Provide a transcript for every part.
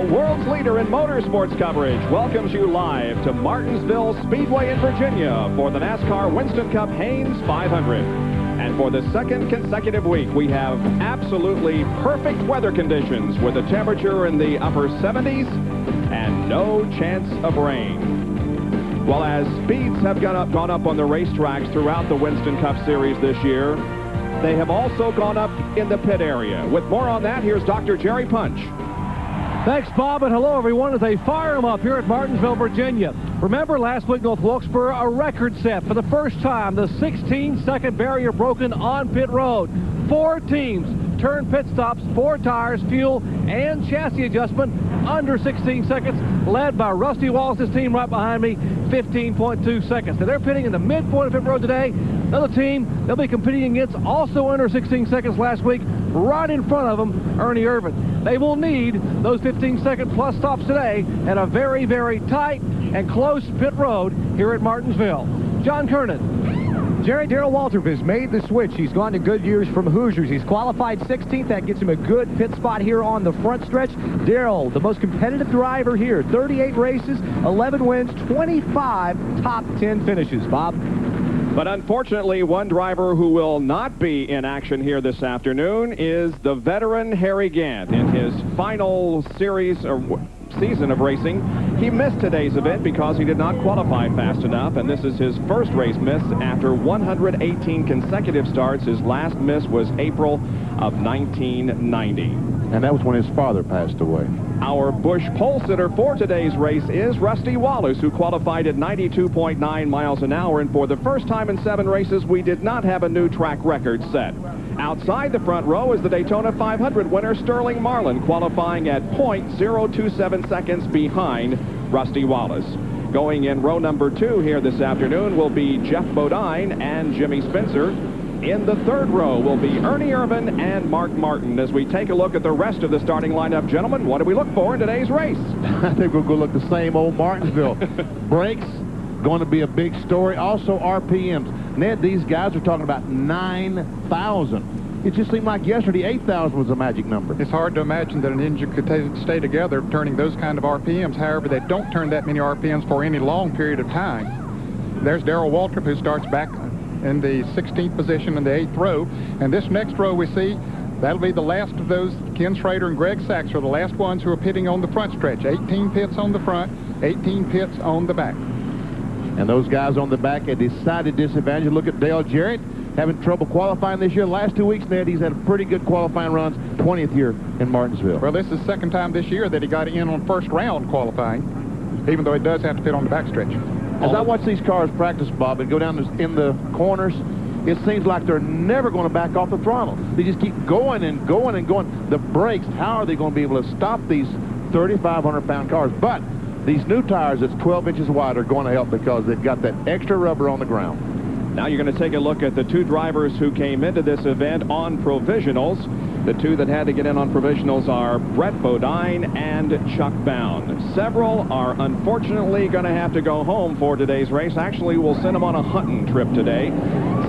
the world's leader in motorsports coverage, welcomes you live to Martinsville Speedway in Virginia for the NASCAR Winston Cup Haynes 500. And for the second consecutive week, we have absolutely perfect weather conditions with a temperature in the upper 70s and no chance of rain. Well, as speeds have gone up on the racetracks throughout the Winston Cup Series this year, they have also gone up in the pit area. With more on that, here's Dr. Jerry Punch. Thanks, Bob, and hello, everyone, as they fire them up here at Martinsville, Virginia. Remember, last week, North Wilkesboro, a record set for the first time, the 16-second barrier broken on pit road. 4 teams turned pit stops, 4 tires, fuel, and chassis adjustment under 16 seconds, led by Rusty Wallace's team right behind me, 15.2 seconds. Now, they're pitting in the midpoint of pit road today. Another team they'll be competing against, also under 16 seconds last week, right in front of them, Ernie Irvin. They will need those 15-second plus stops today at a very, very tight and close pit road here at Martinsville. John Kernan. Jerry, Darrell Waltrip has made the switch. He's gone to Goodyear's from Hoosiers. He's qualified 16th. That gets him a good pit spot here on the front stretch. Darrell, the most competitive driver here. 38 races, 11 wins, 25 top 10 finishes. Bob? But unfortunately, one driver who will not be in action here this afternoon is the veteran Harry Gant. In his final series or season of racing, he missed today's event because he did not qualify fast enough, and this is his first race miss after 118 consecutive starts. His last miss was April of 1990. And that was when his father passed away. Our Busch pole sitter for today's race is Rusty Wallace, who qualified at 92.9 miles an hour, and for the first time in 7 races, we did not have a new track record set. Outside the front row is the Daytona 500 winner Sterling Marlin, qualifying at .027 seconds behind Rusty Wallace. Going in row number 2 here this afternoon will be Jeff Bodine and Jimmy Spencer. In the third row will be Ernie Irvin and Mark Martin. As we take a look at the rest of the starting lineup, gentlemen, what do we look for in today's race? I think we're going to look the same old Martinsville. Brakes, going to be a big story. Also RPMs. Ned, these guys are talking about 9,000. It just seemed like yesterday 8,000 was a magic number. It's hard to imagine that an engine could stay together turning those kind of RPMs. However, they don't turn that many RPMs for any long period of time. There's Darrell Waltrip, who starts back in the 16th position in the 8th row. And this next row we see, that'll be the last of those. Ken Schrader and Greg Sachs are the last ones who are pitting on the front stretch. 18 pits on the front, 18 pits on the back. And those guys on the back at decided disadvantage. Look at Dale Jarrett, having trouble qualifying this year. Last 2 weeks, Ned, he's had pretty good qualifying runs, 20th year in Martinsville. Well, this is the second time this year that he got in on first round qualifying, even though he does have to pit on the backstretch. As I watch these cars practice, Bob, and go down in the corners, it seems like they're never going to back off the throttle. They just keep going and going and going. The brakes, how are they going to be able to stop these 3,500-pound cars? But these new tires that's 12 inches wide are going to help because they've got that extra rubber on the ground. Now you're going to take a look at the 2 drivers who came into this event on provisionals. The 2 that had to get in on provisionals are Brett Bodine and Chuck Bound. Several are unfortunately going to have to go home for today's race. Actually, we'll send them on a hunting trip today.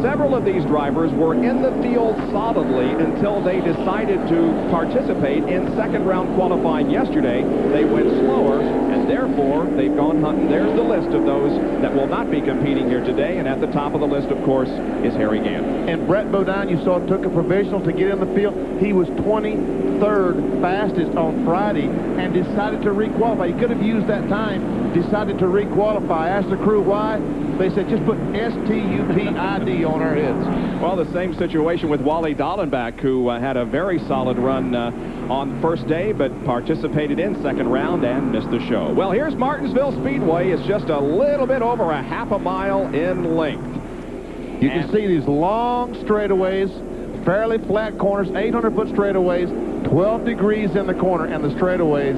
Several of these drivers were in the field solidly until they decided to participate in second-round qualifying yesterday. They went slower, and therefore they've gone hunting. There's the list of those that will not be competing here today, and at the top of the list, of course, is Harry Gant. And Brett Bodine, you saw, took a provisional to get in the field. He was 23rd fastest on Friday and decided to requalify. He could have used that time, decided to requalify. Asked the crew why. They said, just put STUPID on our heads. Well, the same situation with Wally Dallenbach, who had a very solid run on the first day, but participated in second round and missed the show. Well, here's Martinsville Speedway. It's just a little bit over a half a mile in length. You can see these long straightaways, fairly flat corners, 800-foot straightaways, 12 degrees in the corner, and the straightaways,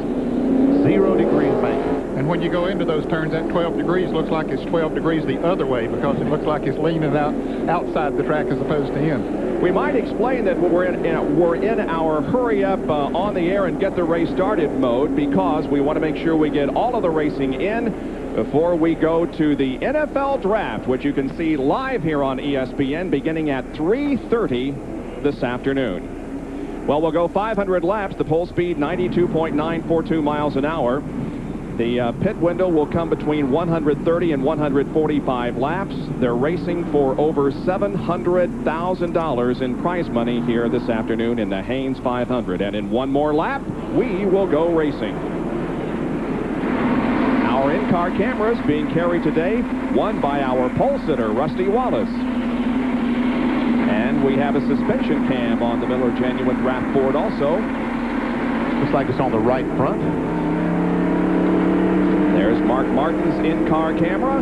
0 degrees bank. And when you go into those turns, that 12 degrees looks like it's 12 degrees the other way because it looks like it's leaning out outside the track as opposed to in. We might explain that we're in our hurry up on the air and get the race started mode because we want to make sure we get all of the racing in before we go to the NFL Draft, which you can see live here on ESPN beginning at 3:30 this afternoon. Well, we'll go 500 laps. The pole speed 92.942 miles an hour. The pit window will come between 130 and 145 laps. They're racing for over $700,000 in prize money here this afternoon in the Haynes 500. And in one more lap, we will go racing. Our in-car cameras being carried today, won by our pole sitter, Rusty Wallace. And we have a suspension cam on the Miller Genuine Draft Ford also. Looks like it's on the right front. There's Mark Martin's in-car camera.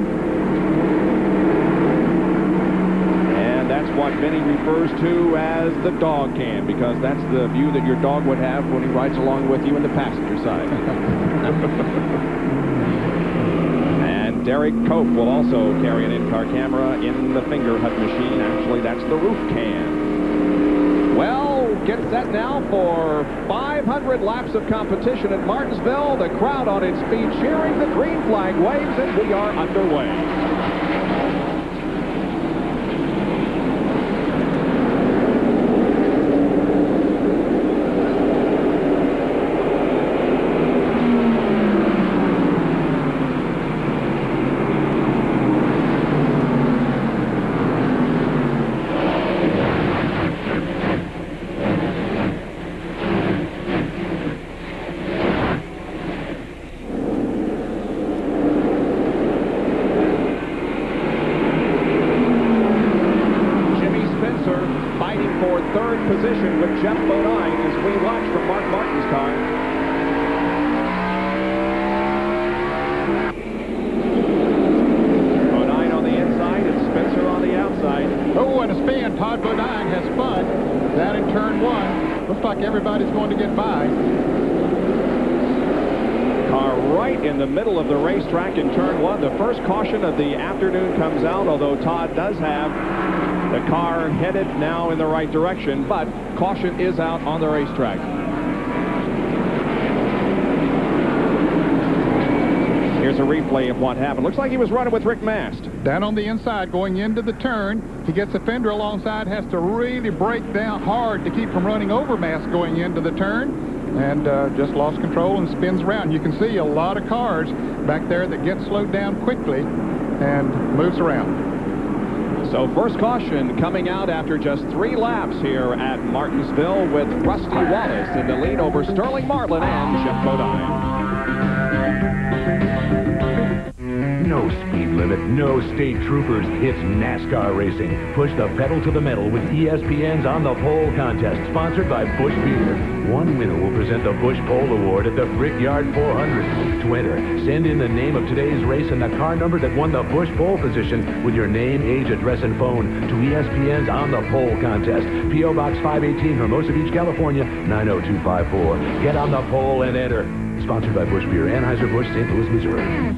And that's what Vinny refers to as the dog cam, because that's the view that your dog would have when he rides along with you in the passenger side. And Derek Cope will also carry an in-car camera in the finger hut machine. Actually, that's the roof cam. Well, get set now for 500 laps of competition at Martinsville. The crowd on its feet cheering, the green flag waves, and we are underway. Position with Jeff Bodine as we watch from Mark Martin's car. Bodine on the inside and Spencer on the outside. Oh, and a spin. Todd Bodine has spun. That in turn one. Looks like everybody's going to get by. Car right in the middle of the racetrack in turn one. The first caution of the afternoon comes out, although Todd does have the car headed now in the right direction, but caution is out on the racetrack. Here's a replay of what happened. Looks like he was running with Rick Mast. Down on the inside, going into the turn. He gets a fender alongside, has to really brake down hard to keep from running over Mast going into the turn, and just lost control and spins around. You can see a lot of cars back there that get slowed down quickly and moves around. So first caution coming out after just 3 laps here at Martinsville with Rusty Wallace in the lead over Sterling Marlin and Jeff Bodine. No speed limit, no state troopers. It's NASCAR racing. Push the pedal to the metal with ESPN's On the Pole contest, sponsored by Busch Beer. One winner will present the Busch Pole Award at the Brickyard 400. To enter, send in the name of today's race and the car number that won the Busch Pole position with your name, age, address, and phone to ESPN's On the Pole contest. P.O. Box 518, Hermosa Beach, California, 90254. Get on the pole and enter. Sponsored by Busch Beer, Anheuser-Busch, St. Louis, Missouri.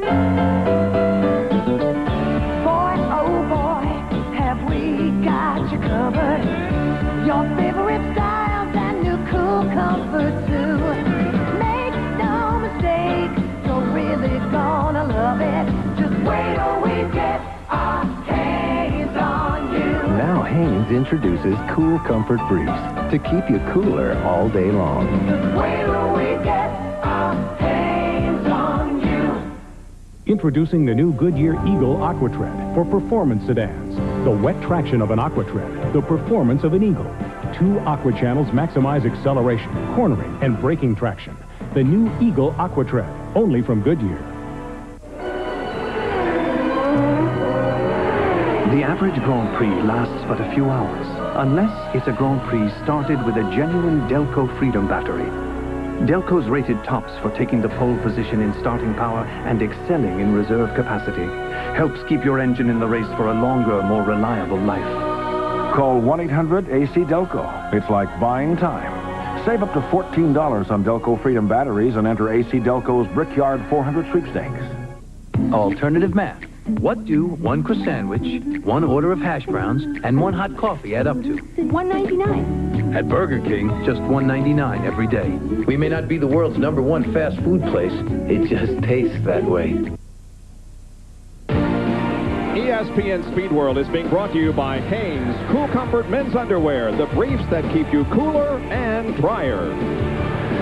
Boy, oh boy, have we got you covered. Your favorite styles and new cool comfort too. Make no mistake, you're really gonna love it. Just wait till we get our hands on you. Now Haynes introduces Cool Comfort Briefs to keep you cooler all day long. Just wait till we get our hands on you. Introducing the new Goodyear Eagle AquaTread for performance sedans. The wet traction of an AquaTread, the performance of an Eagle. 2 aqua channels maximize acceleration, cornering, and braking traction. The new Eagle AquaTread, only from Goodyear. The average Grand Prix lasts but a few hours, unless it's a Grand Prix started with a genuine Delco Freedom battery. Delco's rated tops for taking the pole position in starting power and excelling in reserve capacity. Helps keep your engine in the race for a longer, more reliable life. Call 1-800-AC-DELCO. It's like buying time. Save up to $14 on Delco Freedom batteries and enter AC Delco's Brickyard 400 sweepstakes. Alternative math. What do 1 crust sandwich, 1 order of hash browns, and 1 hot coffee add up to? $1.99. At Burger King, just $1.99 every day. We may not be the world's #1 fast food place. It just tastes that way. ESPN Speed World is being brought to you by Hanes Cool Comfort Men's Underwear, the briefs that keep you cooler and drier.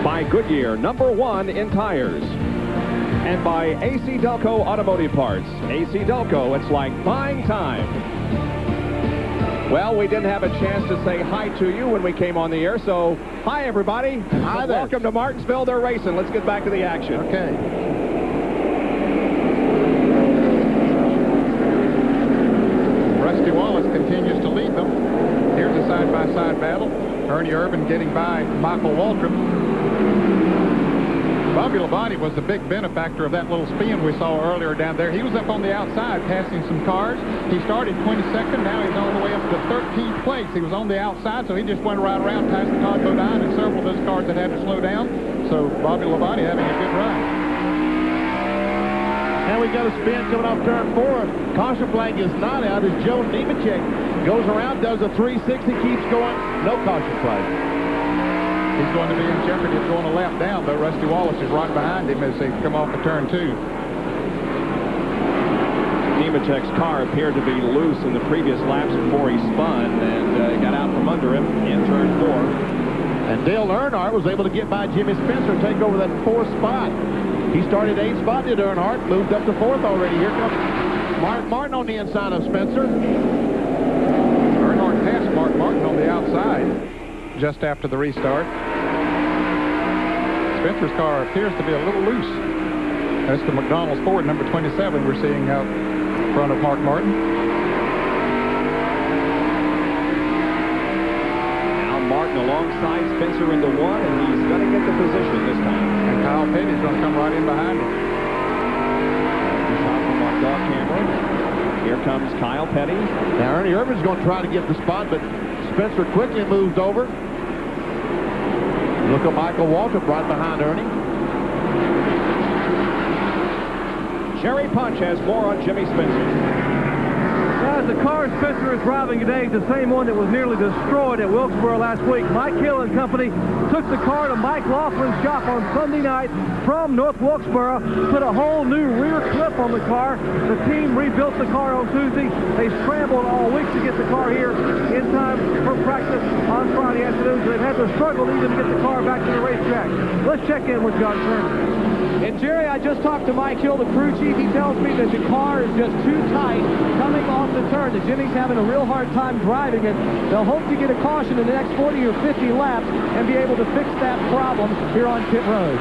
By Goodyear, #1 in tires. And by AC Delco Automotive Parts. AC Delco, it's like buying time. Well, we didn't have a chance to say hi to you when we came on the air, so hi, everybody. Hi there. Welcome to Martinsville. They're racing. Let's get back to the action. Okay. Rusty Wallace continues to lead them. Here's a side-by-side battle. Ernie Irvin getting by Michael Waltrip. Bobby Labonte was the big benefactor of that little spin we saw earlier down there. He was up on the outside passing some cars. He started 22nd. Now he's all the way up to 13th place. He was on the outside, so he just went right around past the Todd Bodine and several of those cars that had to slow down. So Bobby Labonte having a good run. Now we got a spin coming off turn 4. Caution flag is not out as Joe Nemechek goes around, does a 360, keeps going. No caution flag. He's going to be in jeopardy of going a lap down, though Rusty Wallace is right behind him as they come off of turn 2. Nemechek's car appeared to be loose in the previous laps before he spun and got out from under him in turn 4. And Dale Earnhardt was able to get by Jimmy Spencer, take over that 4th spot. He started 8th spot, did Earnhardt, moved up to 4th already. Here comes Martin on the inside of Spencer. Earnhardt passed Martin on the outside just after the restart. Spencer's car appears to be a little loose. That's the McDonald's Ford number 27 we're seeing out in front of Mark Martin. Now Martin alongside Spencer into 1, and he's going to get the position this time. And Kyle Petty's going to come right in behind him. Shot from our dog camera. Here comes Kyle Petty. Now Ernie Irvin's going to try to get the spot, but Spencer quickly moves over. Look at Michael Waltrip right behind Ernie. Jerry Punch has more on Jimmy Spencer. The car Spencer is driving today is the same one that was nearly destroyed at Wilkesboro last week. Mike Hill and company took the car to Mike Laughlin's shop on Sunday night from North Wilkesboro, put a whole new rear clip on the car. The team rebuilt the car on Tuesday. They scrambled all week to get the car here in time for practice on Friday afternoon, so they've had to struggle even to get the car back to the racetrack. Let's check in with John Turner. And Jerry, I just talked to Mike Hill, the crew chief. He tells me that the car is just too tight coming off the turn. That Jimmy's having a real hard time driving it. They'll hope to get a caution in the next 40 or 50 laps and be able to fix that problem here on pit road.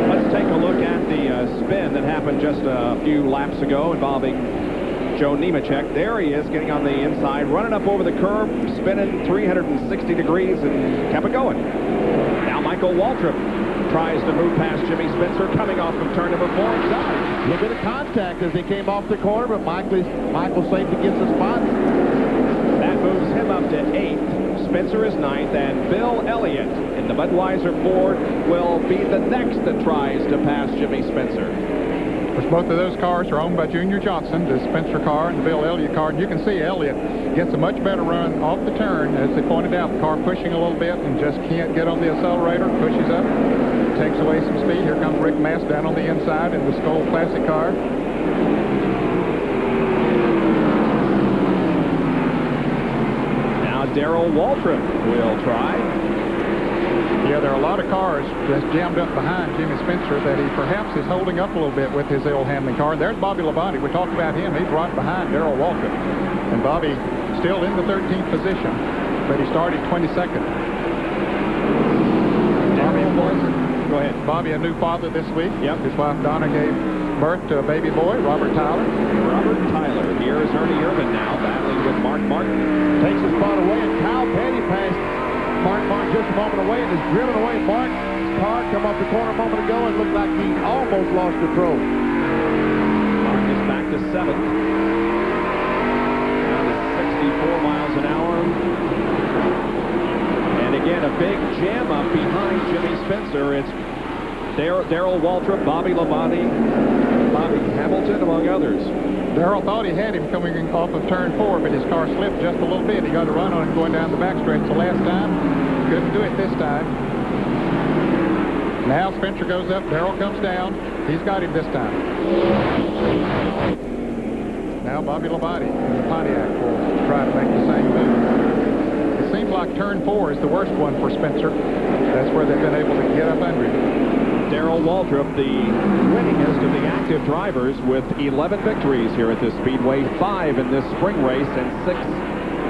Let's take a look at the spin that happened just a few laps ago involving Joe Nemechek. There he is, getting on the inside, running up over the curb, spinning 360 degrees, and kept it going. Now Michael Waltrip tries to move past Jimmy Spencer, coming off from turn number 4 inside. A little bit of contact as he came off the corner, but Michael safely gets the spot. That moves him up to 8th. Spencer is 9th, and Bill Elliott in the Budweiser Ford will be the next that tries to pass Jimmy Spencer. Of course, both of those cars are owned by Junior Johnson, the Spencer car and the Bill Elliott car. And you can see Elliott gets a much better run off the turn. As they pointed out, the car pushing a little bit and just can't get on the accelerator. Pushes up, takes away some speed. Here comes Rick Mast down on the inside in the Skoll Classic car. Now Darrell Waltrip will try. Yeah, there are a lot of cars just jammed up behind Jimmy Spencer that he perhaps is holding up a little bit with his ill-handling car. There's Bobby Labonte. We talked about him. He's right behind Darrell Waltrip. And Bobby still in the 13th position, but he started 22nd. Go ahead. Bobby, a new father this week. Yep. His wife Donna gave birth to a baby boy, Robert Tyler. Robert Tyler. Here is Ernie Irvin now, battling with Mark Martin. Takes the spot away, and Kyle Petty passed Mark Martin just a moment away and is driven away. Mark's car come up the corner a moment ago and looked like he almost lost control. Mark is back to 7th. Down to 64 miles an hour. And again, a big jam up behind Jimmy Spencer. It's Darrell Waltrip, Bobby Labonte, Bobby Hamilton, among others. Darrell thought he had him coming off of turn 4, but his car slipped just a little bit. He got a run on it going down the backstretch the last time. Couldn't do it this time. Now Spencer goes up, Darrell comes down. He's got him this time. Now Bobby Labonte in the Pontiac will try to make the same move. It seems like turn 4 is the worst one for Spencer. That's where they've been able to get up under him. Darrell Waltrip, the winningest of the active drivers with 11 victories here at this Speedway, 5 in this spring race and 6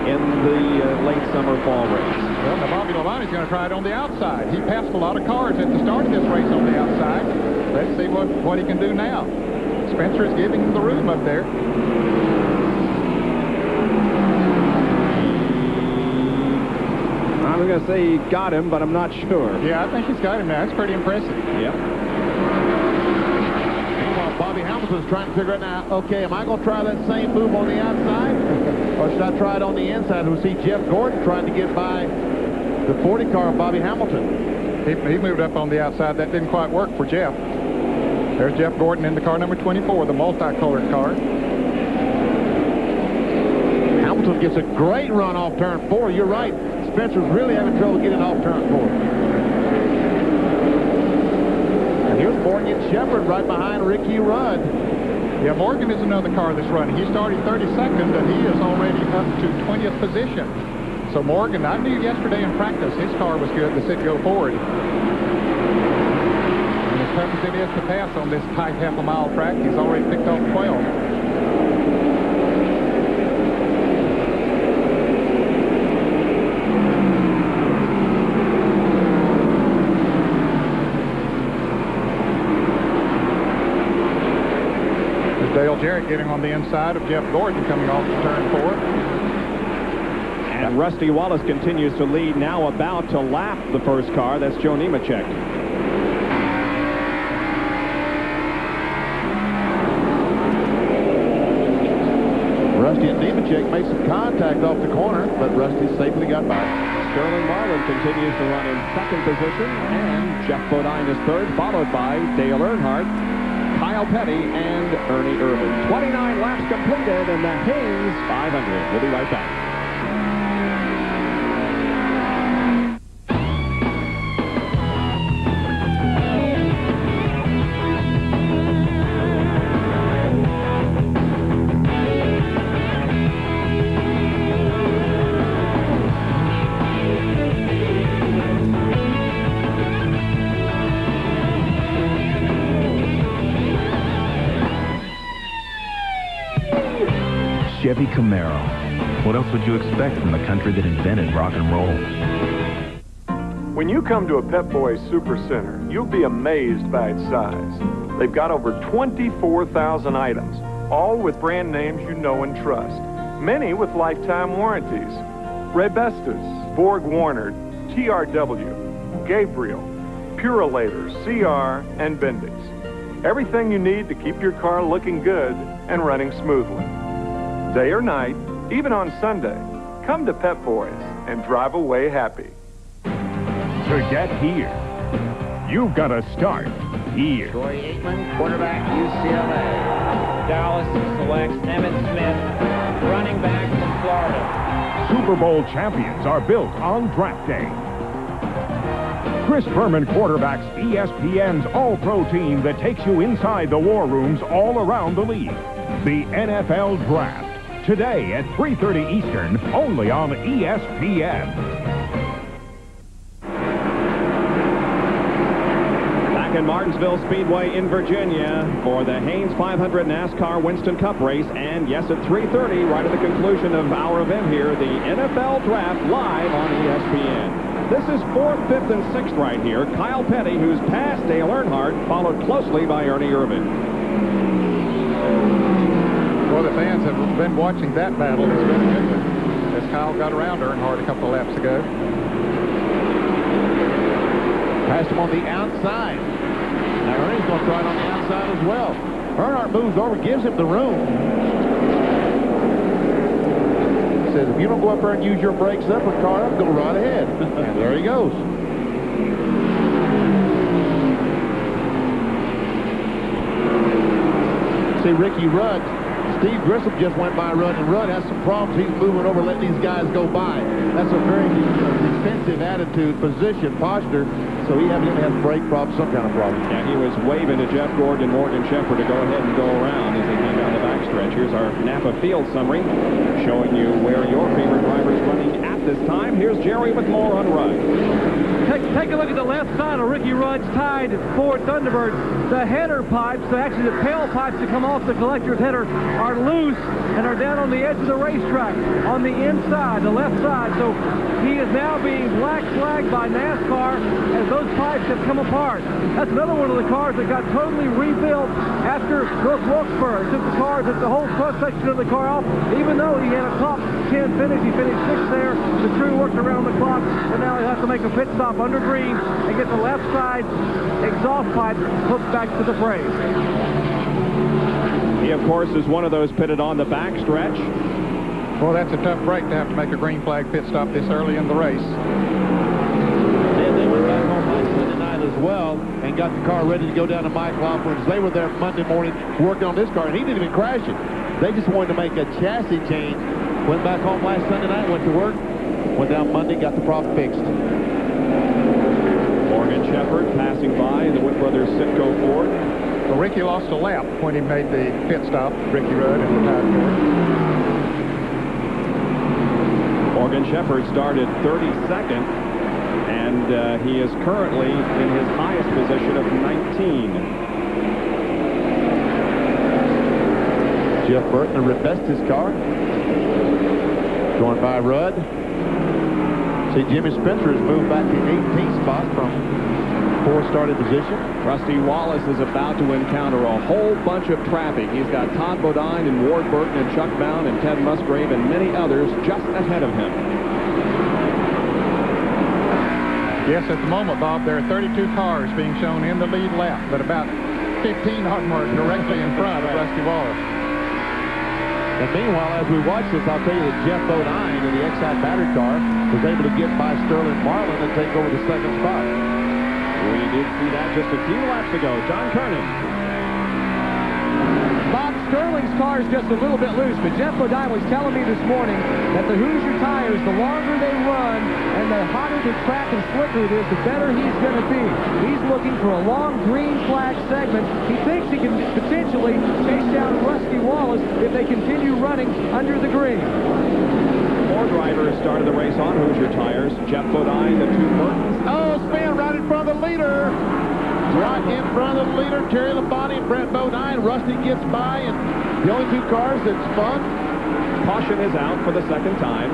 in the late summer fall race. Well, now Bobby Labonte's going to try it on the outside. He passed a lot of cars at the start of this race on the outside. Let's see what he can do now. Spencer is giving him the room up there. I'm going to say he got him, but I'm not sure. Yeah, I think he's got him now. It's pretty impressive. Yep. Meanwhile, Bobby Hamilton's trying to figure out now, okay, am I going to try that same move on the outside? Or should I try it on the inside? We see Jeff Gordon trying to get by the 40 car of Bobby Hamilton. He moved up on the outside. That didn't quite work for Jeff. There's Jeff Gordon in the car number 24, the multicolored car. Hamilton gets a great run off turn 4. You're right. Spencer's really having trouble getting off turn 4. And here's Morgan Shepherd right behind Ricky Rudd. Yeah, Morgan is another car that's running. He started 32nd, and he is already up to 20th position. So Morgan, I knew yesterday in practice his car was good. They said go forward. And as tough as it is to pass on this tight half-a-mile track, he's already picked off 12. Dale Jarrett getting on the inside of Jeff Gordon coming off turn 4. And Rusty Wallace continues to lead, now about to lap the first car. That's Joe Nemechek. Rusty and Nemechek made some contact off the corner, but Rusty safely got by. Sterling Marlin continues to run in second position, and Jeff Bodine is third, followed by Dale Earnhardt, Kyle Petty, and Ernie Irvin. 29 laps completed in the Hayes 500. We'll be right back. Chevy Camaro. What else would you expect from the country that invented rock and roll? When you come to a Pep Boys Super Center, you'll be amazed by its size. They've got over 24,000 items, all with brand names you know and trust, many with lifetime warranties. Rebestas, Borg Warner, TRW, Gabriel, Purolator, CR, and Bendix. Everything you need to keep your car looking good and running smoothly. Day or night, even on Sunday, come to Pep Boys and drive away happy. To get here, you've got to start here. Troy Aikman, quarterback, UCLA. Dallas selects Emmitt Smith, running back from Florida. Super Bowl champions are built on draft day. Chris Berman quarterbacks ESPN's all-pro team that takes you inside the war rooms all around the league. The NFL Draft. Today at 3:30 Eastern, only on ESPN. Back in Martinsville Speedway in Virginia for the Haynes 500 NASCAR Winston Cup race. And yes, at 3:30, right at the conclusion of our event here, the NFL Draft live on ESPN. This is 4th, 5th, and 6th right here. Kyle Petty, who's passed Dale Earnhardt, followed closely by Ernie Irvin. Well, the fans have been watching that battle. It's been a good one. As Kyle got around Earnhardt a couple of laps ago. Passed him on the outside. Now Ernie's going to try it on the outside as well. Earnhardt moves over, gives him the room. Says, if you don't go up there and use your brakes up or car up, go right ahead. And there he goes. See Ricky Rudd Steve Grissom just went by Rudd, and Rudd has some problems. He's moving over, letting these guys go by. That's a very defensive attitude, position, posture. So he evidently has brake problems, some kind of problem. Yeah, he was waving to Jeff Gordon and Morgan Shepherd to go ahead and go around as they came down the backstretch. Here's our Napa Field summary, showing you where your favorite driver is running at this time. Here's Jerry with more on Rudd. Take a look at the left side of Ricky Rudd's tied Ford Thunderbird. The header pipes, actually the tail pipes that come off the collector's header, are loose and are down on the edge of the racetrack on the inside, the left side. So he is now being black flagged by NASCAR as those pipes have come apart. That's another one of the cars that got totally rebuilt after North Wilkesboro. Took the car, took the whole front section of the car off. Even though he had a top 10 finish, he finished 6th there. The crew worked around the clock, but now he'll have to make a pit stop under green and get the left side exhaust pipe hooked back to the frame. He, of course, is one of those pitted on the backstretch. Well, that's a tough break to have to make a green flag pit stop this early in the race. And they went back on last Sunday night as well and got the car ready to go down to Mike Laughlin's. They were there Monday morning working on this car, and he didn't even crash it. They just wanted to make a chassis change. Went back home last Sunday night, went to work, went down Monday, got the problem fixed. Morgan Shepherd passing by the Wood Brothers Sitco Ford. Well, Ricky lost a lap when he made the pit stop, Ricky Rudd in the Tide Ford. Morgan Shepherd started 32nd, and he is currently in his highest position of 19. Jeff Burton to rebest his car. Joined by Rudd. See, Jimmy Spencer has moved back to 18th spot from 4th starting position. Rusty Wallace is about to encounter a whole bunch of traffic. He's got Todd Bodine and Ward Burton and Chuck Bound and Ted Musgrave and many others just ahead of him. Yes, at the moment, Bob, there are 32 cars being shown in the lead lap, but about 15 of them are directly in front of Rusty Wallace. And meanwhile, as we watch this, I'll tell you that Jeff Bodine in the Exide battery car was able to get by Sterling Marlin and take over the 2nd spot. We did see that just a few laps ago. John Kernan. Bob, Sterling's car is just a little bit loose, but Jeff Bodine was telling me this morning that the Hoosier tires, the longer they run and the hotter the track and slicker it is, the better he's going to be. He's looking for a long green flag segment. He thinks he can potentially chase down Rusty Wallace if they continue running under the green. Four drivers started the race on Hoosier tires. Jeff Bodine, the two Burtons. Oh, spin right in front of the leader. Right in front of the leader, Terry Labonte and Brett Bodine. Rusty gets by, and the only two cars that spun. Caution is out for the 2nd time.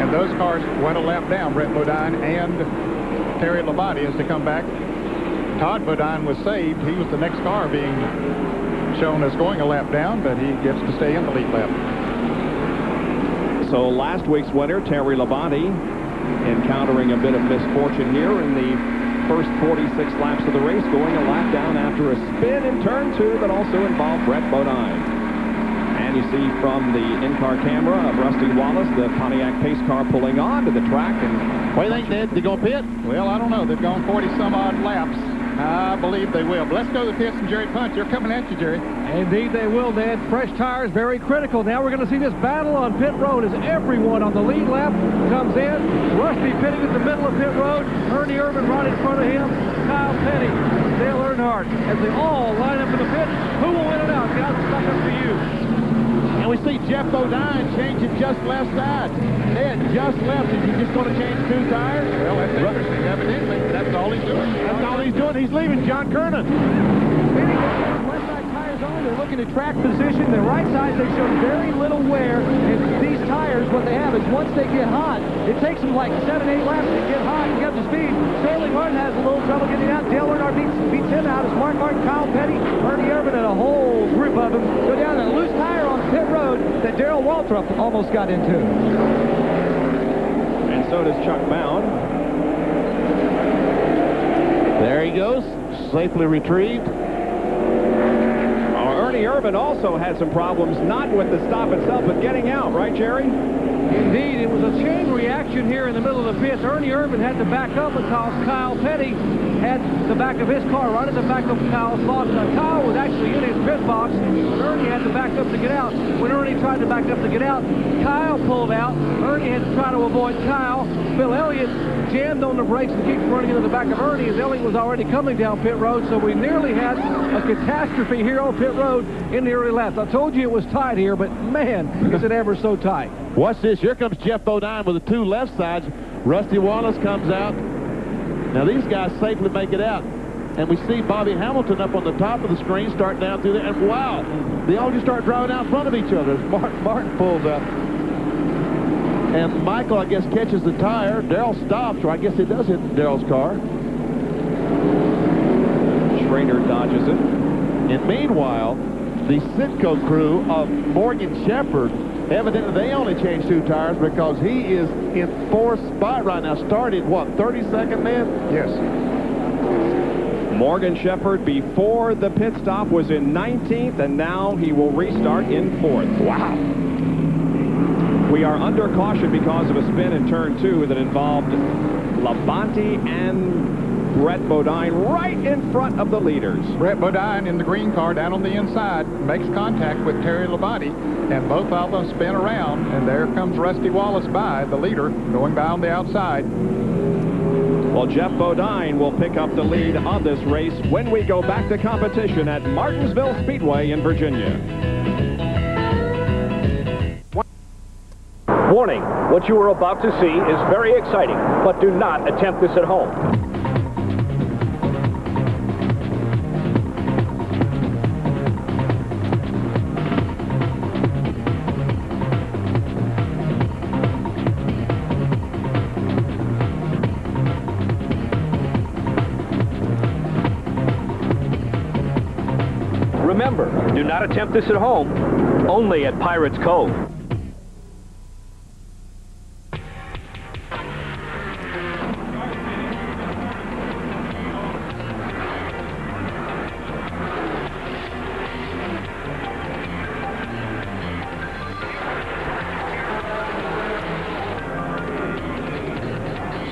And those cars went a lap down, Brett Bodine and Terry Labonte, as they come back. Todd Bodine was saved. He was the next car being shown as going a lap down, but he gets to stay in the lead lap. So last week's winner, Terry Labonte, encountering a bit of misfortune here in the first 46 laps of the race, going a lap down after a spin in turn 2 that also involved Brett Bodine. And you see from the in-car camera of Rusty Wallace, the Pontiac pace car pulling onto the track. And what do you think, Ned? They going to pit? Well, I don't know. They've gone 40-some-odd laps. I believe they will. But let's go to the pits and Jerry Punch. They're coming at you, Jerry. Indeed they will, Ned. Fresh tires, very critical. Now we're going to see this battle on pit road as everyone on the lead lap comes in. Rusty pitting at the middle of pit road. Ernie Irvin right in front of him. Kyle Petty, Dale Earnhardt. As they all line up in the pit, who will win it out? Guys, it's stuck up to you. And we see Jeff Bodine changing just left side. Ned, just left. Is he just going to change 2 tires? Well, that's interesting. Evidently, that's all he's doing. That's all he's doing. He's leaving John Kernan. Left side tires on. They're looking at track position. The right side, they show very little wear. And these tires, what they have is once they get hot, it takes them like 7-8 laps to get hot and get up to speed. Sterling Martin has a little trouble getting out. Dale Earnhardt beats him out as Mark Martin, Kyle Petty, Ernie Irvin, and a whole group of them go down a loose tire on pit road that Darrell Waltrip almost got into. And so does Chuck Bound. There he goes, safely retrieved. Ernie Ernie Irvin also had some problems, not with the stop itself, but getting out, right, Jerry? Indeed, it was a chain reaction here in the middle of the pits. Ernie Irvin had to back up because Kyle Petty had the back of his car right at the back of Kyle's box. Kyle was actually in his pit box, but Ernie had to back up to get out. When Ernie tried to back up to get out, Kyle pulled out. Ernie had to try to avoid Kyle. Bill Elliott jammed on the brakes and kept running into the back of Ernie as Elliott was already coming down pit road, so we nearly had a catastrophe here on pit road in the early laps. I told you it was tight here, but man, is it ever so tight. Watch this. Here comes Jeff Bodine with the two left sides. Rusty Wallace comes out. Now these guys safely make it out. And we see Bobby Hamilton up on the top of the screen, start down through there, and wow, they all just start driving out in front of each other as Martin pulls up. And Michael, I guess, catches the tire. Darrell stops, or I guess it does hit Darrell's car. Schrader dodges it. And meanwhile, the Sitco crew of Morgan Shepherd, evidently they only changed 2 tires because he is in 4th spot right now. Started, what, 32nd, man? Yes. Morgan Shepherd, before the pit stop, was in 19th, and now he will restart in 4th. Wow. We are under caution because of a spin in turn 2 that involved Labonte and Brett Bodine right in front of the leaders. Brett Bodine in the green car down on the inside makes contact with Terry Labonte, and both of them spin around, and there comes Rusty Wallace by, the leader, going by on the outside. Well, Jeff Bodine will pick up the lead on this race when we go back to competition at Martinsville Speedway in Virginia. Warning, what you are about to see is very exciting, but do not attempt this at home. Remember, do not attempt this at home, only at Pirates Cove.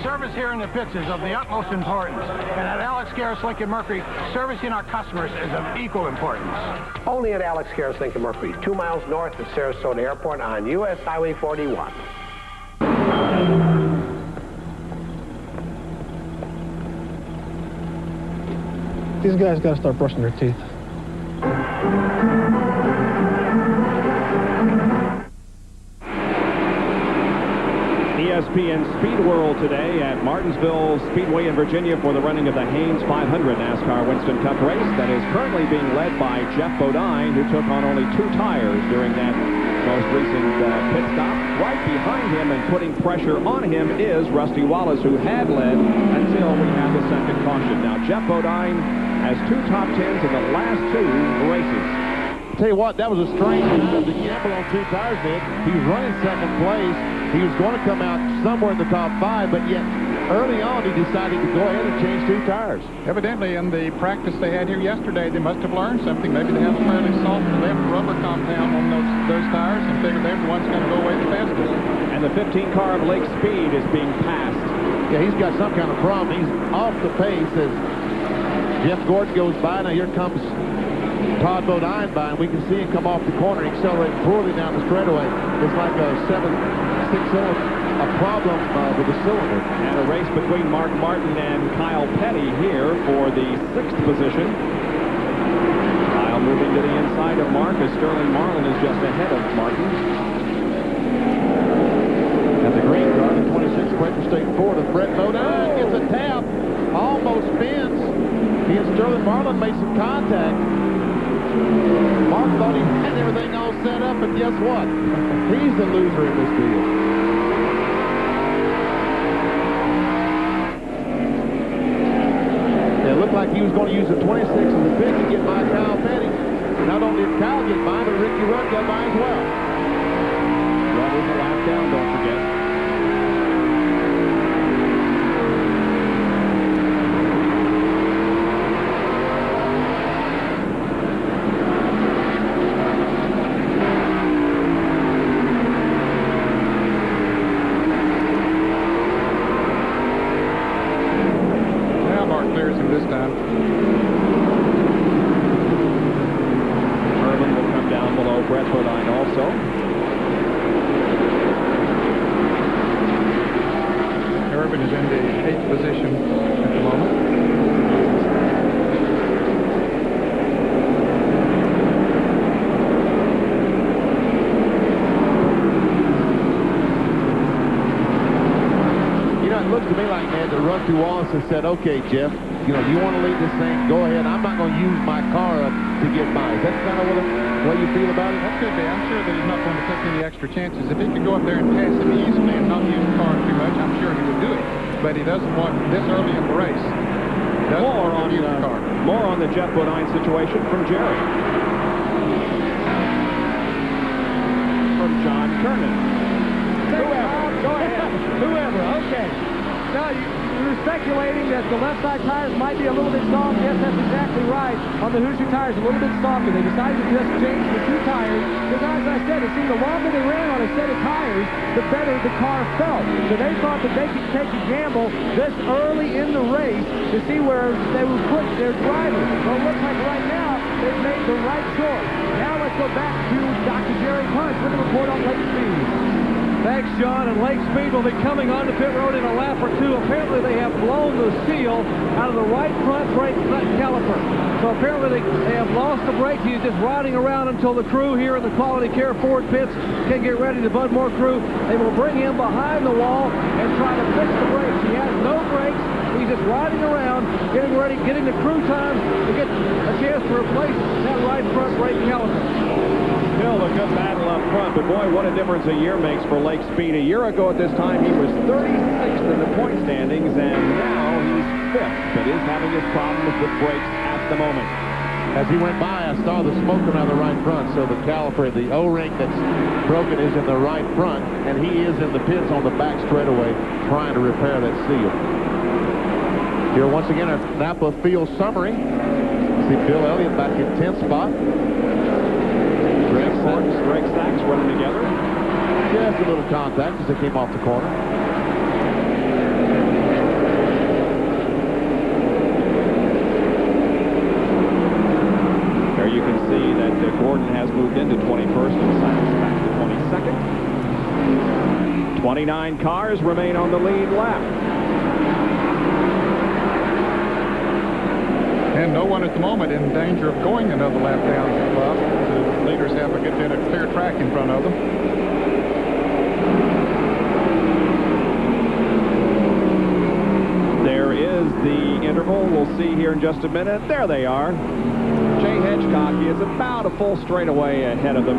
Service here in the pits is of the utmost importance, and at Alex Garris Lincoln Mercury, servicing our customers is of equal importance. Only at Alex Garris Lincoln Mercury, 2 miles north of Sarasota Airport on U.S. Highway 41. These guys got to start brushing their teeth. ESPN Speed World today at Martinsville Speedway in Virginia for the running of the Haynes 500 NASCAR Winston Cup race that is currently being led by Jeff Bodine, who took on only 2 tires during that most recent pit stop. Right behind him and putting pressure on him is Rusty Wallace, who had led until we have the second caution. Now, Jeff Bodine has 2 top 10s in the last 2 races. Tell you what, that was a strange move. The gamble on 2 tires did. He was running second place. He was going to come out somewhere in the top 5, but yet early on he decided to go ahead and change 2 tires. Evidently, in the practice they had here yesterday, they must have learned something. Maybe they have a fairly soft left rubber compound on those tires and figured they're the ones going to go away the fastest. And the 15 car of Lake Speed is being passed. Yeah, he's got some kind of problem. He's off the pace as Jeff Gordon goes by. Now here comes Todd Bodine by, and we can see him come off the corner and accelerate poorly down the straightaway. It's like a 7-6-cylinder, a problem with the cylinder. And a race between Mark Martin and Kyle Petty here for the 6th position. Kyle moving to the inside of Mark as Sterling Marlin is just ahead of Martin. And the green car, the 26 Quaker State Ford of Brett Bodine gets a tap, almost spins. He and Sterling Marlin made some contact. Mark thought he had everything all set up, and guess what? He's the loser in this deal. It looked like he was going to use the 26 as a pick to get by Kyle Petty. Not only did Kyle get by, but Ricky Rudd got by as well. Rudd is a lap down, don't forget. position at the moment. It looks to me like they had to run through Wallace and said, okay, Jeff, you want to lead this thing, go ahead. I'm not going to use my car up to get by. Is that kind of what you feel about it? That could be. I'm sure that he's not going to take any extra chances. If he could go up there and pass him easily and not use the car too much, I'm sure he would do it. But he doesn't want this early in the race. More on the Jeff Bodine situation from Jerry. From John Kernan. Go ahead. Whoever, okay. Now, you were speculating that the left side tires might be a little bit soft. Yes, that's exactly right. On the Hoosier tires, a little bit softer. They decided to just change the two tires because, as I said, it seemed the longer they ran on a set of tires, the better the car felt. So they thought that they could take a gamble this early in the race to see where they would put their drivers. Well, it looks like right now they've made the right choice. Now let's go back to Dr. Jerry Punch with a report on Lake Speed. Thanks, John. And Lake Speed will be coming onto pit road in a lap or two. Apparently, they have blown the seal out of the right front brake caliper. So apparently, they have lost the brake. He's just riding around until the crew here in the Quality Care Ford pits can get ready. The Budmore crew, they will bring him behind the wall and try to fix the brakes. He has no brakes. He's just riding around, getting ready, getting the crew time to get a chance to replace that right front brake caliper. Still a good battle up front, but boy, what a difference a year makes for Lake Speed. A year ago at this time, he was 36th in the point standings, and now he's 5th, but is having his problems with brakes at the moment. As he went by, I saw the smoke come out of the right front, so the caliper, the O-ring that's broken is in the right front, and he is in the pits on the back straightaway trying to repair that seal. Here once again, a Napa field summary. See Bill Elliott back in 10th spot. Greg Sachs running together. Just a little contact as they came off the corner. There you can see that Gordon has moved into 21st and Sachs back to 22nd. 29 cars remain on the lead lap. And no one at the moment in danger of going another lap down the clock. The leaders have a good bit of clear track in front of them. There is the interval. We'll see here in just a minute. There they are. Jay Hedgecock is about a full straightaway ahead of them.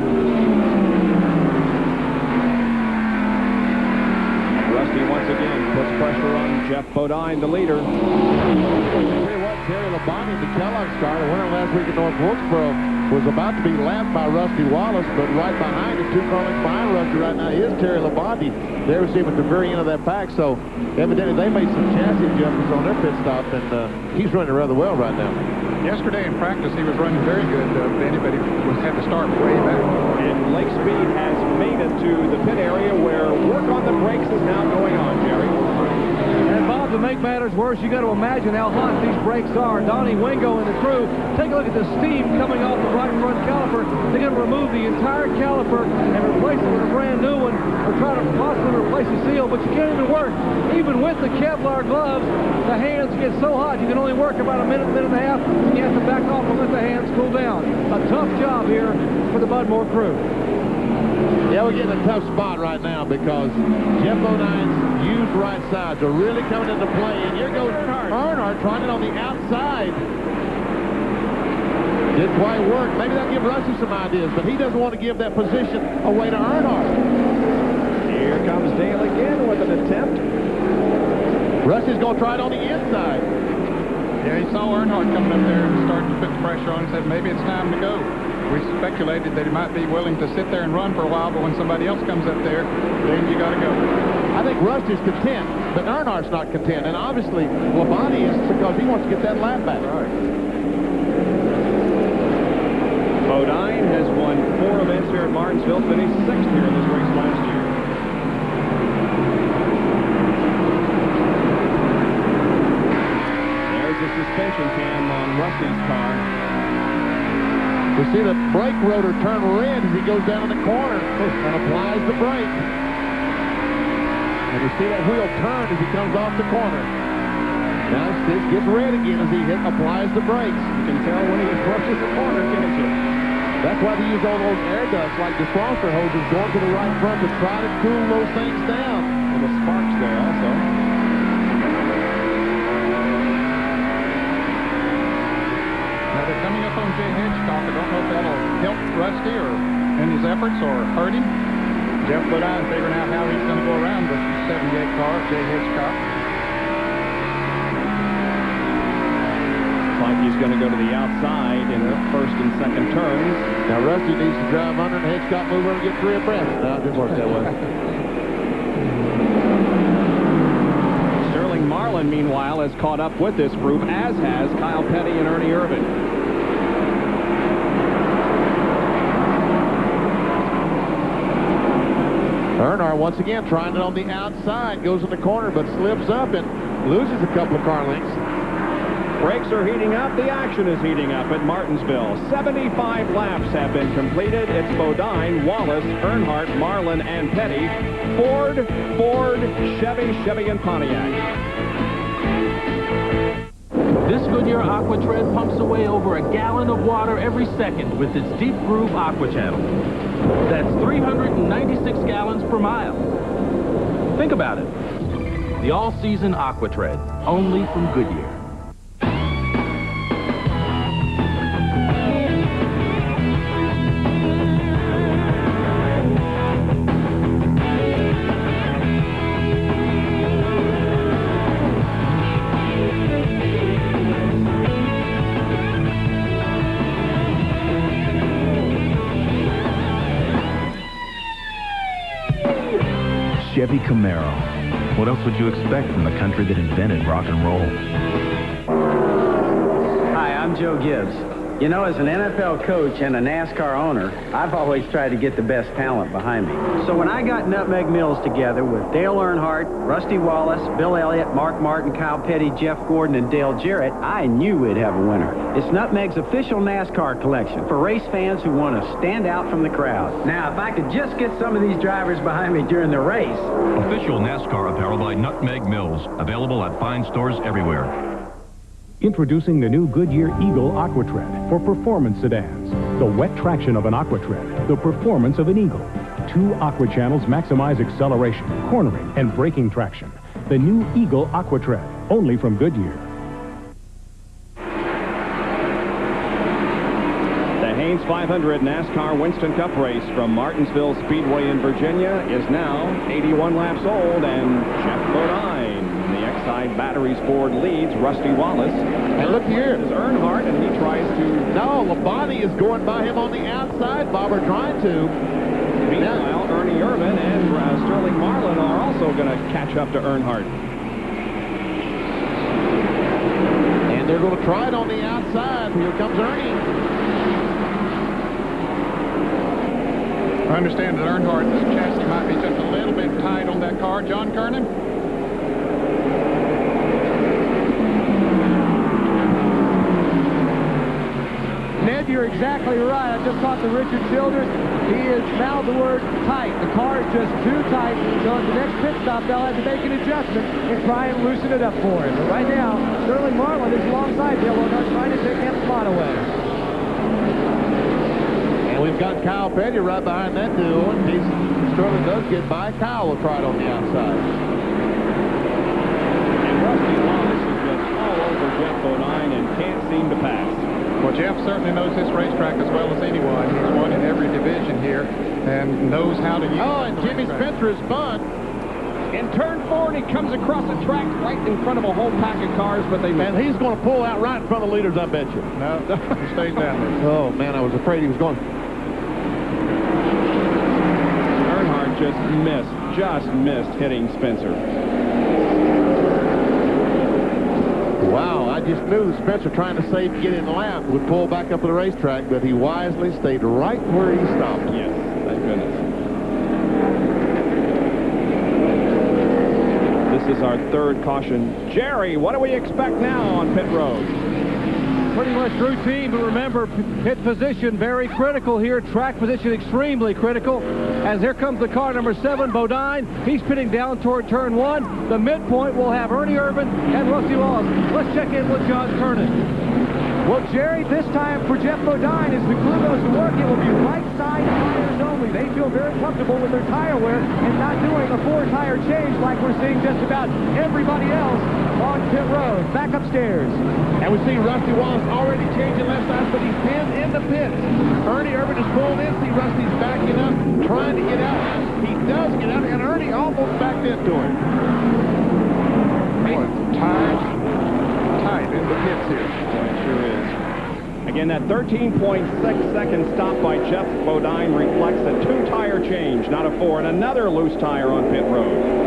Rusty once again puts pressure on Jeff Bodine, the leader. Terry Labonte, the Kellogg's car, the winner last week at North Wilkesboro, was about to be lapped by Rusty Wallace, but right behind him, 2 car lengths behind Rusty right now is Terry Labonte. They were seen at the very end of that pack, so evidently they made some chassis adjustments on their pit stop, and he's running rather well right now. Yesterday in practice, he was running very good, Benny, but he had to start way back. And Lake Speed has made it to the pit area where work on the brakes is now going on, Jerry. And Bob, to make matters worse, you got to imagine how hot these brakes are. Donnie Wingo and the crew, take a look at the steam coming off the right front caliper. They're going to remove the entire caliper and replace it with a brand new one, or try to possibly replace the seal, but you can't even work. Even with the Kevlar gloves, the hands get so hot, you can only work about a minute, minute and a half, and you have to back off and let the hands cool down. A tough job here for the Budmore crew. Yeah, we're getting a tough spot right now because Jeff Bodine's used right sides are really coming into play. And here goes Earnhardt trying it on the outside. Didn't quite work. Maybe that'll give Rusty some ideas, but he doesn't want to give that position away to Earnhardt. Here comes Dale again with an attempt. Rusty's going to try it on the inside. Yeah, he saw Earnhardt coming up there and starting to put the pressure on and said maybe it's time to go. We speculated that he might be willing to sit there and run for a while, but when somebody else comes up there, then you got to go. I think Rusty's content, but Earnhardt's not content. And obviously, Labonte is because he wants to get that lap back. Right. Bodine has won 4 events here at Martinsville, finished 6th here in this race last year. There's the suspension cam on Rusty's car. We see the brake rotor turn red as he goes down in the corner and applies the brake. And you see that wheel turn as he comes off the corner. Now this gets red again as he applies the brakes. You can tell when he approaches the corner, can't you? That's why they use all those air ducts like defroster hoses going to the right front to try to cool those things down. And the sparks there also. Now they're coming up on Jay Hitchcock. I don't know if that'll help Rusty or in his efforts or hurt him. Jeff Bodine figuring out how he's going to go around with the 78 car of Jay Hitchcock. Looks like he's going to go to the outside in the first and second turns. Now Rusty needs to drive under and Hitchcock move over and get 3 abreast. No, it didn't work that way. Sterling Marlin, meanwhile, has caught up with this group, as has Kyle Petty and Ernie Irvin. Earnhardt once again trying it on the outside, goes in the corner but slips up and loses a couple of car lengths. Brakes are heating up. The action is heating up at Martinsville. 75 laps have been completed. It's Bodine, Wallace, Earnhardt, Marlin, and Petty. Ford, Chevy, and Pontiac. This Goodyear Aqua Tread pumps away over a gallon of water every second with its deep groove aqua channel. That's 396 gallons per mile. Think about it. The all-season Aqua Tread, only from Goodyear. Chevy Camaro. What else would you expect from the country that invented rock and roll? Hi, I'm Joe Gibbs. You know, as an NFL coach and a NASCAR owner, I've always tried to get the best talent behind me. So when I got Nutmeg Mills together with Dale Earnhardt, Rusty Wallace, Bill Elliott, Mark Martin, Kyle Petty, Jeff Gordon, and Dale Jarrett, I knew we'd have a winner. It's Nutmeg's official NASCAR collection for race fans who want to stand out from the crowd. Now, if I could just get some of these drivers behind me during the race. Official NASCAR apparel by Nutmeg Mills. Available at fine stores everywhere. Introducing the new Goodyear Eagle Aqua Tread for performance sedans. The wet traction of an Aqua Tread, the performance of an Eagle. 2 aqua channels maximize acceleration, cornering, and braking traction. The new Eagle Aqua Tread, only from Goodyear. The Haynes 500 NASCAR Winston Cup race from Martinsville Speedway in Virginia is now 81 laps old, and Jeff Bodine, the Exide Batteries Ford, leads Rusty Wallace. And look here. This is Earnhardt, and he tries to... No, Labonte is going by him on the outside, Bob, or trying to. Meanwhile, Ernie Irvin and Sterling Marlin are also going to catch up to Earnhardt. And they're going to try it on the outside. Here comes Ernie. I understand that Earnhardt's chassis might be just a little bit tight on that car. John Kernan? Ned, you're exactly right. I just talked to Richard Childers. He has mouthed the word tight. The car is just too tight. So at the next pit stop, they'll have to make an adjustment and try and loosen it up for him. But right now, Sterling Marlin is alongside Dale Earnhardt trying to take that spot away. And we've got Kyle Petty right behind that duo. And Sterling does get by. Kyle will try it on the outside. And Rusty Wallace is just all over Jeff Bodine and can't seem to pass. Well, Jeff certainly knows this racetrack as well as anyone. He's won in every division here and knows how to use it. Oh, and Jimmy Spencer is fun. In turn 4, he comes across the track right in front of a whole pack of cars, but they... And he's going to pull out right in front of the leaders, I bet you. No, he stays down there. Oh, man, I was afraid he was going. Earnhardt just missed hitting Spencer. Wow, I just knew Spencer, trying to save get in the lap, would pull back up to the racetrack, but he wisely stayed right where he stopped. Yes, thank goodness. This is our third caution. Jerry, what do we expect now on pit road? pretty much routine, but remember, pit position very critical here. Track position extremely critical. As here comes the car number 7, Bodine. He's pitting down toward turn 1. The midpoint will have Ernie Irvin and Rusty Wallace. Let's check in with John Kernan. Well, Jerry, this time for Jeff Bodine, as the crew goes to work, it will be right side tires only. They feel very comfortable with their tire wear and not doing a 4-tire change like we're seeing just about everybody else on pit road. Back upstairs. And we see Rusty Wallace already changing left side, but he's pinned in the pits. Ernie Irvin is pulling in. See Rusty's backing up, trying to get out. He does get out, and Ernie almost backed into him. Tight in the pits here. It sure is. Again, that 13.6-second stop by Jeff Bodine reflects a 2-tire change, not a 4, and another loose tire on pit road.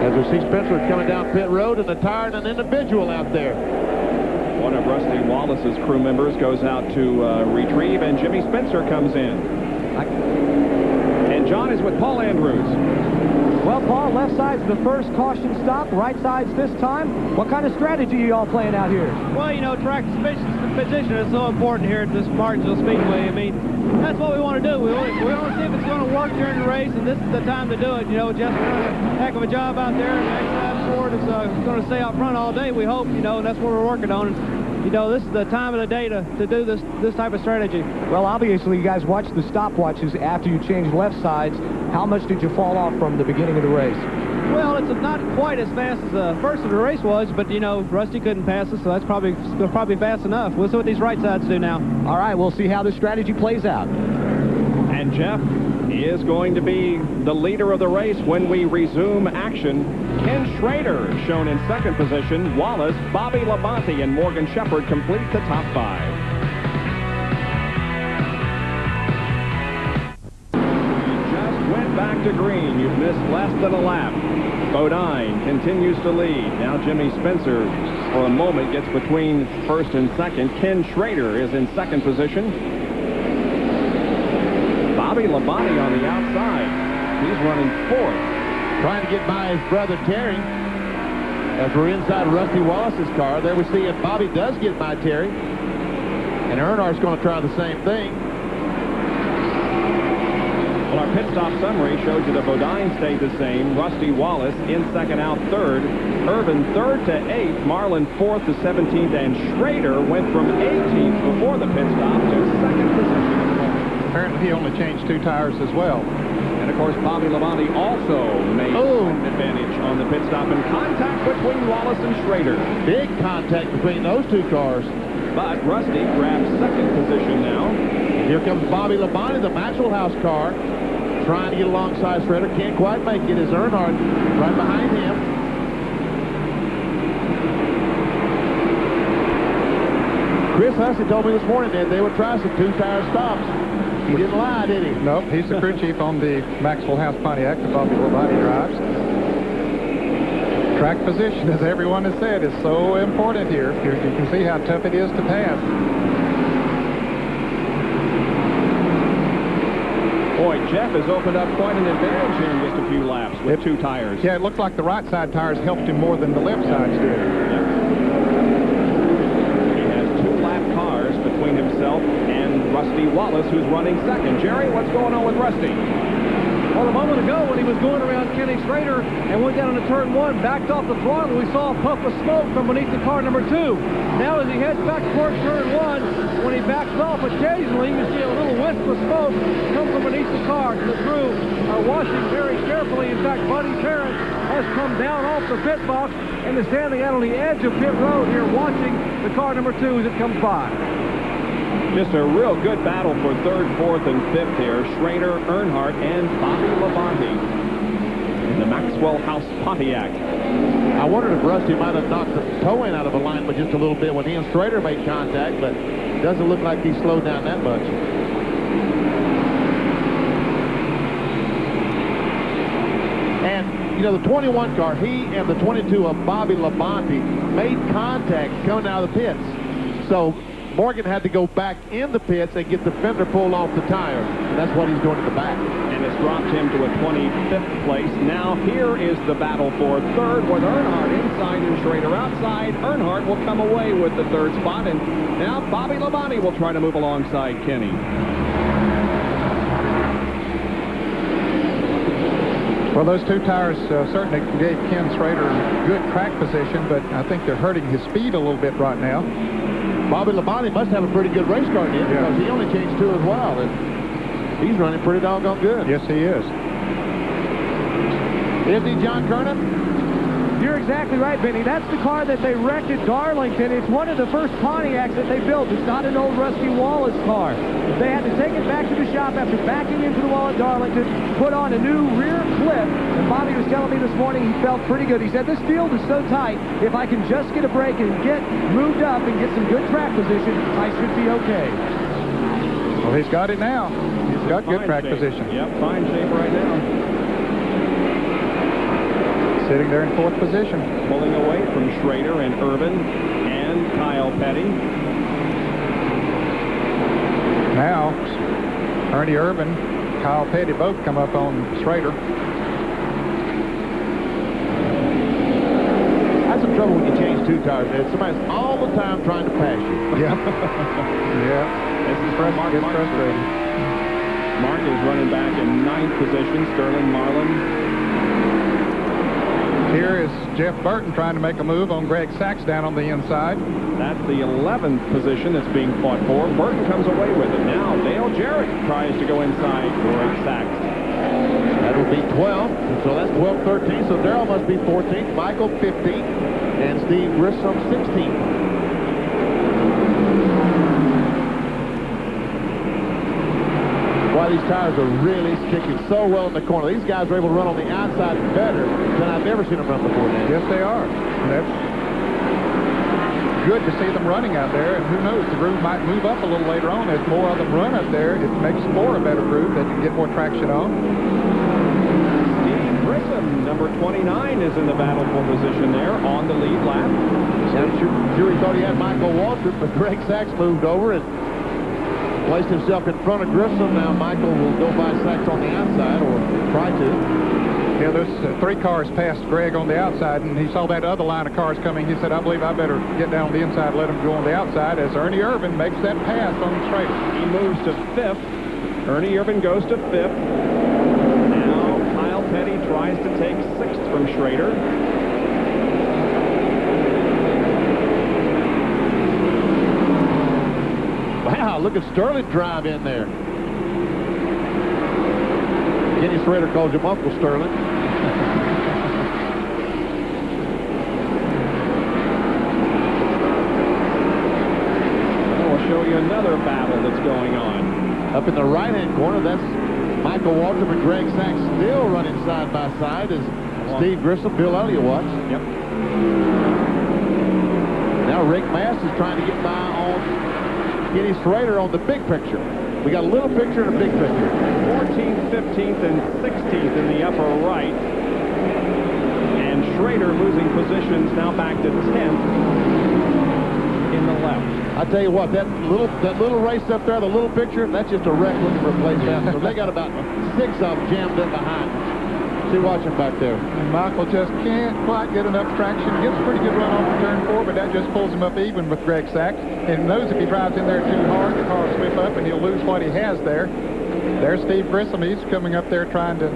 As we see Spencer coming down pit road and the tire and an individual out there. One of Rusty Wallace's crew members goes out to retrieve, and Jimmy Spencer comes in. And John is with Paul Andrews. Well, Paul, left side's the first caution stop, right side's this time. What kind of strategy are you all playing out here? Well, you know, track position is so important here at this Martinsville Speedway. I mean, that's what we want to do. We want to see if it's going to work during the race, and this is the time to do it. You know, Jeff's done a heck of a job out there, and the X-Side Ford is going to stay out front all day, we hope, you know, and that's what we're working on. You know, this is the time of the day to do this type of strategy. Well, obviously, you guys watched the stopwatches after you changed left sides. How much did you fall off from the beginning of the race? Well, it's not quite as fast as the first of the race was, but, you know, Rusty couldn't pass us, so that's probably fast enough. We'll see what these right sides do now. All right, we'll see how this strategy plays out. And Jeff is going to be the leader of the race when we resume action. Ken Schrader shown in second position. Wallace, Bobby Labonte, and Morgan Shepherd complete the top 5. Just went back to green. You've missed less than a lap. Bodine continues to lead. Now Jimmy Spencer, for a moment, gets between first and second. Ken Schrader is in second position. Bobby Labonte on the outside. He's running fourth. Trying to get by his brother Terry. As we're inside Rusty Wallace's car, there we see if Bobby does get by Terry. And Earnhardt's going to try the same thing. Well, our pit stop summary showed you that Bodine stayed the same. Rusty Wallace in second, out third. Irvin third to 8th. Marlin 4th to 17th. And Schrader went from 18th before the pit stop to second position. Apparently he only changed 2 tires as well. And, of course, Bobby Labonte also made an advantage on the pit stop, and contact between Wallace and Schrader. Big contact between those 2 cars. But Rusty grabs second position now. Here comes Bobby Labonte, the Maxwell House car, trying to get alongside Schrader. Can't quite make it as Earnhardt right behind him. Chris Hussey told me this morning that they would try some 2-tire stops. He didn't lie, did he? Nope, he's the crew chief on the Maxwell House Pontiac that Bobby Labonte drives. Track position, as everyone has said, is so important here. You can see how tough it is to pass. Boy, Jeff has opened up quite an advantage here in just a few laps with 2 tires. Yeah, it looks like the right side tires helped him more than the left sides did. Yep. He has 2-lap cars between himself and Rusty Wallace, who's running second. Jerry, what's going on with Rusty? Well, a moment ago when he was going around Kenny Schrader and went down into turn 1, backed off the throttle, we saw a puff of smoke from beneath the car number 2. Now as he heads back towards turn 1, when he backs off occasionally, you see a little wisp of smoke come from beneath the car. The crew are watching very carefully. In fact, Buddy Parent has come down off the pit box and is standing out on the edge of pit road here watching the car number 2 as it comes by. Just a real good battle for third, fourth, and fifth here. Schrader, Earnhardt, and Bobby Labonte in the Maxwell House Pontiac. I wondered if Rusty might have knocked the toe in out of alignment just a little bit when he and Schrader made contact, but it doesn't look like he slowed down that much. And, you know, the 21 car, he and the 22 of Bobby Labonte made contact coming out of the pits. So Morgan had to go back in the pits and get the fender pulled off the tire. And that's what he's doing in the back. And it's dropped him to a 25th place. Now here is the battle for third with Earnhardt inside and Schrader outside. Earnhardt will come away with the third spot. And now Bobby Labonte will try to move alongside Kenny. Well, those two tires certainly gave Ken Schrader good track position, but I think they're hurting his speed a little bit right now. Bobby Labonte must have a pretty good race car in him because he only changed 2 as well. And he's running pretty doggone good. Yes, he is. Isn't he, John Kernan? You're exactly right, Benny. That's the car that they wrecked at Darlington. It's one of the first Pontiacs that they built. It's not an old Rusty Wallace car. They had to take it back to the shop after backing into the wall at Darlington, put on a new rear clip, and Bobby was telling me this morning he felt pretty good. He said, this field is so tight, if I can just get a break and get moved up and get some good track position, I should be okay. Well, he's got it now. He's got good track position. Yep, fine shape right now. Sitting there in 4th position. Pulling away from Schrader and Urban and Kyle Petty. Now, Ernie Urban, Kyle Petty both come up on Schrader. That's the trouble when you change 2 tires. Somebody's all the time trying to pass you. Yeah. Yeah. This is for Mark. Frustrating. Mark is running back in 9th position. Sterling Marlin. Here is Jeff Burton trying to make a move on Greg Sachs down on the inside. That's the 11th position that's being fought for. Burton comes away with it. Now Dale Jarrett tries to go inside Greg Sachs. That'll be 12. So that's 12, 13. So Darrell must be 14th, Michael 15th, and Steve Grissom 16th. Why these tires are really sticking so well in the corner. These guys are able to run on the outside better than I've ever seen them run before now. Yes, they are. That's good to see them running out there, and who knows, the groove might move up a little later on. As more of them run up there, it makes for a better groove that you can get more traction on. Steve Grissom, number 29, is in the battle for position there on the lead lap. I'm sure he thought he had Michael Waltrip, but Greg Sachs moved over and placed himself in front of Grissom. Now Michael will go by Sachs on the outside, or try to. Yeah, there's 3 cars past Greg on the outside, and he saw that other line of cars coming. He said, I believe I better get down on the inside and let him go on the outside, as Ernie Irvin makes that pass on Schrader. He moves to 5th. Ernie Irvin goes to 5th. Now Kyle Petty tries to take 6th from Schrader. Wow, look at Sterling drive in there. Kenny Schrader calls him Uncle Sterling. We'll show you another battle that's going on. Up in the right-hand corner, that's Michael Waltrip and Greg Sachs still running side by side as Steve Grissom, Bill Elliott watch. Yep. Now Rick Mast is trying to get by on Kenny Schrader on the big picture. We got a little picture and a big picture. 14th, 15th, and 16th in the upper right. And Schrader losing positions now back to 10th in the left. I tell you what, that little race up there, the little picture, that's just a wreck looking for a place down. So they got about 6 of them jammed in behind. See, watch him back there. And Michael just can't quite get enough traction. Gets a pretty good run off of turn 4, but that just pulls him up even with Greg Sachs. And knows if he drives in there too hard, the car will sweep up and he'll lose what he has there. There's Steve Grissom. He's coming up there trying to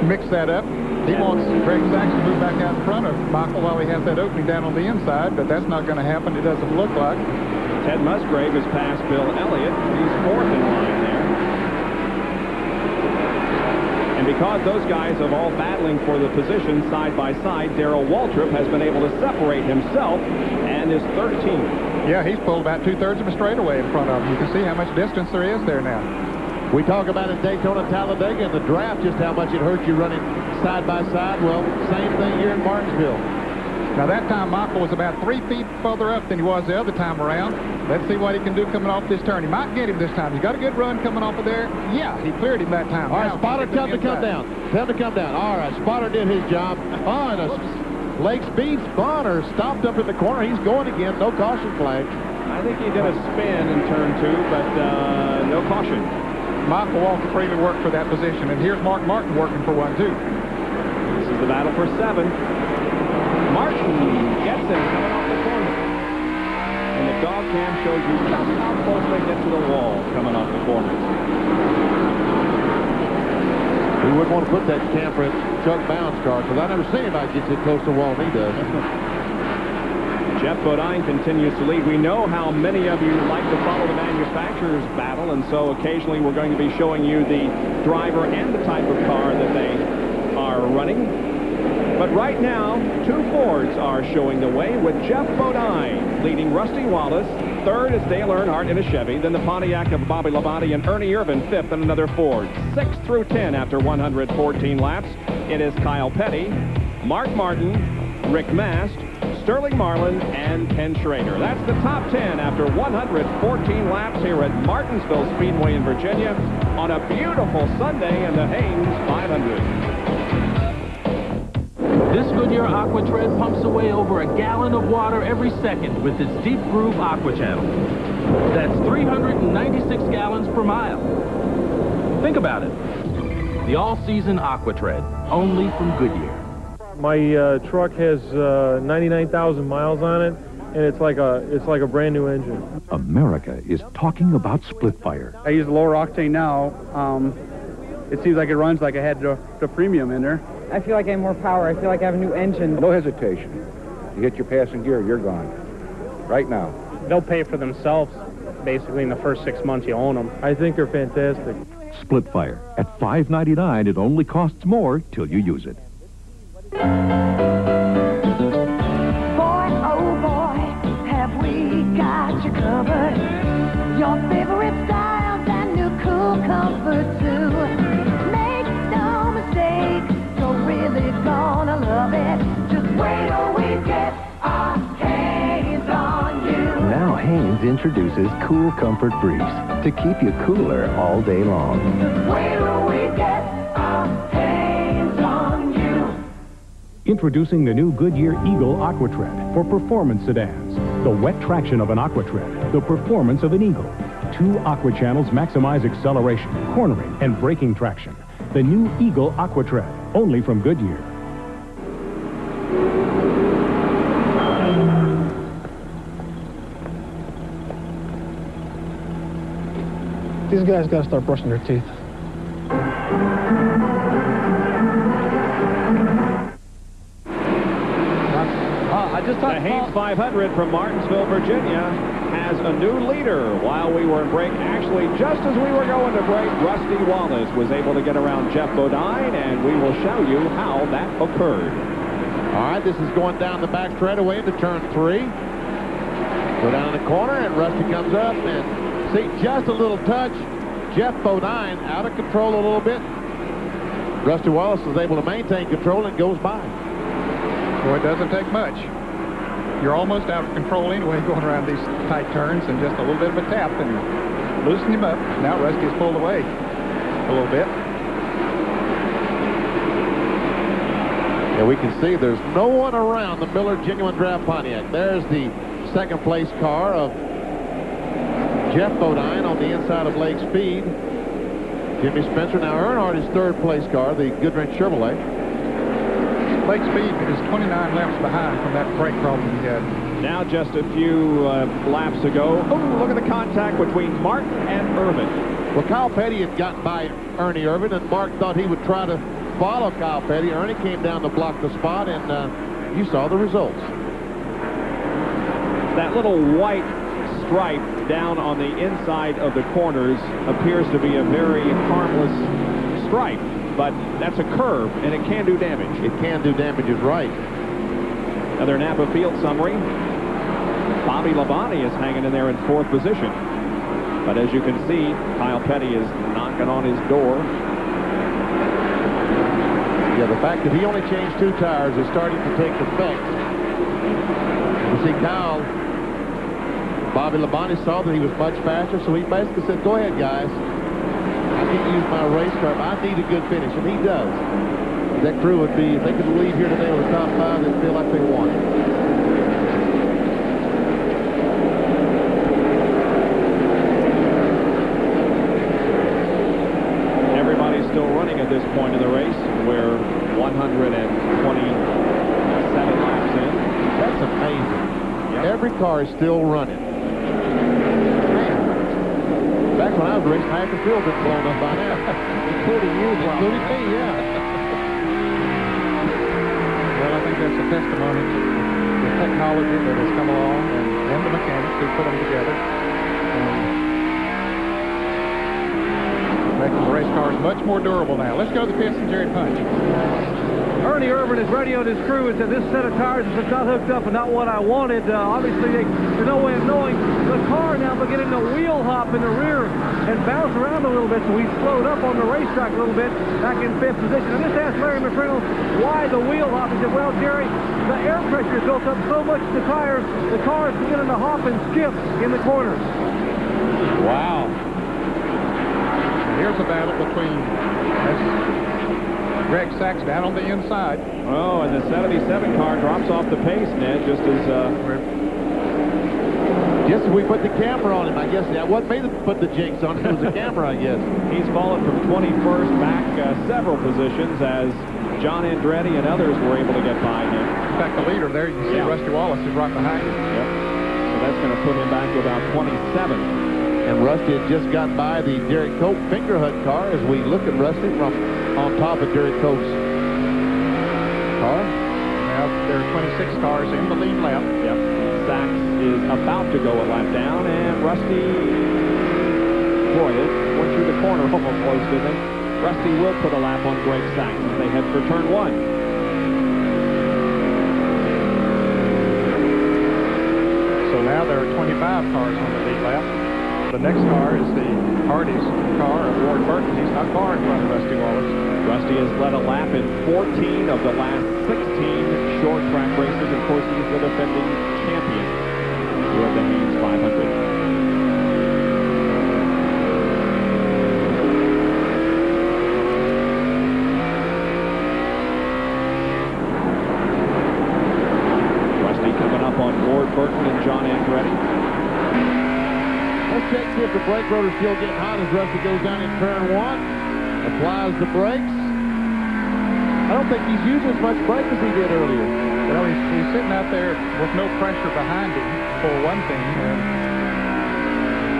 mix that up. He wants Greg Sachs to move back out in front of Michael while he has that opening down on the inside, but that's not going to happen. It doesn't look like. Ted Musgrave has passed Bill Elliott. He's 4th in line there. And because those guys are all battling for the position side by side, Darrell Waltrip has been able to separate himself and is 13th. Yeah, he's pulled about 2/3 of a straightaway in front of him. You can see how much distance there is there now. We talk about in Daytona, Talladega, and the draft, just how much it hurt you running side by side. Well, same thing here in Martinsville. Now, that time, Michael was about 3 feet further up than he was the other time around. Let's see what he can do coming off this turn. He might get him this time. He's got a good run coming off of there. Yeah, he cleared him that time. All right, Spotter, tell him to come down. Tell him to come down. All right, Spotter did his job. Oh, and Lake Speed's Bonner stopped up in the corner. He's going again. No caution flag. I think he did a spin in turn 2, but no caution. Michael Walker freely worked for that position, and here's Mark Martin working for one, too. This is the battle for 7. Martin gets it coming off the corner. And the dog cam shows you just how close they get to the wall coming off the corner. We wouldn't want to put that camper in Chuck Bound's car, because I never see anybody get so close to the wall than he does. Jeff Bodine continues to lead. We know how many of you like to follow the manufacturer's battle, and so occasionally we're going to be showing you the driver and the type of car that they are running. But right now, 2 Fords are showing the way, with Jeff Bodine leading Rusty Wallace. Third is Dale Earnhardt in a Chevy. Then the Pontiac of Bobby Labonte and Ernie Irvin fifth in another Ford. 6 through 10 after 114 laps. It is Kyle Petty, Mark Martin, Rick Mast, Sterling Marlin, and Ken Schrader. That's the top 10 after 114 laps here at Martinsville Speedway in Virginia on a beautiful Sunday in the Haynes 500. This Goodyear Aqua Tread pumps away over a gallon of water every second with its deep groove aqua channel. That's 396 gallons per mile. Think about it. The all-season Aqua Tread, only from Goodyear. My truck has 99,000 miles on it, and it's like a brand new engine. America is talking about split fire. I use lower octane now. It seems like it runs like I had the premium in there. I feel like I have more power. I feel like I have a new engine. No hesitation. You hit your passing gear, you're gone. Right now. They'll pay for themselves, basically, in the first 6 months you own them. I think they're fantastic. Split fire. At $5.99, it only costs more till you use it. Boy, oh boy, have we got you covered. Your favorite styles and new cool comfort too. Make no mistake, you're really gonna love it. Just wait till we get our hands on you. Now Haynes introduces Cool Comfort Briefs to keep you cooler all day long. Just wait till we get our hands on you. Introducing the new Goodyear Eagle AquaTread for performance sedans. The wet traction of an AquaTread, the performance of an Eagle. 2 aqua channels maximize acceleration, cornering, and braking traction. The new Eagle AquaTread, only from Goodyear. These guys got to start brushing their teeth. The Haynes 500 from Martinsville, Virginia, has a new leader. While we were in break, actually, just as we were going to break, Rusty Wallace was able to get around Jeff Bodine, and we will show you how that occurred. All right, this is going down the back straightaway into turn 3. Go down in the corner, and Rusty comes up, and see, just a little touch. Jeff Bodine out of control a little bit. Rusty Wallace is able to maintain control and goes by. Well, it doesn't take much. You're almost out of control anyway going around these tight turns, and just a little bit of a tap and loosen him up. Now Rusty's pulled away a little bit. And we can see there's no one around the Miller Genuine Draft Pontiac. There's the second place car of Jeff Bodine on the inside of Lake Speed. Jimmy Spencer. Now Earnhardt is third place car, the Goodwrench Chevrolet. Lake Speed is 29 laps behind from that brake problem he had. Now just a few laps ago. Oh, look at the contact between Martin and Irvin. Well, Kyle Petty had gotten by Ernie Irvin, and Mark thought he would try to follow Kyle Petty. Ernie came down to block the spot, and you saw the results. That little white stripe down on the inside of the corners appears to be a very harmless stripe. But that's a curve, and it can do damage. It can do damage, is right. Another Napa Field summary. Bobby Labonte is hanging in there in 4th position. But as you can see, Kyle Petty is knocking on his door. Yeah, the fact that he only changed 2 tires is starting to take effect. You see, Bobby Labonte saw that he was much faster, so he basically said, go ahead, guys. I can't use my race car, but I need a good finish, and he does. That crew would be, if they could leave here today with the top 5, they'd feel like they won. at this point in the race. We're 127 laps in. That's amazing. Yep. Every car is still running. Man, back when I was racing, half the field had blown up by now. Including you, Including me, yeah. Well, I think that's a testimony to the technology that has come along and the mechanics who put them together. Making the race cars much more durable now. Let's go to the pits and Jerry Punch. Ernie Irvin has radioed his crew and said this set of tires is not hooked up and not what I wanted. Obviously, there's no way of knowing. The car now beginning to wheel hop in the rear and bounce around a little bit, so we slowed up on the racetrack a little bit back in 5th position. I just asked Larry McReynolds why the wheel hop. He said, well, Jerry, the air pressure is built up so much in the tires, the car is beginning to hop and skip in the corners. Wow. Here's a battle between Greg Sachs down on the inside. Oh, and the 77 car drops off the pace, Ned, just as we put the camera on him, I guess. That what made them put the jinx on him was the camera, I guess. He's fallen from 21st back several positions as John Andretti and others were able to get by him. In fact, the leader there, you can see Rusty Wallace is right behind him. Yep. So that's going to put him back to about 27. And Rusty had just got by the Derek Cope finger hut car as we look at Rusty from on top of Derek Cope's car. Now there are 26 cars in the lead lap. Yep. Sachs is about to go a lap down, and Rusty, boy, it went through the corner almost close, didn't they? Rusty will put a lap on Greg Sachs as they head for turn 1. So now there are 25 cars on the lead lap. The next car is the Hardy's car of Ward Burton. He's not far in front of Rusty Wallace. Rusty has led a lap in 14 of the last 16 short track races. Of course, he's the defending champion with the Haynes 500. Rusty coming up on Ward Burton and John Andretti. Let's check see if the brake rotor's still getting hot as Rusty goes down in turn 1. Applies the brakes. I don't think he's using as much brake as he did earlier. Well, he's sitting out there with no pressure behind him, for one thing.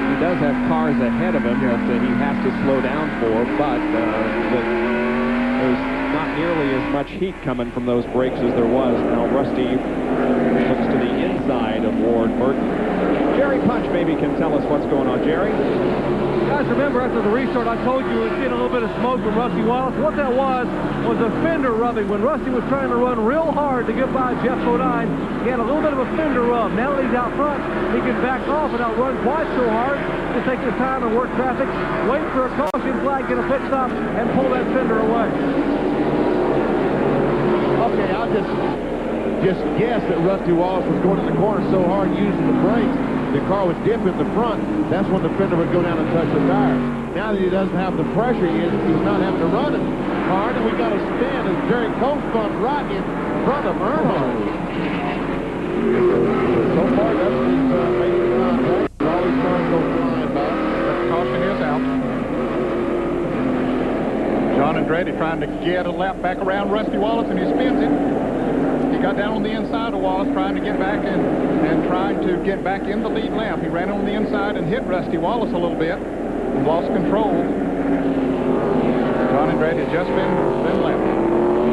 He does have cars ahead of him that he has to slow down for, but there's not nearly as much heat coming from those brakes as there was. Now Rusty looks to the inside of Ward Burton. Jerry Punch maybe can tell us what's going on. Jerry? Guys, remember after the restart, I told you we were seeing a little bit of smoke from Rusty Wallace. What that was a fender rubbing. When Rusty was trying to run real hard to get by Jeff Bodine, he had a little bit of a fender rub. Now that he's out front, he can back off and not run quite so hard. Just take his time and work traffic, wait for a caution flag, get a pit stop, and pull that fender away. Okay, I'll just guess that Rusty Wallace was going in the corner so hard using the brakes, the car would dip in the front. That's when the fender would go down and touch the tire. Now that he doesn't have the pressure, he's not having to run it hard, and we got a spin as Jerry Cope spun right in front of Earnhardt. So far, that's his major contact. All these cars go flying by. But the caution is out. John Andretti trying to get a lap back around Rusty Wallace, and he spins it. He got down on the inside of Wallace trying to get back and trying to get back in the lead lap. He ran on the inside and hit Rusty Wallace a little bit and lost control. John Andretti had just been lapped.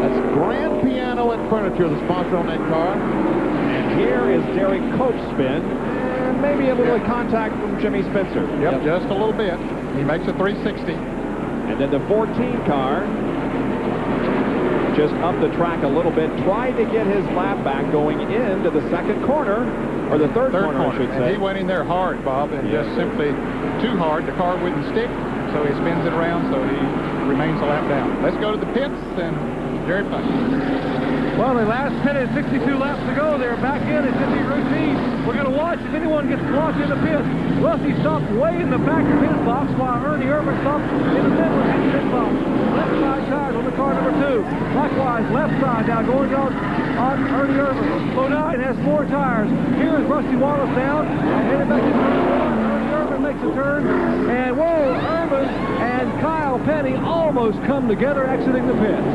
That's Grand Piano and Furniture, the sponsor on that car. And here is Derek Cope's spin. And maybe a little contact from Jimmy Spencer. Yep, just a little bit. He makes a 360. And then the 14 car just up the track a little bit, tried to get his lap back going into the second corner, or the third corner, I should say. And he went in there hard, Bob, and just simply too hard. The car wouldn't stick, so he spins it around, so he remains a lap down. Let's go to the pits and Jerry Punch. Well, the last pitted 62 laps to go. They're back in. It's going to be routine. We're going to watch if anyone gets blocked in the pit. Rusty stopped way in the back of his box while Ernie Irvin stopped in the middle of his pit box. Left side tires on the car number 2. Likewise, left side now going on Ernie Irvin. Bodine has 4 tires. Here is Rusty Wallace down and headed back into Ernie Irvin makes a turn, and whoa, Irvin and Kyle Petty almost come together exiting the pits.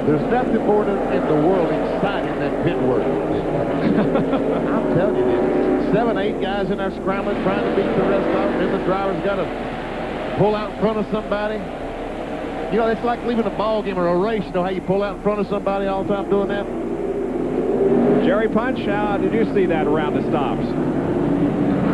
There's nothing more in the world exciting than pit work. I'm telling you this. 7, 8 guys in there scrambling, trying to beat the rest of them. Then the driver's got to pull out in front of somebody. You know, it's like leaving a ball game or a race. You know how you pull out in front of somebody all the time doing that? Jerry Punch, how did you see that around the stops?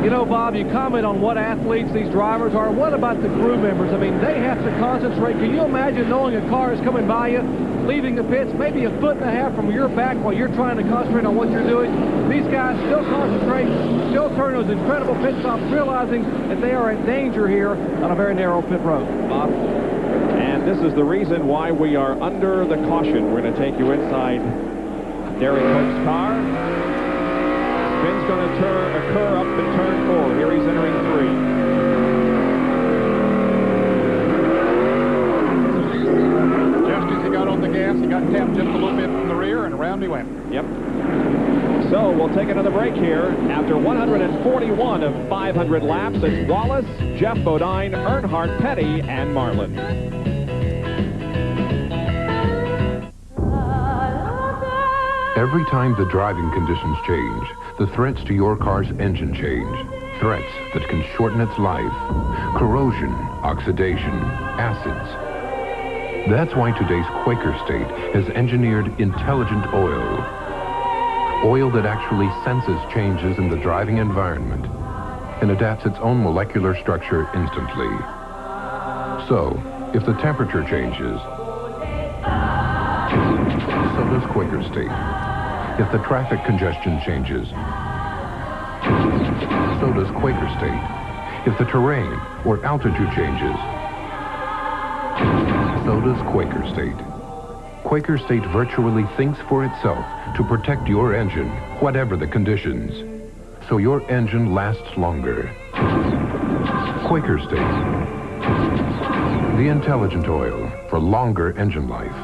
You know, Bob, you comment on what athletes these drivers are. What about the crew members? I mean, they have to concentrate. Can you imagine knowing a car is coming by you, leaving the pits, maybe a foot and a half from your back while you're trying to concentrate on what you're doing? These guys still concentrate, still turn those incredible pit stops, realizing that they are in danger here on a very narrow pit road. Bob? And this is the reason why we are under the caution. We're going to take you inside Derek Cope's car. Spin's going to occur up in turn 4. Here he's entering 3. Just as he got on the gas, he got tapped just a little bit from the rear, and around he went. Yep. So we'll take another break here. After 141 of 500 laps, it's Wallace, Jeff Bodine, Earnhardt, Petty, and Marlin. Every time the driving conditions change, the threats to your car's engine change. Threats that can shorten its life. Corrosion, oxidation, acids. That's why today's Quaker State has engineered intelligent oil. Oil that actually senses changes in the driving environment and adapts its own molecular structure instantly. So, if the temperature changes, so does Quaker State. If the traffic congestion changes, so does Quaker State. If the terrain or altitude changes, so does Quaker State. Quaker State virtually thinks for itself to protect your engine, whatever the conditions, so your engine lasts longer. Quaker State. The intelligent oil for longer engine life.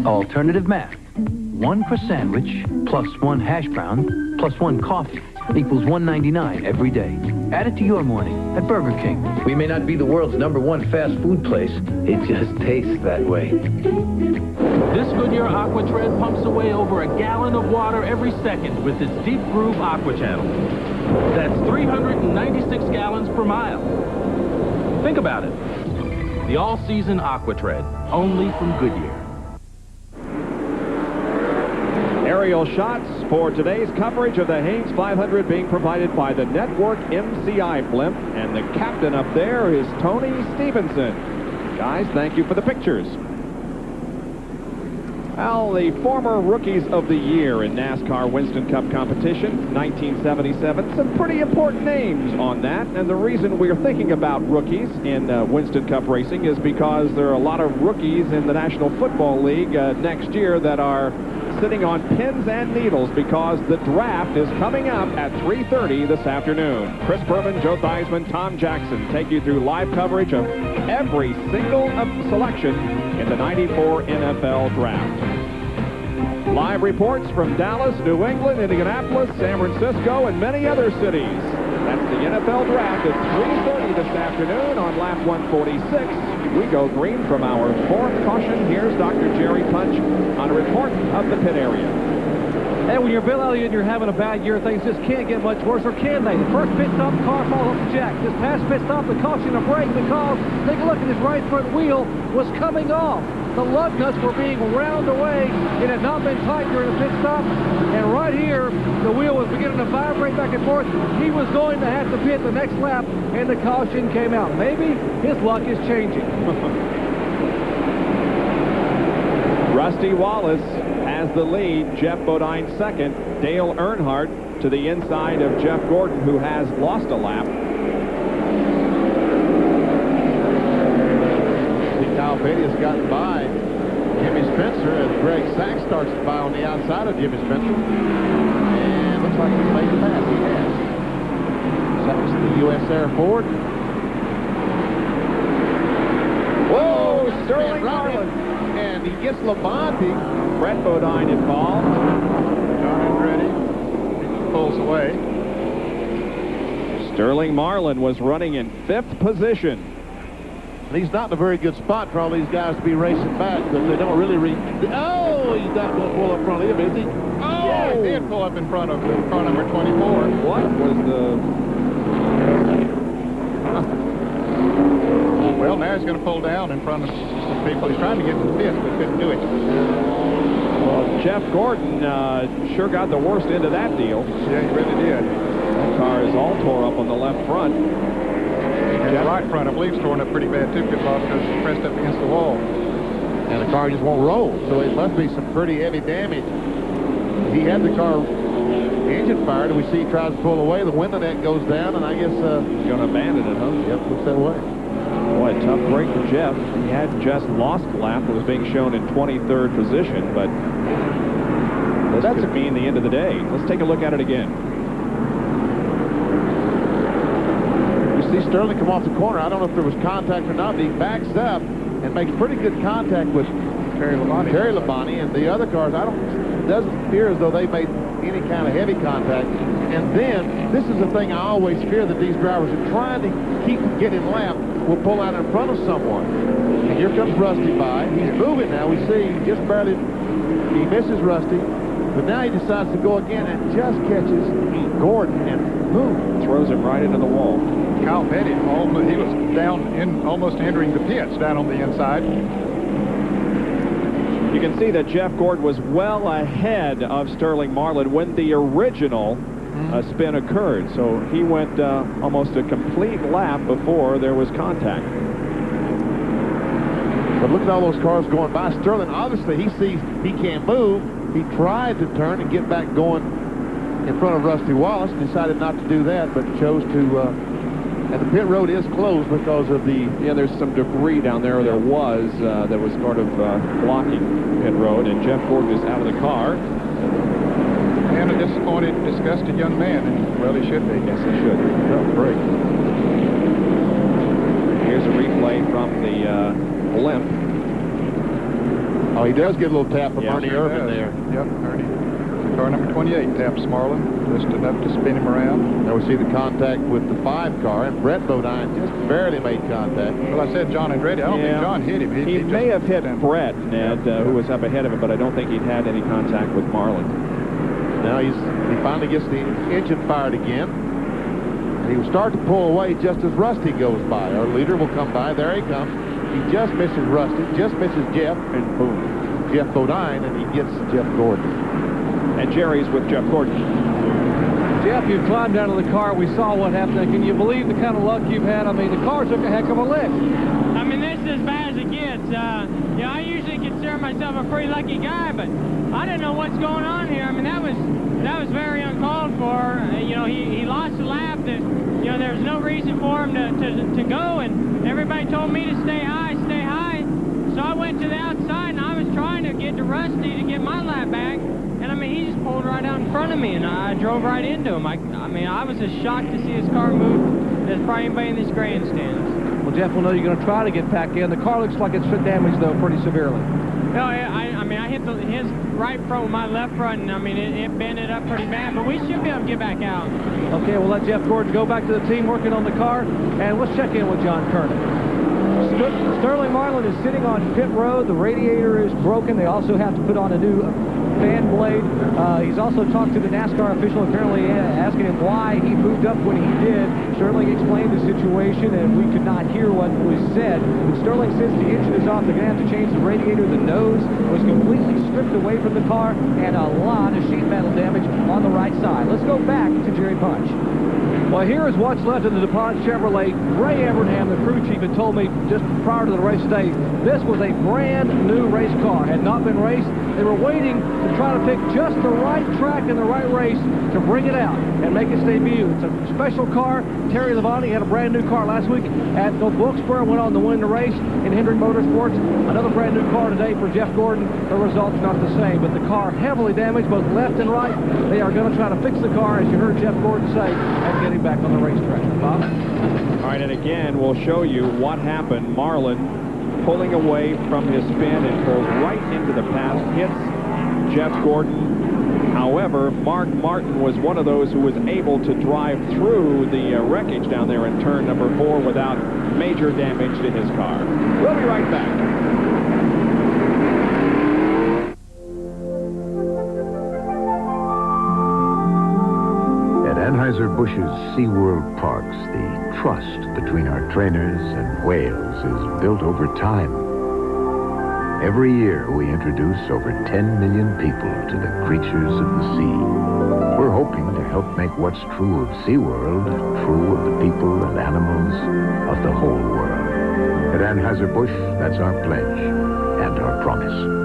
Alternative math. 1 for sandwich, plus 1 hash brown, plus 1 coffee, equals $1.99 every day. Add it to your morning at Burger King. We may not be the world's #1 fast food place. It just tastes that way. This Goodyear Aqua Tread pumps away over a gallon of water every second with its deep groove Aqua Channel. That's 396 gallons per mile. Think about it. The all-season Aqua Tread, only from Goodyear. Aerial shots for today's coverage of the Haynes 500 being provided by the Network MCI blimp, and the captain up there is Tony Stevenson. Guys, thank you for the pictures. Well, the former Rookies of the Year in NASCAR Winston Cup competition, 1977. Some pretty important names on that, and the reason we're thinking about rookies in Winston Cup racing is because there are a lot of rookies in the National Football League next year that are sitting on pins and needles because the draft is coming up at 3:30 this afternoon. Chris Berman, Joe Theismann, Tom Jackson take you through live coverage of every single selection in the '94 NFL Draft. Live reports from Dallas, New England, Indianapolis, San Francisco, and many other cities. That's the NFL Draft at 3:30 this afternoon on lap 146. We go green from our 4th caution. Here's Dr. Jerry Punch on a report of the pit area. Hey, when you're Bill Elliott and you're having a bad year, things just can't get much worse, or can they? The first pit stop, the car falls off the jack. This past pit stop, the caution, a brake because, take a look at his right front wheel, was coming off. The lug nuts were being wound away. It had not been tight during the pit stop. And right here, the wheel was beginning to vibrate back and forth. He was going to have to pit the next lap, and the caution came out. Maybe his luck is changing. Rusty Wallace has the lead. Jeff Bodine second. Dale Earnhardt to the inside of Jeff Gordon, who has lost a lap. Kyle Petty has gotten by Jimmy Spencer as Greg Sachs starts to buy on the outside of Jimmy Spencer. And looks like he's made a pass. He has. Sachs, the U.S. Air Ford. Whoa, Sterling Marlin. And and he gets Labonte. Brett Bodine involved. John Andretti pulls away. Sterling Marlin was running in 5th position. And he's not in a very good spot for all these guys to be racing back because they don't really reach. Oh, he's not going to pull up front of him, is he? Oh, yeah, he did pull up in front of car number 24. What was the... Well, now he's going to pull down in front of some people. He's trying to get to the fifth, but couldn't do it. Well, Jeff Gordon sure got the worst end of that deal. Yeah, he really did. That car is all tore up on the left front. And the right front, I believe, is torn up pretty bad, too, because it's pressed up against the wall. And the car just won't roll, so it must be some pretty heavy damage. He had the car engine fired, and we see he tries to pull away. The window net goes down, and I guess... he's going to abandon it, huh? Yep, looks that way. Boy, tough break for Jeff. He had just lost a lap. It was being shown in 23rd position, but this could mean the end of the day. Let's take a look at it again. You see Sterling come off the corner. I don't know if there was contact or not, but he backs up and makes pretty good contact with Terry Labonte, and the other cars, it doesn't appear as though they made any kind of heavy contact. And then, this is the thing I always fear, that these drivers are trying to keep getting lapped will pull out in front of someone. And here comes Rusty by. He's moving now. We see he just barely, he misses Rusty, but now he decides to go again and just catches Gordon and boom, throws him right into the wall. Kyle Petty, he was down in, almost entering the pits down on the inside. You can see that Jeff Gordon was well ahead of Sterling Marlin when the original spin occurred. So he went almost a complete lap before there was contact. But look at all those cars going by. Sterling, obviously, he sees he can't move. He tried to turn and get back going in front of Rusty Wallace, decided not to do that, but chose to... and the pit road is closed because of the... Yeah, there's some debris down there. There was that was sort of blocking pit road, and Jeff Gordon is out of the car. And a disappointed, disgusted young man, and well, he should be. Yes, he should. Tough break. Here's a replay from the limp. Oh, he does get a little tap from Ernie sure Irvin does. there. Yep, Ernie. Car number 28 taps Marlin, just enough to spin him around. Now we see the contact with the 5 car, and Brett Bodine just barely made contact. Well, I said John Andretti. I don't think John hit him. He may have hit Brett, Ned, who was up ahead of him, but I don't think he'd had any contact with Marlin. Now he finally gets the engine fired again. He will start to pull away just as Rusty goes by. Our leader will come by. There he comes. He just misses Rusty, just misses Jeff, and boom, Jeff Bodine, and he gets Jeff Gordon. And Jerry's with Jeff Gordon. Jeff, you climbed out of the car. We saw what happened. Can you believe the kind of luck you've had? I mean, the car took a heck of a lick. I mean, this is as bad as it gets. You know, I usually consider myself a pretty lucky guy, but I didn't know what's going on here. I mean, that was very uncalled for. You know, he lost a lap. That, you know, there was no reason for him to go, and everybody told me to stay high, stay high. So I went to the outside, and I was trying to get to Rusty to get my lap back. And I mean, he just pulled right out in front of me, and I drove right into him. I mean, I was as shocked to see his car move as probably anybody in these grandstands. Well, Jeff, we'll know you're going to try to get back in. The car looks like it's damaged, though, pretty severely. No, I mean, I hit his right front with my left front, and I mean, it bended up pretty bad, but we should be able to get back out. Okay, we'll let Jeff Gordon go back to the team working on the car, and let's check in with John Kernan. Sterling Marlin is sitting on pit road. The radiator is broken. They also have to put on a new fan blade. He's also talked to the NASCAR official, apparently asking him why he moved up when he did. Sterling explained the situation, and we could not hear what was said. But Sterling says the engine is off. They're going to have to change the radiator. The nose was completely stripped away from the car, and a lot of sheet metal damage on the right side. Let's go back to Jerry Punch. Well, here is what's left of the DuPont Chevrolet. Ray Evernham, the crew chief, had told me just prior to the race today, this was a brand new race car. Had not been raced. They were waiting to try to pick just the right track and the right race to bring it out and make its debut. It's a special car. Terry Labonte had a brand new car last week at North Wilkesboro, went on to win the race in Hendrick Motorsports. Another brand new car today for Jeff Gordon. The result's not the same, but the car heavily damaged both left and right. They are going to try to fix the car, as you heard Jeff Gordon say, and get him back on the racetrack. Bob? All right, and again, we'll show you what happened. Marlin pulling away from his spin and pulls right into the pass, hits Jeff Gordon. However, Mark Martin was one of those who was able to drive through the wreckage down there in turn number 4 without major damage to his car. We'll be right back. Anheuser-Busch's SeaWorld parks, the trust between our trainers and whales is built over time. Every year, we introduce over 10 million people to the creatures of the sea. We're hoping to help make what's true of SeaWorld true of the people and animals of the whole world. At Anheuser-Busch, that's our pledge and our promise.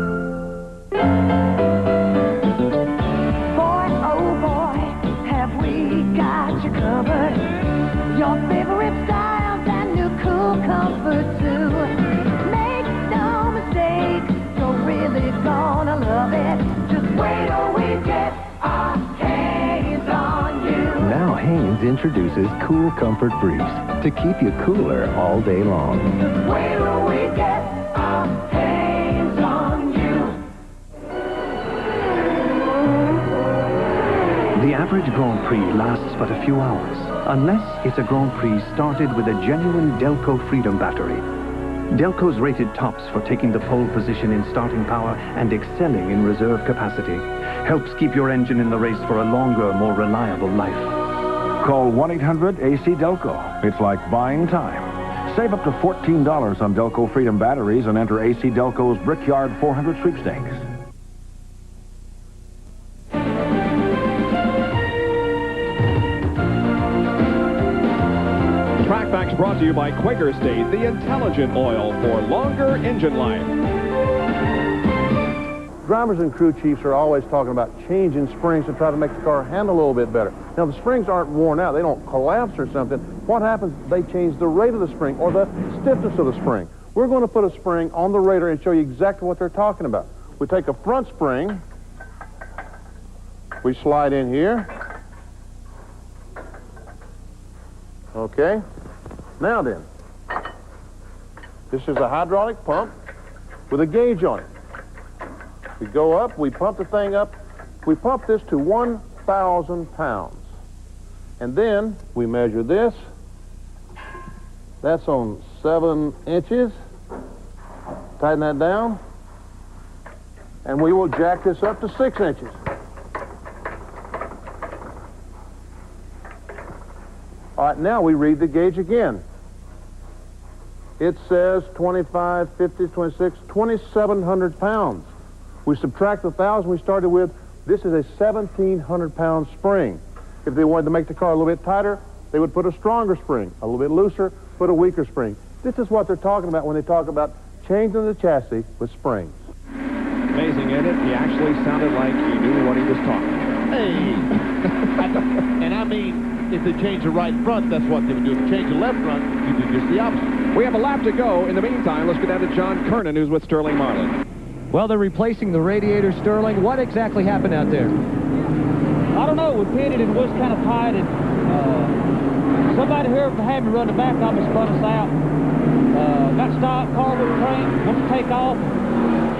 Covered your favorite styles and new cool comfort too. Make no mistake, you're really gonna love it. Just wait till we get our hands on you. Now Hanes introduces Cool Comfort Briefs to keep you cooler all day long. Just wait till we get our hands on you. The average Grand Prix lasts but a few hours, unless it's a Grand Prix started with a genuine Delco Freedom battery. Delco's rated tops for taking the pole position in starting power and excelling in reserve capacity. Helps keep your engine in the race for a longer, more reliable life. Call 1-800-AC-DELCO. It's like buying time. Save up to $14 on Delco Freedom batteries and enter AC Delco's Brickyard 400 sweepstakes. Trackbacks brought to you by Quaker State, the intelligent oil for longer engine life. Drivers and crew chiefs are always talking about changing springs to try to make the car handle a little bit better. Now, the springs aren't worn out. They don't collapse or something. What happens? They change the rate of the spring or the stiffness of the spring. We're going to put a spring on the radar and show you exactly what they're talking about. We take a front spring. We slide in here. Okay. Now then, this is a hydraulic pump with a gauge on it. We go up, we pump the thing up. We pump this to 1,000 pounds. And then we measure this. That's on 7 inches. Tighten that down. And we will jack this up to 6 inches. All right, now we read the gauge again. It says 25, 50, 26, 2,700 pounds. We subtract the 1,000 we started with. This is a 1,700-pound spring. If they wanted to make the car a little bit tighter, they would put a stronger spring. A little bit looser, put a weaker spring. This is what they're talking about when they talk about changing the chassis with springs. Amazing, isn't it? He actually sounded like he knew what he was talking about. Hey! And I mean, if they change the right front, that's what they would do. If they change the left front, you do just the opposite. We have a lap to go. In the meantime, let's go down to John Kernan, who's with Sterling Marlin. Well, they're replacing the radiator, Sterling. What exactly happened out there? I don't know. We pitted and it was kind of tight. And somebody here had me run the back of me, spun us out. Got stopped, car wouldn't crank, went to take off.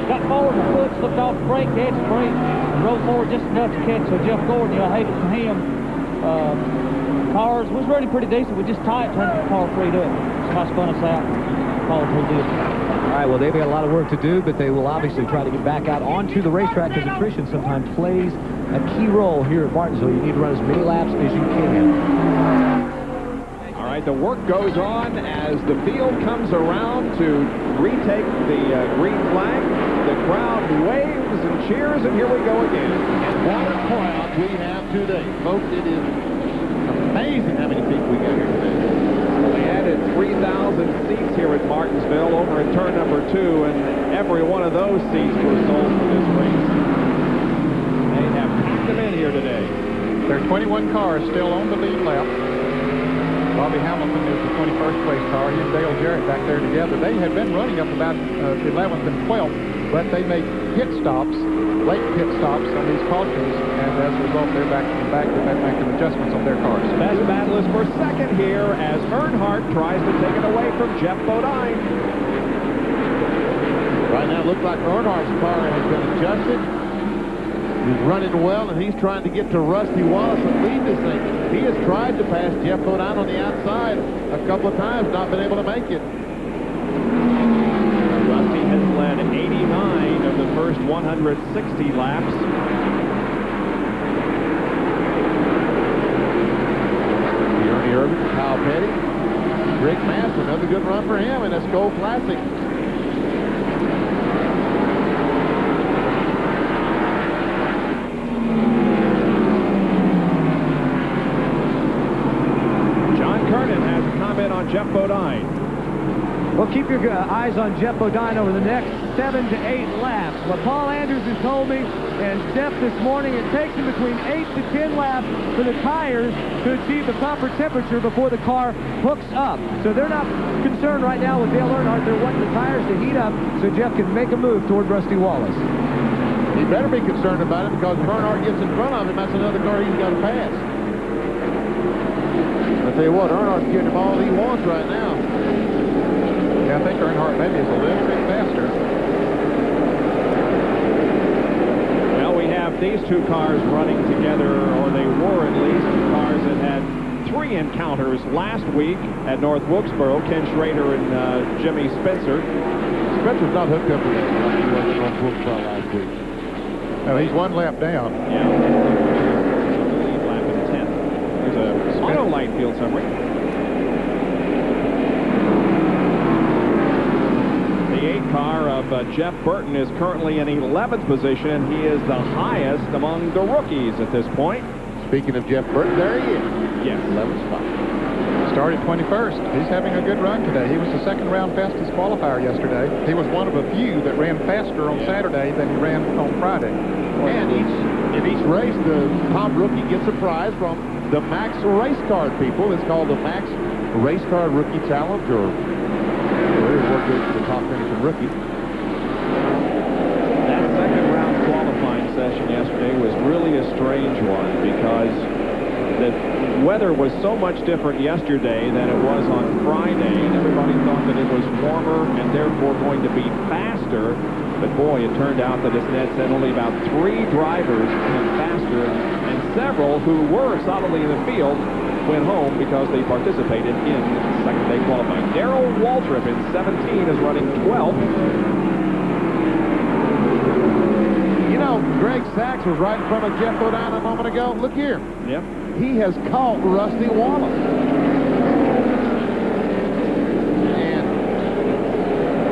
Got forward, my foot slipped off the brake, the edge of the brake, and rolled forward just enough to catch Jeff Gordon. I hate it from him. Cars was running pretty decent. We just tight turned the car freed up. Somebody spun us out. Called who did. All right, well, they've got a lot of work to do, but they will obviously try to get back out onto the racetrack because attrition sometimes plays a key role here at Martinsville. You need to run as many laps as you can. All right, the work goes on as the field comes around to retake the green flag. The crowd waves and cheers, and here we go again. And what a crowd we have today. Folks, it is amazing how many people we got here today. They added 3,000 seats here at Martinsville over at turn number 2, and every one of those seats were sold for this race. They have packed them in here today. There are 21 cars still on the lead lap. Bobby Hamilton is the 21st place car. He and Dale Jarrett back there together. They had been running up about 11th and 12th, but they make pit stops, late pit stops on these cautions, and as a result, they're back to making adjustments on their cars. Best battle is for second here as Earnhardt tries to take it away from Jeff Bodine. Right now, it looks like Earnhardt's car has been adjusted. He's running well, and he's trying to get to Rusty Wallace and lead this thing. He has tried to pass Jeff Bodine on the outside a couple of times, not been able to make it. Rusty has led 89 of the first 160 laps. Jeremy Irvin, Kyle Petty, Rick Mass, another good run for him in a Skull Classic. Jeff Bodine. Well, keep your eyes on Jeff Bodine over the next 7 to 8 laps. What Paul Andrews has told me, and Steph this morning, it takes him between 8 to 10 laps for the tires to achieve the proper temperature before the car hooks up. So they're not concerned right now with Dale Earnhardt. They're wanting the tires to heat up so Jeff can make a move toward Rusty Wallace. He better be concerned about it, because if Earnhardt gets in front of him, that's another car he's got to pass. I'll tell you what, Earnhardt's getting him all he wants right now. Yeah, I think Earnhardt maybe is a little bit faster. Well, we have these two cars running together, or they were at least, cars that had 3 encounters last week at North Wilkesboro. Ken Schrader and Jimmy Spencer. Spencer's not hooked up with that like he was at North Wilkesboro last week. No, he's 1 lap down. Yeah. Lead lap in 10th. There's a auto light field summary. The 8 car of Jeff Burton is currently in 11th position. He is the highest among the rookies at this point. Speaking of Jeff Burton, there he is. Yes. 11th spot. Started 21st. He's having a good run today. He was the second round fastest qualifier yesterday. He was one of a few that ran faster on Saturday than he ran on Friday. And in each race, the top rookie gets a prize from the Max Race Card people. It's called the Max Race Card Rookie Challenge, or whatever goes to the top finishing rookie. That second round qualifying session yesterday was really a strange one, because the weather was so much different yesterday than it was on Friday, and everybody thought that it was warmer and therefore going to be faster. But boy, it turned out that, as Ned said, only about 3 drivers went faster, and several who were solidly in the field went home because they participated in second-day qualifying. Darrell Waltrip in 17 is running 12th. You know, Greg Sachs was right in front of Jeff Bodine a moment ago. Look here. Yep. He has caught Rusty Wallace. And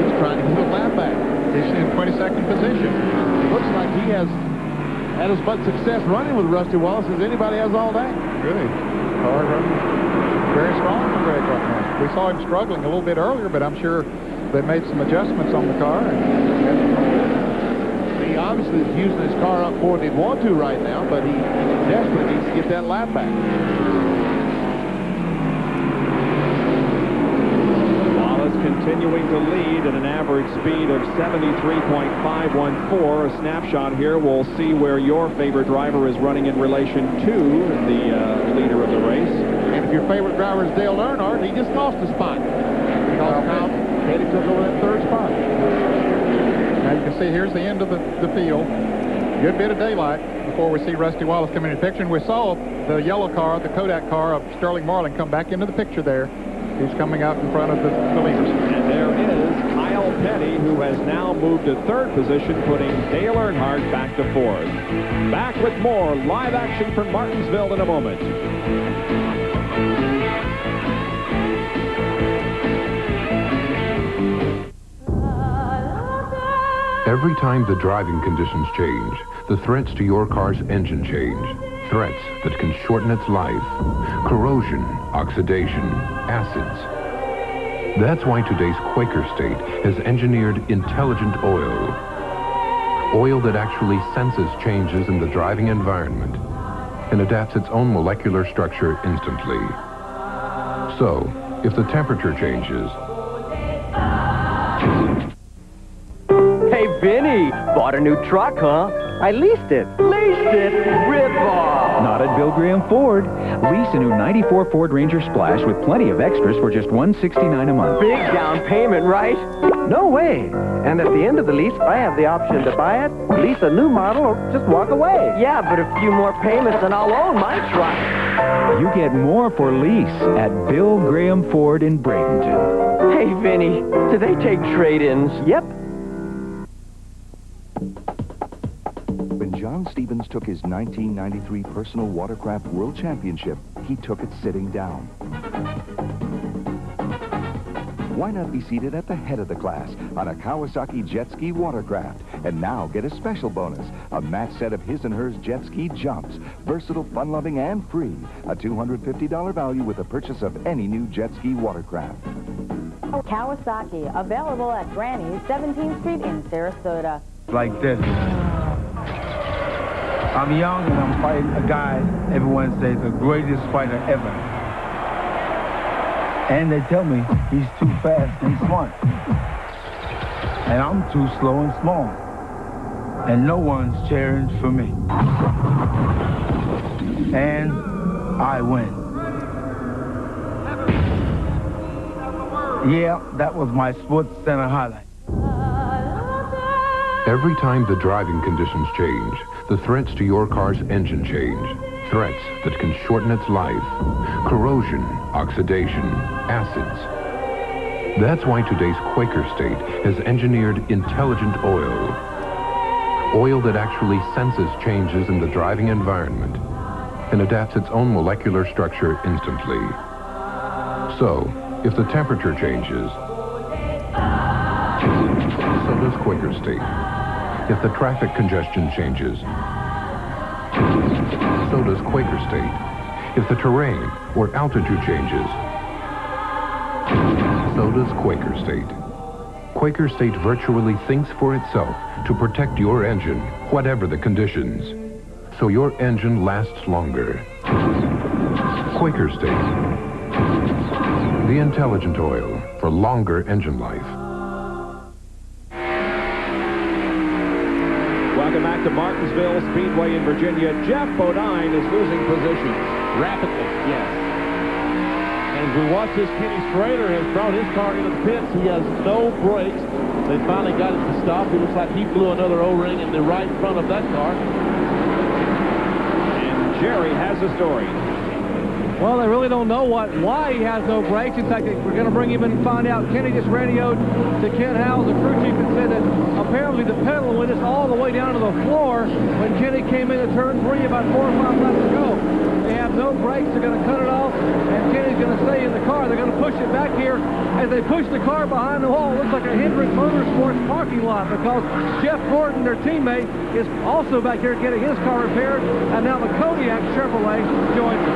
he's trying to get a lap back. He's in 22nd position. It looks like he has had as much success running with Rusty Wallace as anybody has all day. Really? Car running very strong for Greg right now. We saw him struggling a little bit earlier, but I'm sure they made some adjustments on the car. He obviously is using his car up more than he'd want to right now, but he desperately needs to get that lap back. Wallace continuing to lead at an average speed of 73.514. A snapshot here. We'll see where your favorite driver is running in relation to the leader of the race. And if your favorite driver is Dale Earnhardt, he just lost a spot. Because Kyle Petty took over that 3rd spot. Now you can see here's the end of the field. Good bit of daylight before we see Rusty Wallace come into the picture. And we saw the yellow car, the Kodak car of Sterling Marlin, come back into the picture there. He's coming out in front of the leaders. And there is Kyle Petty, who has now moved to 3rd position, putting Dale Earnhardt back to 4th. Back with more live action from Martinsville in a moment. Every time the driving conditions change, the threats to your car's engine change. Threats that can shorten its life. Corrosion, oxidation, acids. That's why today's Quaker State has engineered intelligent oil. Oil that actually senses changes in the driving environment and adapts its own molecular structure instantly. So, if the temperature changes, Hey, Vinny, bought a new truck, huh? I leased it. Leased it? Rip off. Not at Bill Graham Ford. Lease a new 94 Ford Ranger Splash with plenty of extras for just $169 a month. Big down payment, right? No way. And at the end of the lease, I have the option to buy it, lease a new model, or just walk away. Yeah, but a few more payments and I'll own my truck. You get more for lease at Bill Graham Ford in Bradenton. Hey, Vinny, do they take trade-ins? Yep. When John Stevens took his 1993 Personal Watercraft World Championship, he took it sitting down. Why not be seated at the head of the class on a Kawasaki jet ski watercraft? And now get a special bonus, a match set of his and hers jet ski jumps. Versatile, fun-loving, and free. A $250 value with the purchase of any new jet ski watercraft. Kawasaki, available at Granny's, 17th Street in Sarasota. Like this. I'm young and I'm fighting a guy everyone says the greatest fighter ever. And they tell me he's too fast and smart. And I'm too slow and small. And no one's cheering for me. And I win. Yeah, that was my Sports Center highlight. Every time the driving conditions change, the threats to your car's engine change. Threats that can shorten its life. Corrosion, oxidation, acids. That's why today's Quaker State has engineered intelligent oil. Oil that actually senses changes in the driving environment and adapts its own molecular structure instantly. So, if the temperature changes, so does Quaker State. If the traffic congestion changes, so does Quaker State. If the terrain or altitude changes, so does Quaker State. Quaker State virtually thinks for itself to protect your engine, whatever the conditions, so your engine lasts longer. Quaker State. The intelligent oil for longer engine life. Welcome back to Martinsville Speedway in Virginia. Jeff Bodine is losing positions. Rapidly, yes. And we watch this, Kenny Schrader has brought his car into the pits. He has no brakes. They finally got it to stop. It looks like he blew another O-ring in the right front of that car. And Jerry has a story. Well, they really don't know why he has no brakes. In fact, we're going to bring him in and find out. Kenny just radioed to Ken Howells, the crew chief, and said that apparently the pedal went all the way down to the floor when Kenny came into turn 3 about 4 or 5 laps ago. They have no brakes. They're going to cut it off, and Kenny's going to stay in the car. They're going to push it back here. As they push the car behind the wall, it looks like a Hendrick Motorsports parking lot because Jeff Gordon, their teammate, is also back here getting his car repaired, and now the Kodiak Chevrolet joins them.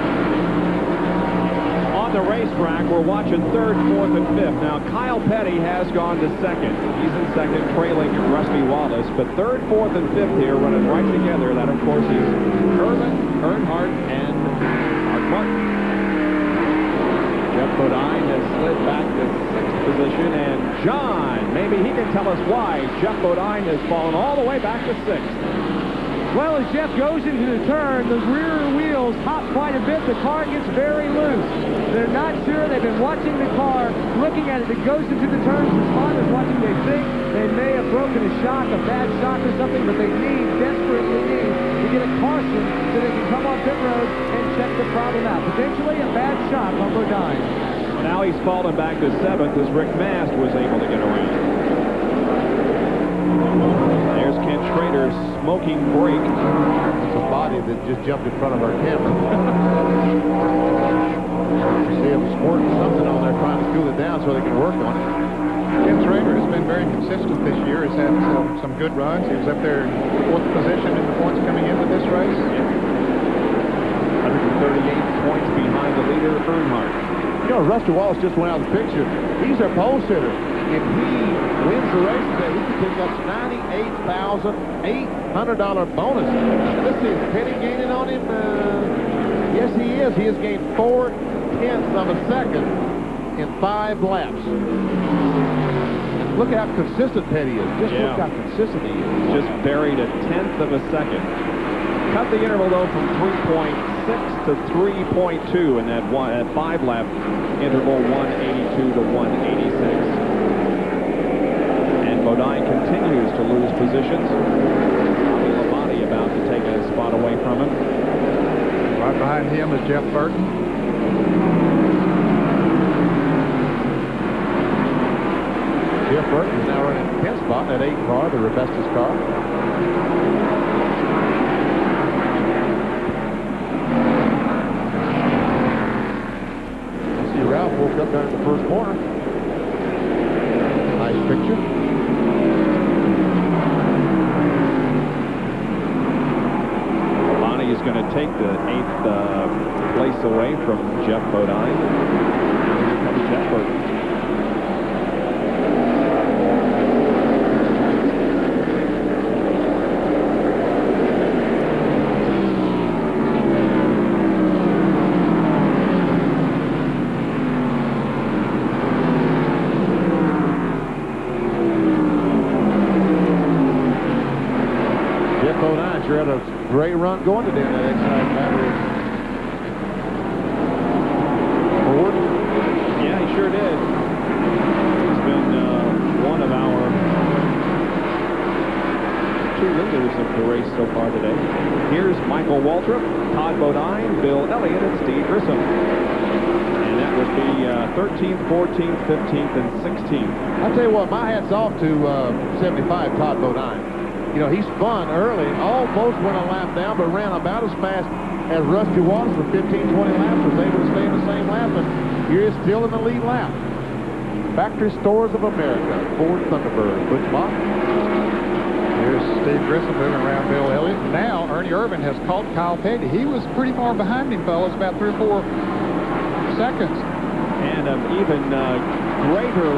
On the racetrack, we're watching 3rd, 4th, and 5th. Now, Kyle Petty has gone to 2nd. He's in 2nd, trailing Rusty Wallace. But 3rd, 4th, and 5th here running right together. That, of course, is Irvin, Earnhardt, and Mark Martin. Jeff Bodine has slid back to 6th position. And John, maybe he can tell us why Jeff Bodine has fallen all the way back to 6th. Well, as Jeff goes into the turn, the rear wheels hop quite a bit. The car gets very loose. They're not sure. They've been watching the car, looking at it. It goes into the turns. The sponsors watching. They think they may have broken a shock, a bad shock or something, but they desperately need to get a caution so they can come on pit road and check the problem out. Potentially a bad shock on Bodine. Now he's fallen back to 7th as Rick Mast was able to get around. There's Ken Schrader's smoking brake. It's a body that just jumped in front of our camera. See him squirting something on there trying to cool it down so they can work on it. Ken Schrader has been very consistent this year. He's had some good runs. He was up there in 4th position in the points coming into this race. 138 points behind the leader, Earnhardt. You know, Rusty Wallace just went out of the picture. He's our pole sitter. If he wins the race today, he can pick up $98,800 bonus. Let's see, is Petty gaining on him? Yes, he is. He has gained 0.4 of a second in 5 laps. Look how consistent Petty is. Just look how consistent he is. Just buried 1/10 of a second. Cut the interval, though, from 3.6 to 3.2 in that 5-lap interval, 182 to 186. And Bodine continues to lose positions. Labonte about to take a spot away from him. Right behind him is Jeff Burton. Jeff Burton is now running 10th spot in that 8 car, the Rebestas car. See Ralph woke up down in the first corner. Nice picture. Bonnie is going to take the 8th place away from Jeff Bodine. Now here comes Jeff Burton. Sure had a great run going today in that exercise battery. Forward? Yeah, he sure did. He's been one of our 2 leaders of the race so far today. Here's Michael Waltrip, Todd Bodine, Bill Elliott, and Steve Grissom. And that would be 13th, 14th, 15th, and 16th. I'll tell you what, my hat's off to 75 Todd Bodine. You know, he spun early, almost went a lap down, but ran about as fast as Rusty Wallace for 15, 20 laps, was able to stay in the same lap, and here is still in the lead lap. Factory Stores of America, Ford Thunderbird. Butch Bob. Here's Steve Grissom moving around Bill Elliott. Now, Ernie Irvin has caught Kyle Petty. He was pretty far behind him, fellas, about 3 or 4 seconds. And even greater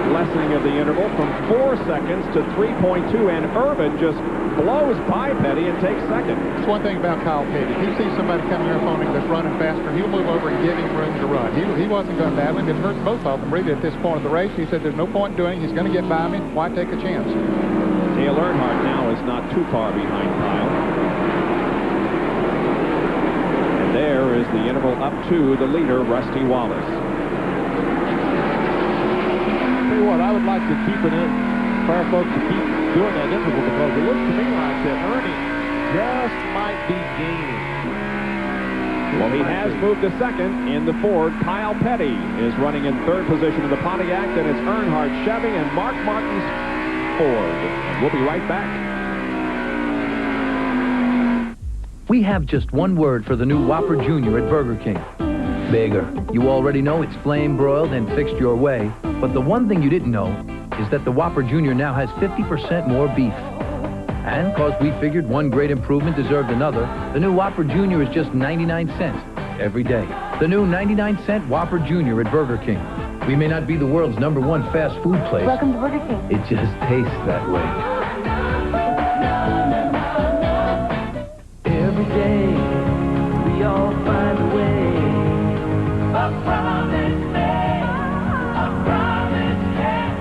lessening of the interval from 4 seconds to 3.2, and Irvin just blows by Petty and takes second. That's one thing about Kyle Petty. If he sees somebody coming up on him that's running faster, he'll move over and give him room to run. He wasn't going to battle him. It hurts both of them really at this point of the race. He said there's no point in doing it. He's going to get by me. Why take a chance? Dale Earnhardt now is not too far behind Kyle. And there is the interval up to the leader, Rusty Wallace. What I would like to keep it in for our folks to keep doing that interval, because it looks to me like that Ernie just might be gaining. Well, he has moved to second in the Ford. Kyle Petty is running in 3rd position in the Pontiac. Then it's Earnhardt Chevy and Mark Martin's Ford. And we'll be right back. We have just one word for the new Whopper Jr. at Burger King. Bigger. You already know it's flame broiled and fixed your way. But the one thing you didn't know is that the Whopper Jr. now has 50% more beef. And because we figured one great improvement deserved another, the new Whopper Jr. is just 99 cents every day. The new 99-cent Whopper Jr. at Burger King. We may not be the world's #1 fast food place. Welcome to Burger King. It just tastes that way. Every day, we all find a way. A promise made, a promise kept,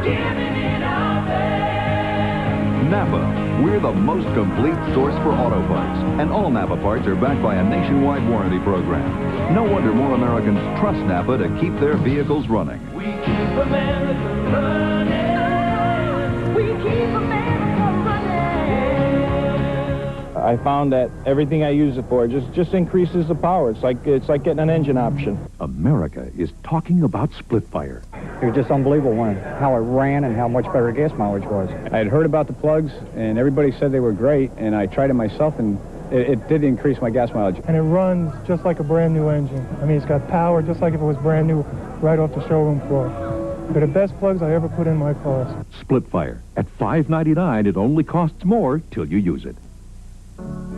giving it our best. Napa, we're the most complete source for auto parts, and all Napa parts are backed by a nationwide warranty program. No wonder more Americans trust Napa to keep their vehicles running. We keep America running. We keep America running. I found that everything I use it for just increases the power. It's like getting an engine option. America is talking about split fire. It was just unbelievable how it ran and how much better gas mileage was. I had heard about the plugs, and everybody said they were great, and I tried it myself, and it did increase my gas mileage. And it runs just like a brand new engine. I mean, it's got power just like if it was brand new right off the showroom floor. They're the best plugs I ever put in my cars. Split fire. At $5.99, it only costs more till you use it.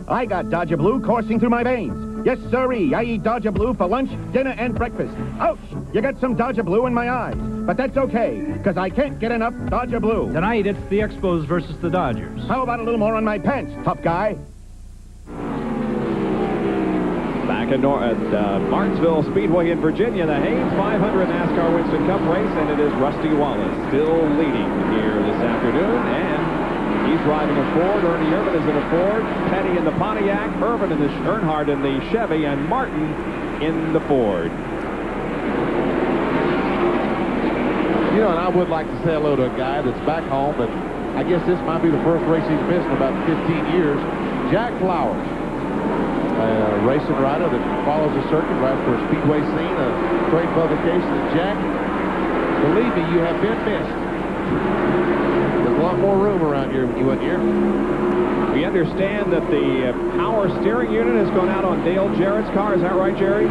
I got Dodger Blue coursing through my veins. Yes, sirree, I eat Dodger Blue for lunch, dinner, and breakfast. Ouch! You got some Dodger Blue in my eyes. But that's okay, because I can't get enough Dodger Blue. Tonight, it's the Expos versus the Dodgers. How about a little more on my pants, tough guy? Back at Martinsville Speedway in Virginia, the Haynes 500 NASCAR Winston Cup race, and it is Rusty Wallace still leading here this afternoon, and He's driving a Ford. Ernie Irvin is in a Ford. Petty in the Pontiac. Earnhardt in the Chevy. And Martin in the Ford. You know, and I would like to say hello to a guy that's back home, but I guess this might be the first race he's missed in about 15 years. Jack Flowers, a racing rider that follows the circuit, rides for a Speedway scene, a trade publication. Jack, believe me, you have been missed. There's a lot more room around here when you went here. We understand that the power steering unit has gone out on Dale Jarrett's car. Is that right, Jerry?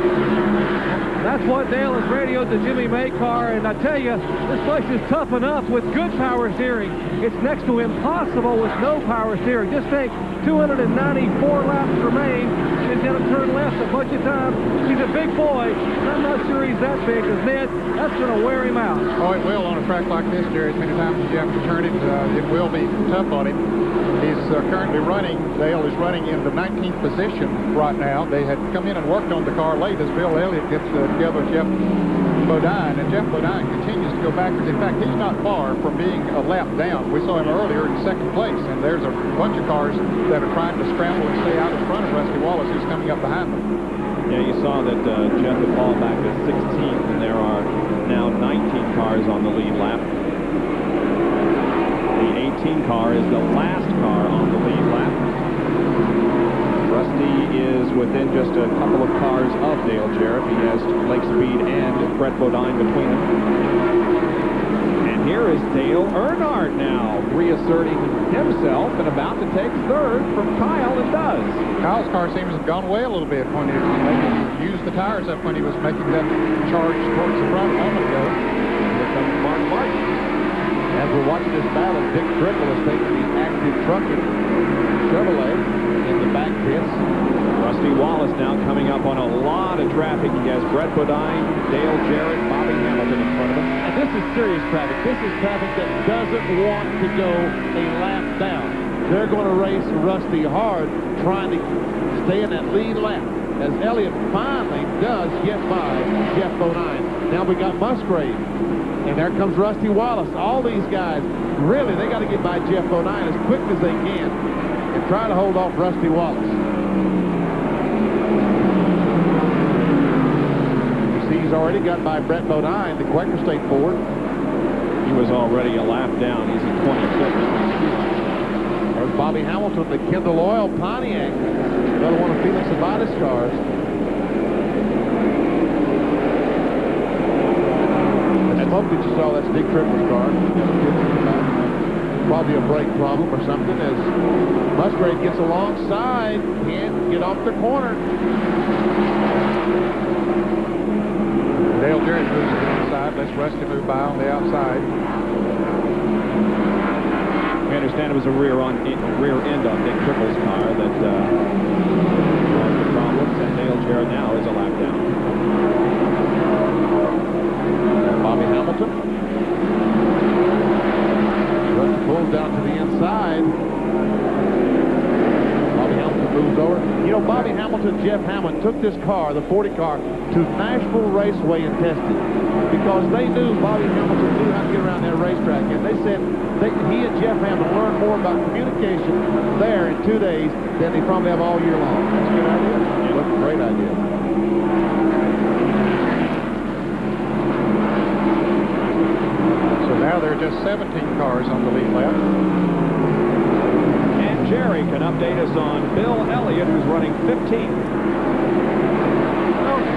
That's what Dale has radioed the Jimmy May car, and I tell you, this place is tough enough with good power steering. It's next to impossible with no power steering. Just think, 294 laps remain, and he's going to turn left a bunch of times. He's a big boy, and I'm not sure he's that big, because Ned, that's going to wear him out. Oh, it will on a track like this, Jerry. As many times as you have to turn it, it will be tough on him. He's currently running, Dale is running in the 19th position right now. They had come in and worked on the car late as Bill Elliott gets together with Jeff Bodine, and Jeff Bodine continues to go backwards. In fact, he's not far from being a lap down. We saw him earlier in second place, and there's a bunch of cars that are trying to scramble and stay out in front of Rusty Wallace, who's coming up behind them. Yeah, you saw that Jeff had fallen back to 16th, and there are now 19 cars on the lead lap. The 18 car is the last car on the lead lap. Rusty is within just a couple of cars of Dale Jarrett. He has Lake Speed and Brett Bodine between them. And here is Dale Earnhardt now, reasserting himself and about to take third from Kyle, and does. Kyle's car seems to have gone away a little bit when he maybe used the tires up when he was making that charge towards the front a moment ago. Here comes Mark Martin. As we're watching this battle, Dick Trickle is taking the active trucking Chevrolet in the back pits. Rusty Wallace now coming up on a lot of traffic. He has Brett Bodine, Dale Jarrett, Bobby Hamilton in front of him. And this is serious traffic. This is traffic that doesn't want to go a lap down. They're going to race Rusty hard, trying to stay in that lead lap, as Elliott finally does get by Jeff Bodine. Now we got Musgrave. And there comes Rusty Wallace. All these guys, really, they got to get by Jeff Bodine as quick as they can and try to hold off Rusty Wallace. You see, he's already got by Brett Bodine, the Quaker State Ford. He was already a lap down. He's at 26. There's Bobby Hamilton, the Kendall Oil Pontiac, another one of Felix Abadis cars. Smoke that you saw, that's Dick Trickle's car. Probably a brake problem or something, as Musgrave gets alongside, can't get off the corner. Dale Jarrett moves to the inside, lets Rusty move by on the outside. We understand it was a rear end on Dick Trickle's car that caused the problems, and Dale Jarrett now is a lap down. Bobby Hamilton. Rusty pulls down to the inside. Bobby Hamilton moves over. You know, Bobby Hamilton, Jeff Hammond took this car, the 40 car, to Nashville Raceway and tested because they knew Bobby Hamilton knew how to get around that racetrack. And they said he and Jeff Hammond learned more about communication there in 2 days than they probably have all year long. That's a good idea. Yeah, that's a great idea. Now there are just 17 cars on the lead lap. And Jerry can update us on Bill Elliott, who's running 15th.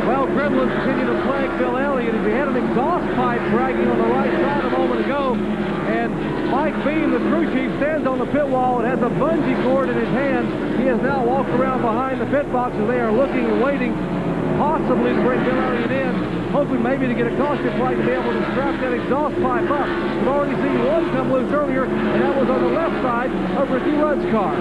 Well, Gremlins continue to plague Bill Elliott as he had an exhaust pipe dragging on the right side a moment ago. And Mike Beam, the crew chief, stands on the pit wall and has a bungee cord in his hand. He has now walked around behind the pit box as they are looking and waiting possibly to bring Bill Elliott in, hoping maybe to get a caution flag to be able to strap that exhaust pipe up. We've already seen one come loose earlier, and that was on the left side of Ricky Rudd's car.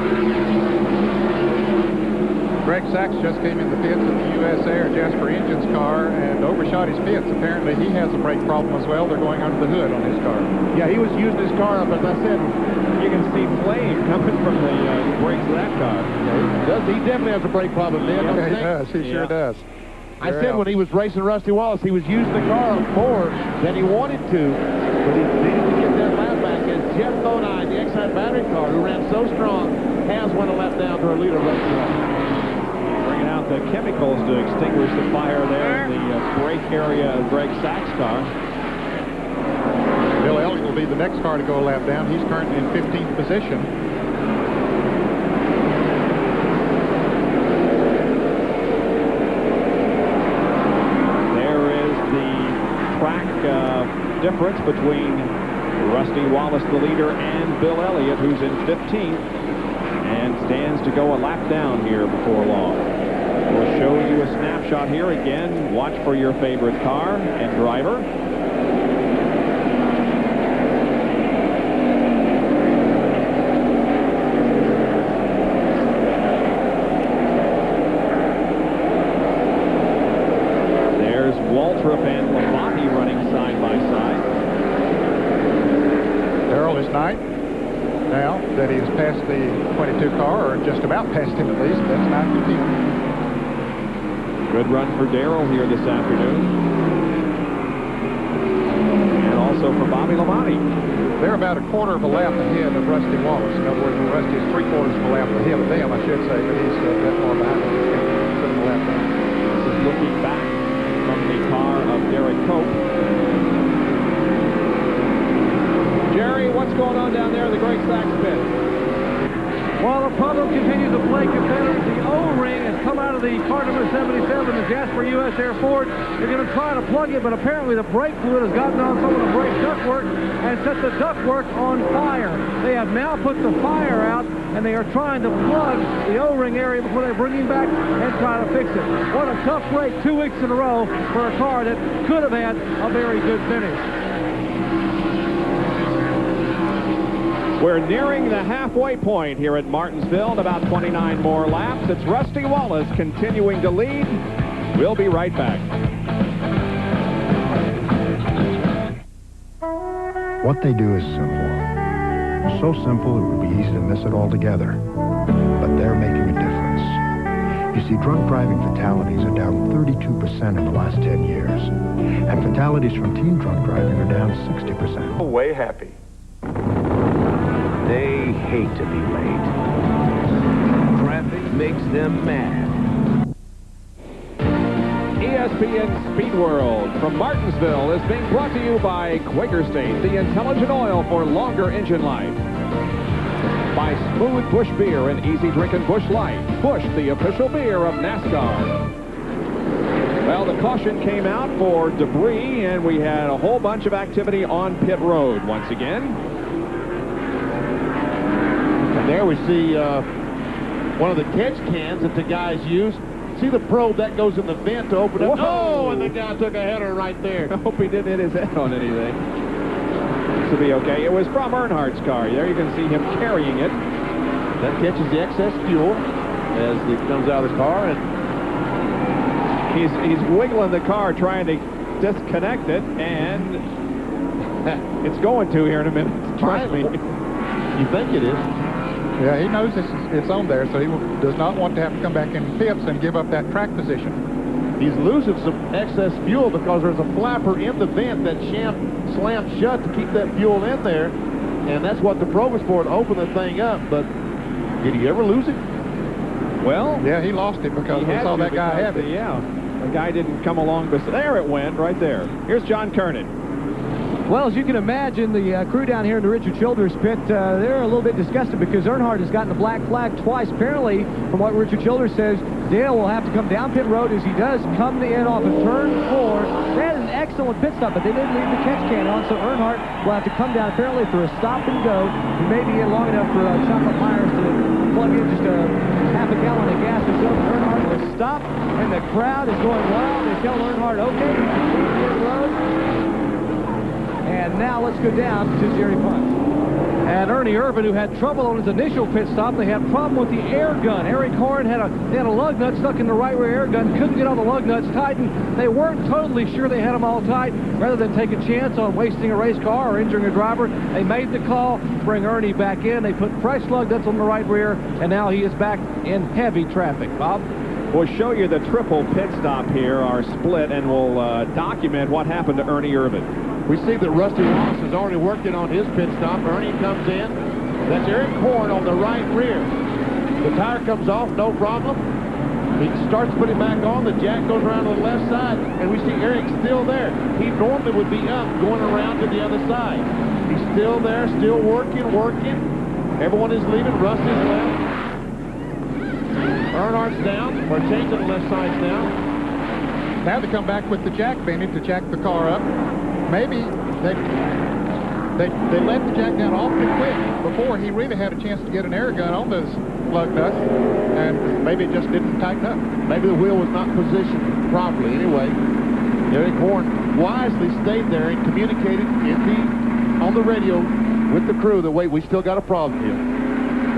Greg Sachs just came in the pits of the USA or Jasper Engine's car and overshot his pits. Apparently he has a brake problem as well. They're going under the hood on his car. Yeah, he was using his car up, as I said. You can see flame coming from the brakes of that car. He definitely has a brake problem, Ned. Yeah, he does. He sure does. I said when he was racing Rusty Wallace, he was using the car more than he wanted to, but he needed to get that lap back as Jeff Bodine, the Exide battery car, who ran so strong, has went a lap down to our leader, Russ Bell. Bringing out the chemicals to extinguish the fire there in the brake area of Greg Sachs' car. Bill Elliott will be the next car to go a lap down. He's currently in 15th position. There is the track difference between Rusty Wallace, the leader, and Bill Elliott, who's in 15th and stands to go a lap down here before long. We'll show you a snapshot here again. Watch for your favorite car and driver. There's Waltrip and Labonte running side by side. Darrell is ninth. Now that he's passed the 22 car, or just about passed him at least, that's 9 to 10. Good run for Darrell here this afternoon. And also for Bobby Labonte. They're about a quarter of a lap ahead of Rusty Wallace. In other words, Rusty is 3/4 of a lap ahead of them, I should say, but he's that far behind them. Putting a lap down. This is looking back from the car of Derek Cope. Jerry, what's going on down there in the Greg Sachs pit? While the problem continues to play competitive, the O-ring has come out of the car number 77, the Jasper U.S. Air Ford. They're going to try to plug it, but apparently the brake fluid has gotten on some of the brake ductwork and set the ductwork on fire. They have now put the fire out, and they are trying to plug the O-ring area before they bring him back and try to fix it. What a tough break 2 weeks in a row for a car that could have had a very good finish. We're nearing the halfway point here at Martinsville in about 29 more laps. It's Rusty Wallace continuing to lead. We'll be right back. What they do is simple. So simple it would be easy to miss it altogether. But they're making a difference. You see, drunk driving fatalities are down 32% in the last 10 years. And fatalities from teen drunk driving are down 60%. Way happy. They hate to be late. Traffic makes them mad. ESPN Speed World from Martinsville is being brought to you by Quaker State, the intelligent oil for longer engine life. By Smooth Busch Beer and Easy Drinking Busch Light. Busch, the official beer of NASCAR. Well, the caution came out for debris, and we had a whole bunch of activity on pit road once again. And there we see one of the catch cans that the guys use. See the probe that goes in the vent to open it. Oh, and the guy took a header right there. I hope he didn't hit his head on anything. This will be okay. It was from Earnhardt's car. There you can see him carrying it. That catches the excess fuel as it comes out of the car, and he's wiggling the car trying to disconnect it, and it's going to here in a minute. Trust me. You think it is? Yeah, he knows it's on there, so he does not want to have to come back in pits and give up that track position. He's losing some excess fuel because there's a flapper in the vent that slams shut to keep that fuel in there, and that's what the probe is for, to open the thing up. But did he ever lose it? Well, yeah, he lost it because we saw that guy have it. Yeah, the guy didn't come along, but there it went, right there. Here's John Kernan. Well, as you can imagine, the crew down here in the Richard Childers pit, they're a little bit disgusted because Earnhardt has gotten a black flag twice. Apparently, from what Richard Childers says, Dale will have to come down pit road as he does come in off of turn 4. They had an excellent pit stop, but they didn't leave the catch can on, so Earnhardt will have to come down apparently for a stop and go. He may be in long enough for Chocolate Myers to plug in just a half a gallon of gas or so. Earnhardt will stop, and the crowd is going wild. They tell Earnhardt, okay, leave pit road. And now let's go down to Jerry Punt. And Ernie Irvin, who had trouble on his initial pit stop, they had a problem with the air gun. Eric Horn had a lug nut stuck in the right rear air gun, couldn't get all the lug nuts tightened. They weren't totally sure they had them all tight. Rather than take a chance on wasting a race car or injuring a driver, they made the call, bring Ernie back in. They put fresh lug nuts on the right rear, and now he is back in heavy traffic. Bob? We'll show you the triple pit stop here, our split, and we'll document what happened to Ernie Irvin. We see that Rusty Wallace has already worked in on his pit stop. Ernie comes in. That's Eric Horn on the right rear. The tire comes off, no problem. He starts putting back on. The jack goes around to the left side, and we see Eric still there. He normally would be up, going around to the other side. He's still there, still working. Everyone is leaving. Rusty's left. Earnhardt's down, or changing the left side's down. Now they come back with the jack bending to jack the car up. Maybe they let the jack down awfully quick before he really had a chance to get an air gun on those lug nuts, and maybe it just didn't tighten up. Maybe the wheel was not positioned properly. Anyway, Eric Horn wisely stayed there and communicated on the radio with the crew that, wait, we still got a problem here.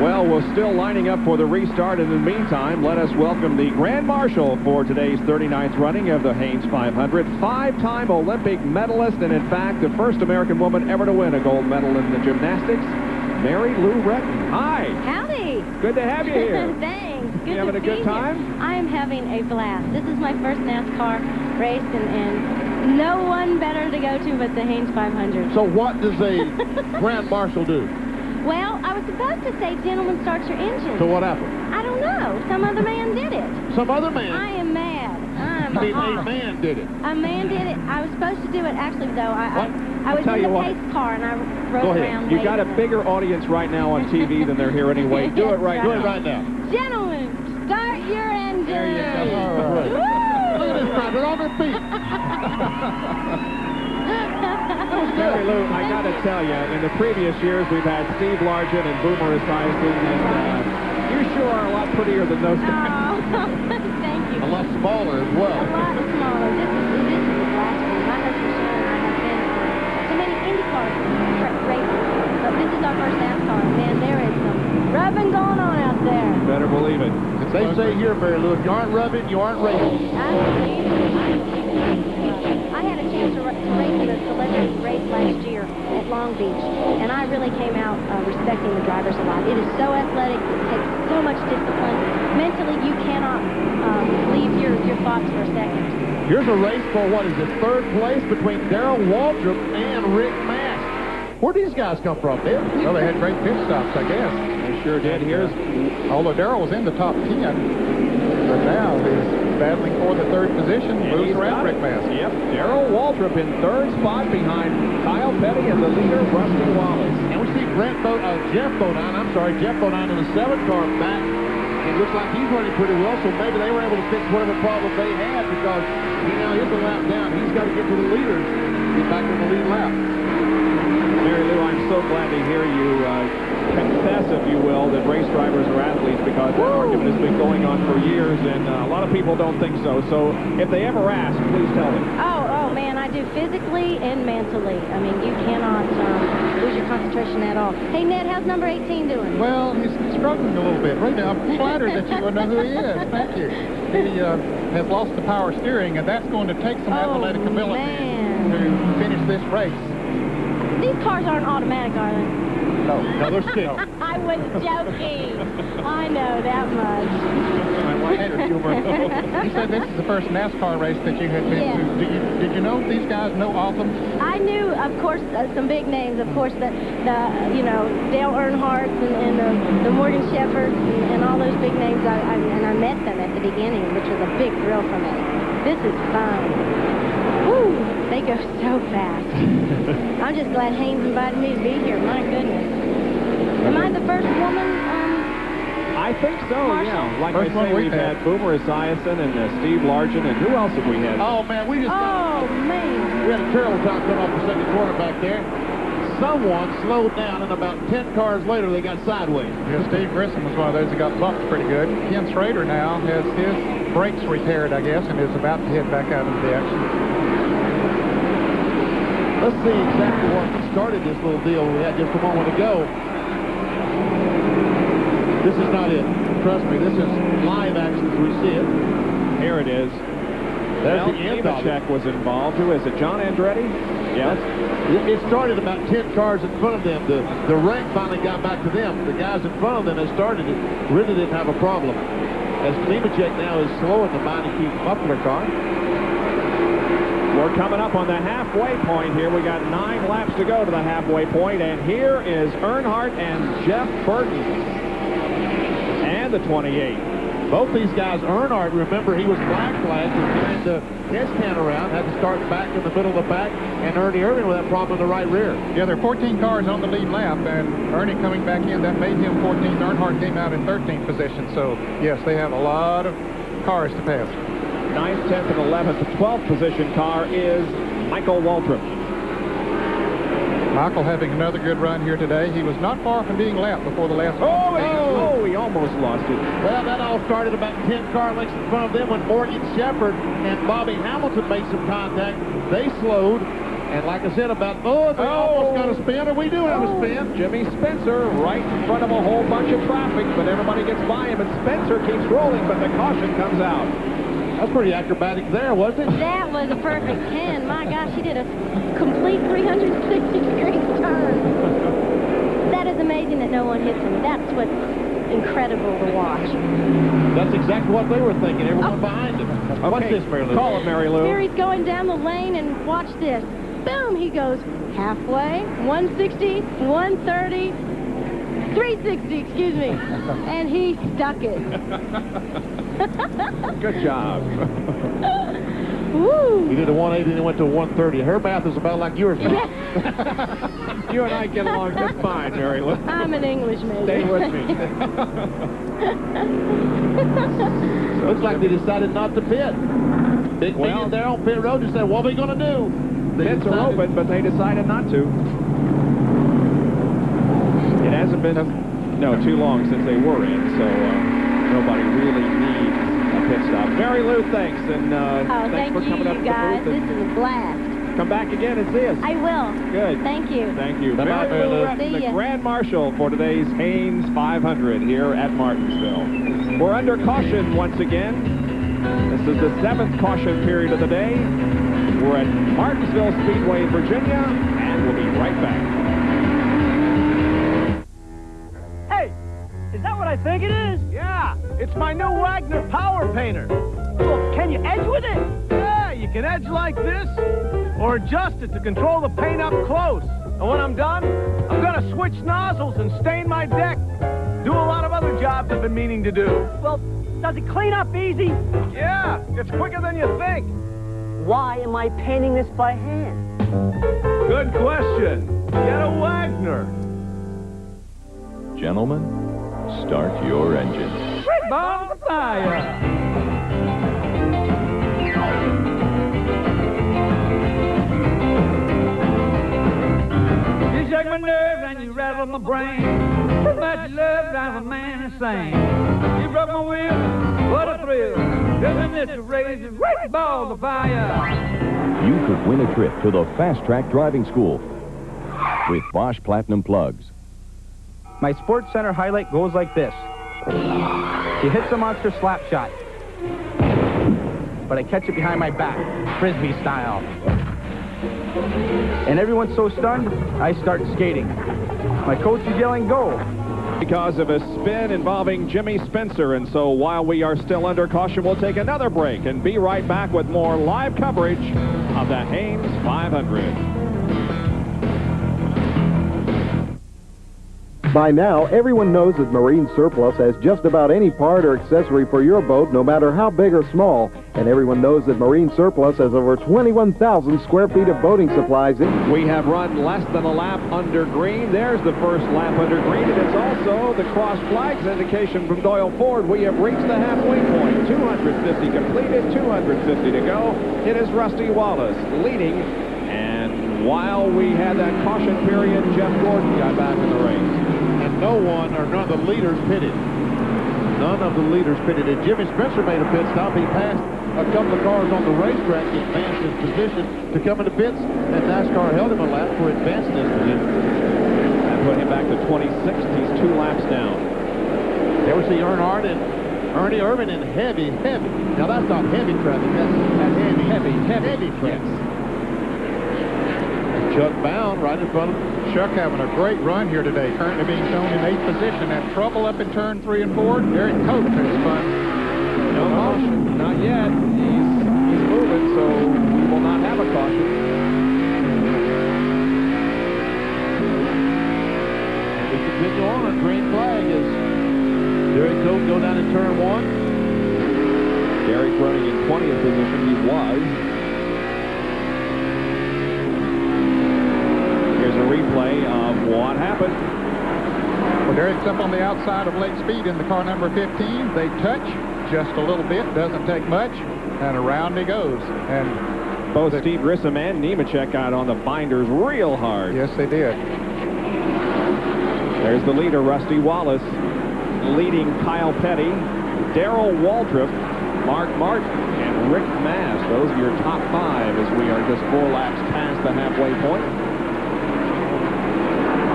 Well, we're still lining up for the restart. In the meantime, let us welcome the Grand Marshal for today's 39th running of the Haynes 500. Five-time Olympic medalist, and in fact, the first American woman ever to win a gold medal in the gymnastics, Mary Lou Retton. Hi. Howdy. Good to have you here. Thanks. Good you having a good time? I am having a blast. This is my first NASCAR race, and no one better to go to but the Haynes 500. So what does a Grand Marshal do? Well, I was supposed to say, gentlemen, start your engine. So what happened? I don't know. Some other man did it. Some other man? I am mad. I'm a man did it. A man did it. I was supposed to do it, actually, though. I was in the pace car, and I rode around. You've got a bigger audience right now on TV than they're here anyway. Do it right now. Do it right now. Gentlemen, start your engine. There you go. All right. Look at this crowd. They're on their feet. Mary Lou, I got to tell you, in the previous years, we've had Steve Largent and Boomer Esiason, and you sure are a lot prettier than those guys. Oh, thank you. A lot smaller as well. A lot smaller. This is the last one. My husband Sean and I have been to many IndyCar races, but this is our first NASCAR. Man, there is some rubbing going on out there. Better believe it. They say here, Mary Lou, if you aren't rubbing, you aren't racing. I had a chance to race in a celebrity race last year at Long Beach, and I really came out respecting the drivers a lot. It is so athletic. It takes so much discipline. Mentally, you cannot leave your thoughts for a second. Here's a race for, what is it, third place between Darrell Waltrip and Rick Mast. Where'd these guys come from, Bill? Well, they had great pit stops, I guess. They sure did. Although Darrell was in the top 10, but now he's battling for the third position, moves around Rick Mast. Yep, Darrell Waltrip in third spot behind Kyle Petty and the leader, Rusty Wallace. And we see Jeff Bodine in the 7 car back. It looks like he's running pretty well, so maybe they were able to fix whatever problem they had, because he now is a lap down. He's got to get to the leaders, get back in the lead lap. Mary Lou, I'm so glad to hear you confess, if you will, that race drivers are athletes, because that argument has been going on for years, and a lot of people don't think so. So if they ever ask, please tell them. Oh, man, I do physically and mentally. I mean, you cannot lose your concentration at all. Hey, Ned, how's number 18 doing? Well, he's struggling a little bit. Right now, I'm flattered that you know who he is. Thank you. He has lost the power steering, and that's going to take some athletic ability to finish this race. These cars aren't automatic, are they? No, they're still. I was joking. I know that much. I like your humor. You said this is the first NASCAR race that you had been to. Did you know these guys know all of them? I knew, of course, some big names. Of course, the Dale Earnhardt and the Morgan Shepard and all those big names. And I met them at the beginning, which was a big thrill for me. This is fun. Woo! They go so fast. I'm just glad Haynes invited me to be here. My goodness. Am I the first woman? I think so, Marshall? yeah. Like I say, we've had Boomer Esiason and Steve Largent, and who else have we had? Oh, man, we had a terrible time coming off the second corner back there. Someone slowed down, and about 10 cars later, they got sideways. Yeah, Steve Grissom was one of those that got bumped pretty good. Ken Schrader now has his brakes repaired, I guess, and is about to head back out into the action. Let's see exactly what started this little deal we had just a moment ago. This is not it. Trust me, this is live action as we see it. Here it is. There's the end of it. was involved. Who is it? John Andretti? Yeah. It started about 10 cars in front of them. The rank finally got back to them. The guys in front of them that started it really didn't have a problem. as Nemechek now is slowing the Meineke Muffler car. We're coming up on the halfway point here. We got 9 laps to go to the halfway point, and here is Earnhardt and Jeff Burton. And the 28. Both these guys, Earnhardt, remember he was black flagged and trying to test can around, had to start back in the middle of the pack, and Ernie Irvin with that problem in the right rear. Yeah, there are 14 cars on the lead lap, and Ernie coming back in, that made him 14th. Earnhardt came out in 13th position, so yes, they have a lot of cars to pass. 9th, 10th, and 11th. The 12th position car is Michael Waltrip. Michael having another good run here today. He was not far from being lapped before the last He almost lost it. Well, that all started about 10 car lengths in front of them when Morgan Shepherd and Bobby Hamilton made some contact. They slowed, and like I said, they almost got a spin, or we do have a spin. Jimmy Spencer right in front of a whole bunch of traffic, but everybody gets by him, and Spencer keeps rolling, but the caution comes out. That's pretty acrobatic there, wasn't it? That was a perfect 10. My gosh, he did a complete 360-degree turn. That is amazing that no one hits him. That's what's incredible to watch. That's exactly what they were thinking, everyone behind him. Okay. What's this, Mary Lou? Call it, Mary Lou. Here he's going down the lane, and watch this. Boom, he goes halfway, 160, 130, 360, excuse me. And he stuck it. Good job. Woo. He did a 180 and he went to 130. Her math is about like yours. You and I get along just fine, Mary Lou. I'm an English major. Stay with me. Looks like they decided not to pit. Big meeting there on pit road and said, what are we going to do? Pits are open, but they decided not to. It hasn't been too long since they were in, so nobody really needs a pit stop. Mary Lou, thanks, and thanks for coming up to the guys. booth. This is a blast. Come back again and see us. I will. Good. Thank you. Thank you. Bye-bye, Mary Lou Retton, See the ya. Grand Marshal for today's Haynes 500 here at Martinsville. We're under caution once again. This is the 7th caution period of the day. We're at Martinsville Speedway, Virginia, and we'll be right back. Hey, is that what I think it is? Yeah, it's my new Wagner Power Painter. Well, can you edge with it? Yeah, you can edge like this, or adjust it to control the paint up close. And when I'm done, I'm gonna switch nozzles and stain my deck. Do a lot of other jobs I've been meaning to do. Well, does it clean up easy? Yeah, it's quicker than you think. Why am I painting this by hand? Good question. Get a Wagner. Gentlemen, start your engines. Great ball of fire. You shake my nerves and you rattle my brain. But your love drives a man insane. You broke my will, what a thrill. Doesn't this raise a great ball of fire? You could win a trip to the Fast Track Driving School with Bosch Platinum Plugs. My Sports Center highlight goes like this. She hits a monster slap shot, but I catch it behind my back, Frisbee style. And everyone's so stunned, I start skating. My coach is yelling, go! Because of a spin involving Jimmy Spencer, and so while we are still under caution, we'll take another break and be right back with more live coverage of the Haynes 500. By now, everyone knows that Marine Surplus has just about any part or accessory for your boat, no matter how big or small. And everyone knows that Marine Surplus has over 21,000 square feet of boating supplies. We have run less than a lap under green. There's the first lap under green, and it's also the cross flags indication from Doyle Ford. We have reached the halfway point. 250 completed, 250 to go. It is Rusty Wallace leading, and while we had that caution period, Jeff Gordon got back in the race. And none of the leaders pitted. None of the leaders pitted. And Jimmy Spencer made a pit stop. He passed a couple of cars on the racetrack, advanced his position to come into pits, and NASCAR held him a lap for advancing his position. That put him back to 26th. He's 2 laps down. There we see Earnhardt and Ernie Irvin in heavy. Now that's not heavy traffic. That's heavy traffic. Yes. Chuck Bound right in front of him. Chuck having a great run here today, currently being shown in 8th position. Had trouble up in turn 3 and 4. Eric Coates has fun Caution, not yet. He's moving, so we will not have a caution. And we continue on. Green flag is Derek Cope go down in turn 1. Derek running in 20th position. He was. Here's a replay of what happened. Well, Derek's up on the outside of late speed in the car number 15. They touch just a little bit, doesn't take much, and around he goes. And both Steve Grissom and Nemechek got on the binders real hard. Yes, they did. There's the leader, Rusty Wallace, leading Kyle Petty, Darrell Waltrip, Mark Martin, and Rick Mass. Those are your top 5 as we are just 4 laps past the halfway point.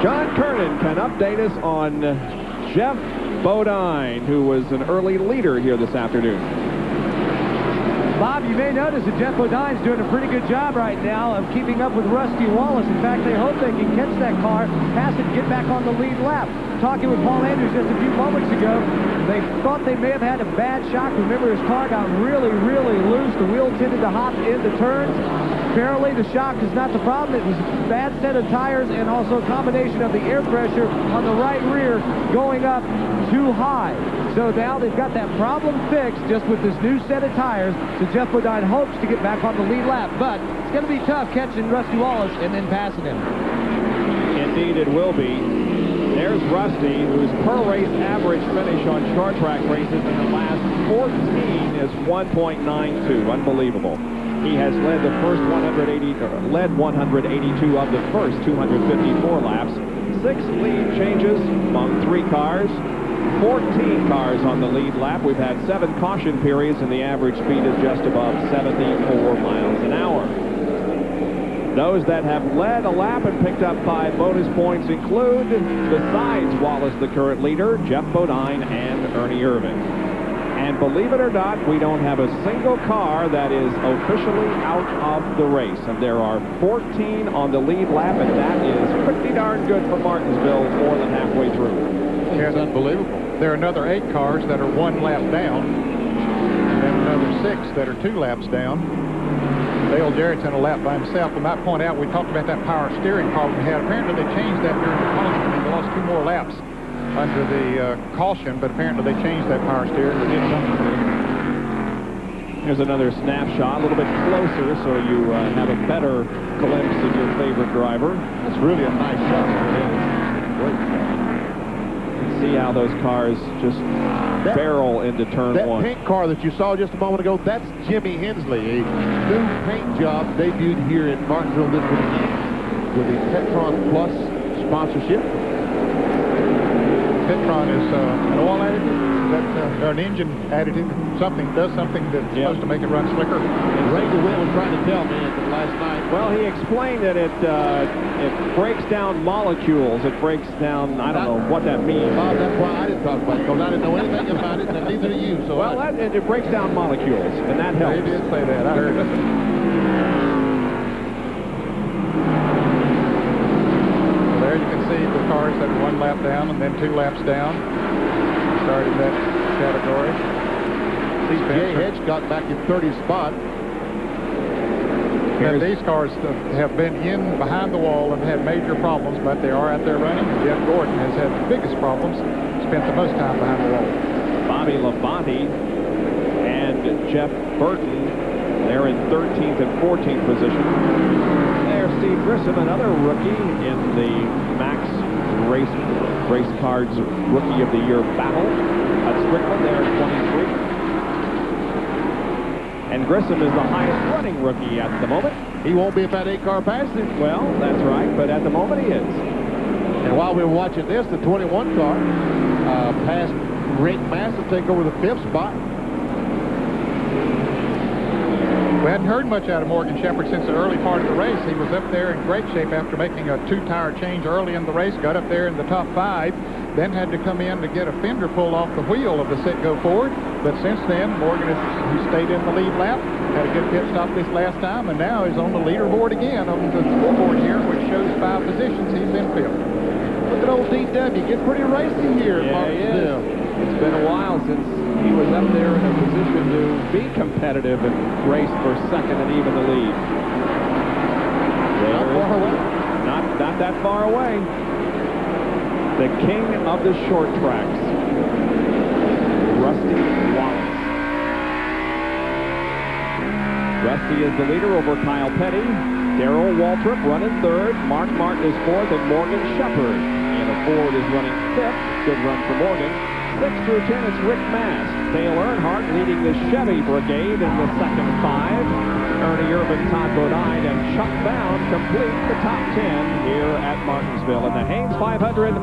John Kernan can update us on Jeff Bodine, who was an early leader here this afternoon. Bob, you may notice that Jeff Bodine's doing a pretty good job right now of keeping up with Rusty Wallace. In fact, they hope they can catch that car, pass it, and get back on the lead lap. Talking with Paul Andrews just a few moments ago, they thought they may have had a bad shock. Remember, his car got really, really loose. The wheel tended to hop into turns. Apparently, the shock is not the problem. It was a bad set of tires and also a combination of the air pressure on the right rear going up too high. So now they've got that problem fixed just with this new set of tires. So Jeff Bodine hopes to get back on the lead lap. But it's going to be tough catching Rusty Wallace and then passing him. Indeed, it will be. There's Rusty, whose per-race average finish on short track races in the last 14 is 1.92. Unbelievable. He has led the first 182 of the first 254 laps. 6 lead changes among 3 cars. 14 cars on the lead lap. We've had 7 caution periods, and the average speed is just above 74 miles an hour. Those that have led a lap and picked up 5 bonus points include, besides Wallace, the current leader, Jeff Bodine and Ernie Irvin. And believe it or not, we don't have a single car that is officially out of the race. And there are 14 on the lead lap, and that is pretty darn good for Martinsville more than halfway through. It's unbelievable. There are another 8 cars that are 1 lap down, and then another 6 that are 2 laps down. Dale Jarrett's in a lap by himself. I might point out, we talked about that power steering car we had. Apparently, they changed that during the caution, and they lost 2 more laps under the caution, but apparently they changed that power steering. They did something to it. Here's another snapshot, a little bit closer, so you have a better glimpse of your favorite driver. That's really a nice shot. Great shot. See how those cars just barrel into turn 1. That pink car that you saw just a moment ago, that's Jimmy Hensley, a new paint job debuted here in Martinsville this weekend with the Petron Plus sponsorship. Petron is an oil additive, or an engine additive, does something that's supposed to make it run slicker. And Ray DeWitt was trying to tell me last night. Well, he explained that it breaks down molecules. It breaks down, I don't know what that means. Bob, that's why I didn't talk about it, because I didn't know anything about it, and neither do you. So well, it breaks down molecules, and that helps. They did say that. I heard it. There you can see the cars that are 1 lap down and then 2 laps down. Started that category. Jay Hedge got back in 30th spot. Now, these cars have been in behind the wall and had major problems, but they are out there running. Jeff Gordon has had the biggest problems, spent the most time behind the wall. Bobby Labonte and Jeff Burton, they're in 13th and 14th position. There's Steve Grissom, another rookie in the Max Race Cards Rookie of the Year battle. Strickland there at 23. And Grissom is the highest running rookie at the moment. He won't be about 8 car past him. Well, that's right, but at the moment he is. And while we were watching this, the 21 car passed Rick Mass to take over the 5th spot. We hadn't heard much out of Morgan Shepherd since the early part of the race. He was up there in great shape after making a 2-tire change early in the race, got up there in the top 5, then had to come in to get a fender pull off the wheel of the Citgo Ford. But since then, Morgan has stayed in the lead lap, had a good pit stop this last time, and now is on the leaderboard again on the scoreboard here, which shows 5 positions. He's in 5th. Look at old DW, get pretty racy here in Martinsville. It's been a while since he was up there in a position to be competitive and race for second and even the lead. Not far away. Not that far away. The king of the short tracks, Rusty Wallace. Rusty is the leader over Kyle Petty. Darrell Waltrip running third. Mark Martin is fourth, and Morgan Shepherd in a Ford is running fifth. Good run for Morgan. 6 through 10 is Rick Mast. Dale Earnhardt leading the Chevy Brigade in the second 5. Ernie Irvin, Todd Bodine, and Chuck Bound complete the top 10 here at Martinsville. In the Haynes 500,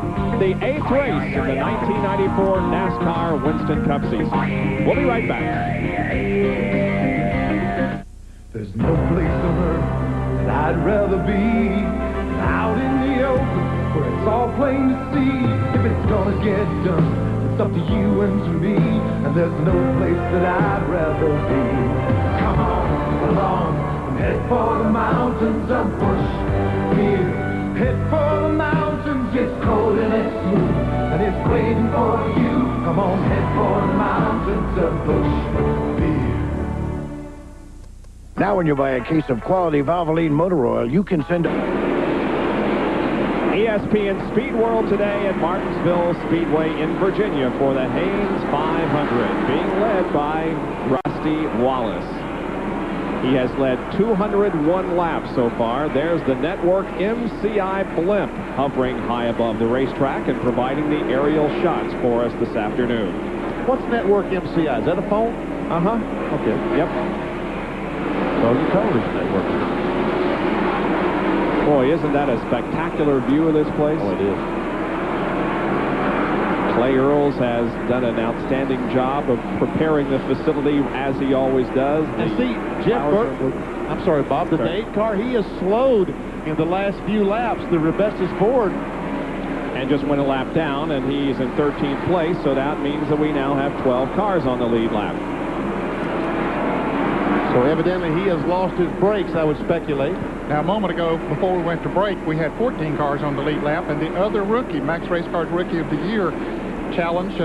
the 8th race in the 1994 NASCAR Winston Cup season. We'll be right back. There's no place on earth that I'd rather be than out in the open where it's all plain to see. If it's gonna get done, it's up to you and to me, and there's no place that I'd rather be. Come on along and head for the mountains of Bushville. Head for the mountains, it's cold and it's smooth, and it's waiting for you. Come on, head for the mountains of Bushville. Now when you buy a case of quality Valvoline motor oil, you can send ESPN Speed World today at Martinsville Speedway in Virginia for the Haynes 500, being led by Rusty Wallace. He has led 201 laps so far. There's the Network MCI blimp hovering high above the racetrack and providing the aerial shots for us this afternoon. What's Network MCI? Is that a phone? Uh-huh. Okay. Yep. So you television network. Boy, isn't that a spectacular view of this place? Oh, it is. Clay Earls has done an outstanding job of preparing the facility as he always does. And see, Jeff Burton, I'm sorry, Bob, the 8 car, he has slowed in the last few laps, the Rebestas Ford. And just went a lap down, and he's in 13th place, so that means that we now have 12 cars on the lead lap. So evidently he has lost his brakes, I would speculate. Now, a moment ago, before we went to break, we had 14 cars on the lead lap, and the other rookie, Max Race Cars Rookie of the Year, challenge,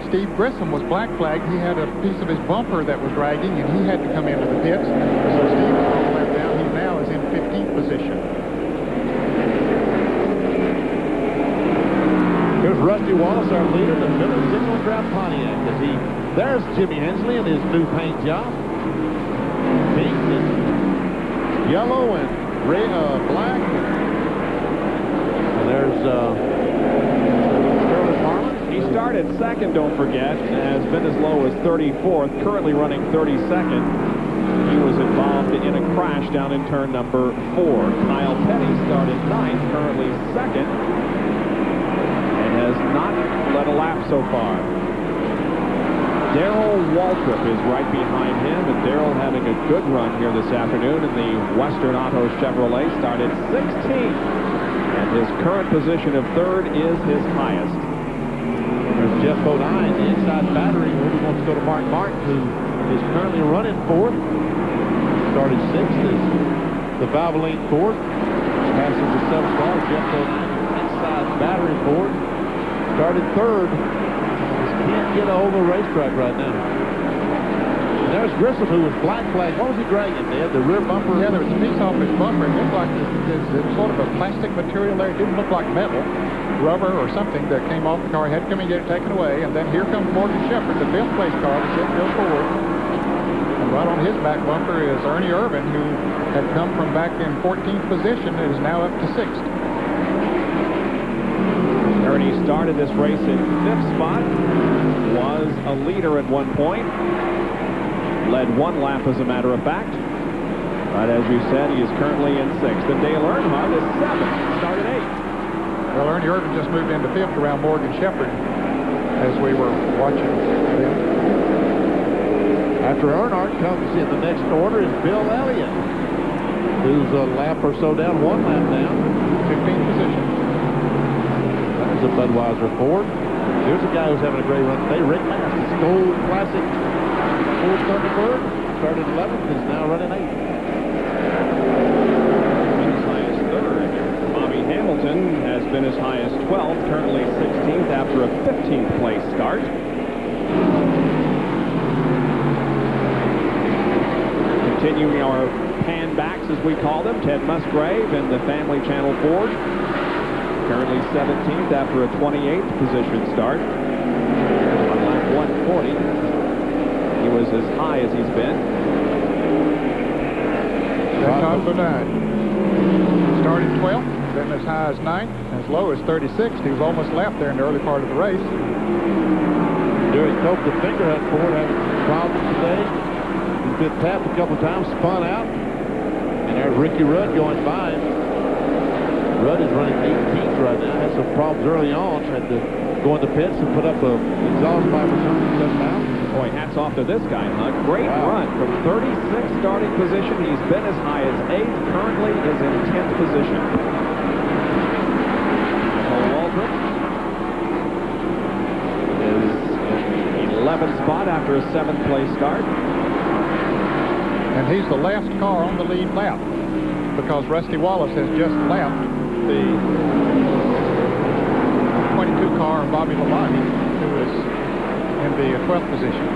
Steve Grissom, was black flagged. He had a piece of his bumper that was dragging, and he had to come into the pits. So Steve is all the way down. He now is in 15th position. Here's Rusty Wallace, our leader, the Miller Signal Drive Pontiac. There's Jimmy Hensley in his new paint job. Pink and yellow and red, black. And there's Sterling Harlan. He started second, don't forget, and has been as low as 34th, currently running 32nd. He was involved in a crash down in turn number 4. Kyle Petty started 9th, currently second, and has not led a lap so far. Darrell Waltrip is right behind him, and Darrell having a good run here this afternoon in the Western Auto Chevrolet, started 16th, and his current position of 3rd is his highest. There's Jeff Bodine, the inside battery, who wants to go to Mark Martin, who is currently running 4th. Started 6th is the Valvoline Ford. Passes the 7th car, Jeff Bodine, inside battery Ford. Started 3rd. Can't get a hold of the racetrack right now. And there's Grissom, who was black flag. What was he dragging, Dad? The rear bumper? Yeah, there was a piece off his bumper. It looked like there's sort of a plastic material there. It didn't look like metal, rubber or something that came off the car. He had to come and get it taken away. And then here comes Morgan Shepherd, the 5th place car, the Chevy Ford. And right on his back bumper is Ernie Irvin, who had come from back in 14th position and is now up to 6th. Ernie started this race in 5th spot, was a leader at one point, led 1 lap as a matter of fact. But as you said, he is currently in 6th. And Dale Earnhardt is 7th, started 8th. Well, Ernie Irvin just moved into 5th around Morgan Shepherd as we were watching them. After Earnhardt comes in the next order is Bill Elliott, who's a lap or so down, 1 lap down, 15th position. There's a Budweiser Ford. Here's a guy who's having a great run today, Rick Mast. His gold classic Ford Thunderbird started 11th, is now running 8th. His highest 3rd. Bobby Hamilton has been as high as 12th, currently 16th after a 15th place start. you our pan backs, as we call them. Ted Musgrave in the Family Channel Ford. Currently 17th after a 28th position start. On lap 140, he was as high as he's been. Todd Bodine started 12th, then as high as 9th, as low as 36th. He was almost lapped there in the early part of the race. Derek Cope, the Fingerhut Ford, had problems today. He's been tapped a couple times, spun out. And there's Ricky Rudd going by him. Rudd is running 18th right now. Had some problems early on. Had to go in the pits and put up a exhaust pipe or something to cut out. Boy, hats off to this guy, Hunt. Great run from 36th starting position. He's been as high as 8th. Currently is in 10th position. Michael Waldron is in 11th spot after a 7th place start. And he's the last car on the lead lap because Rusty Wallace has just lapped the 22 car Bobby Labonte, who is in the 12th position.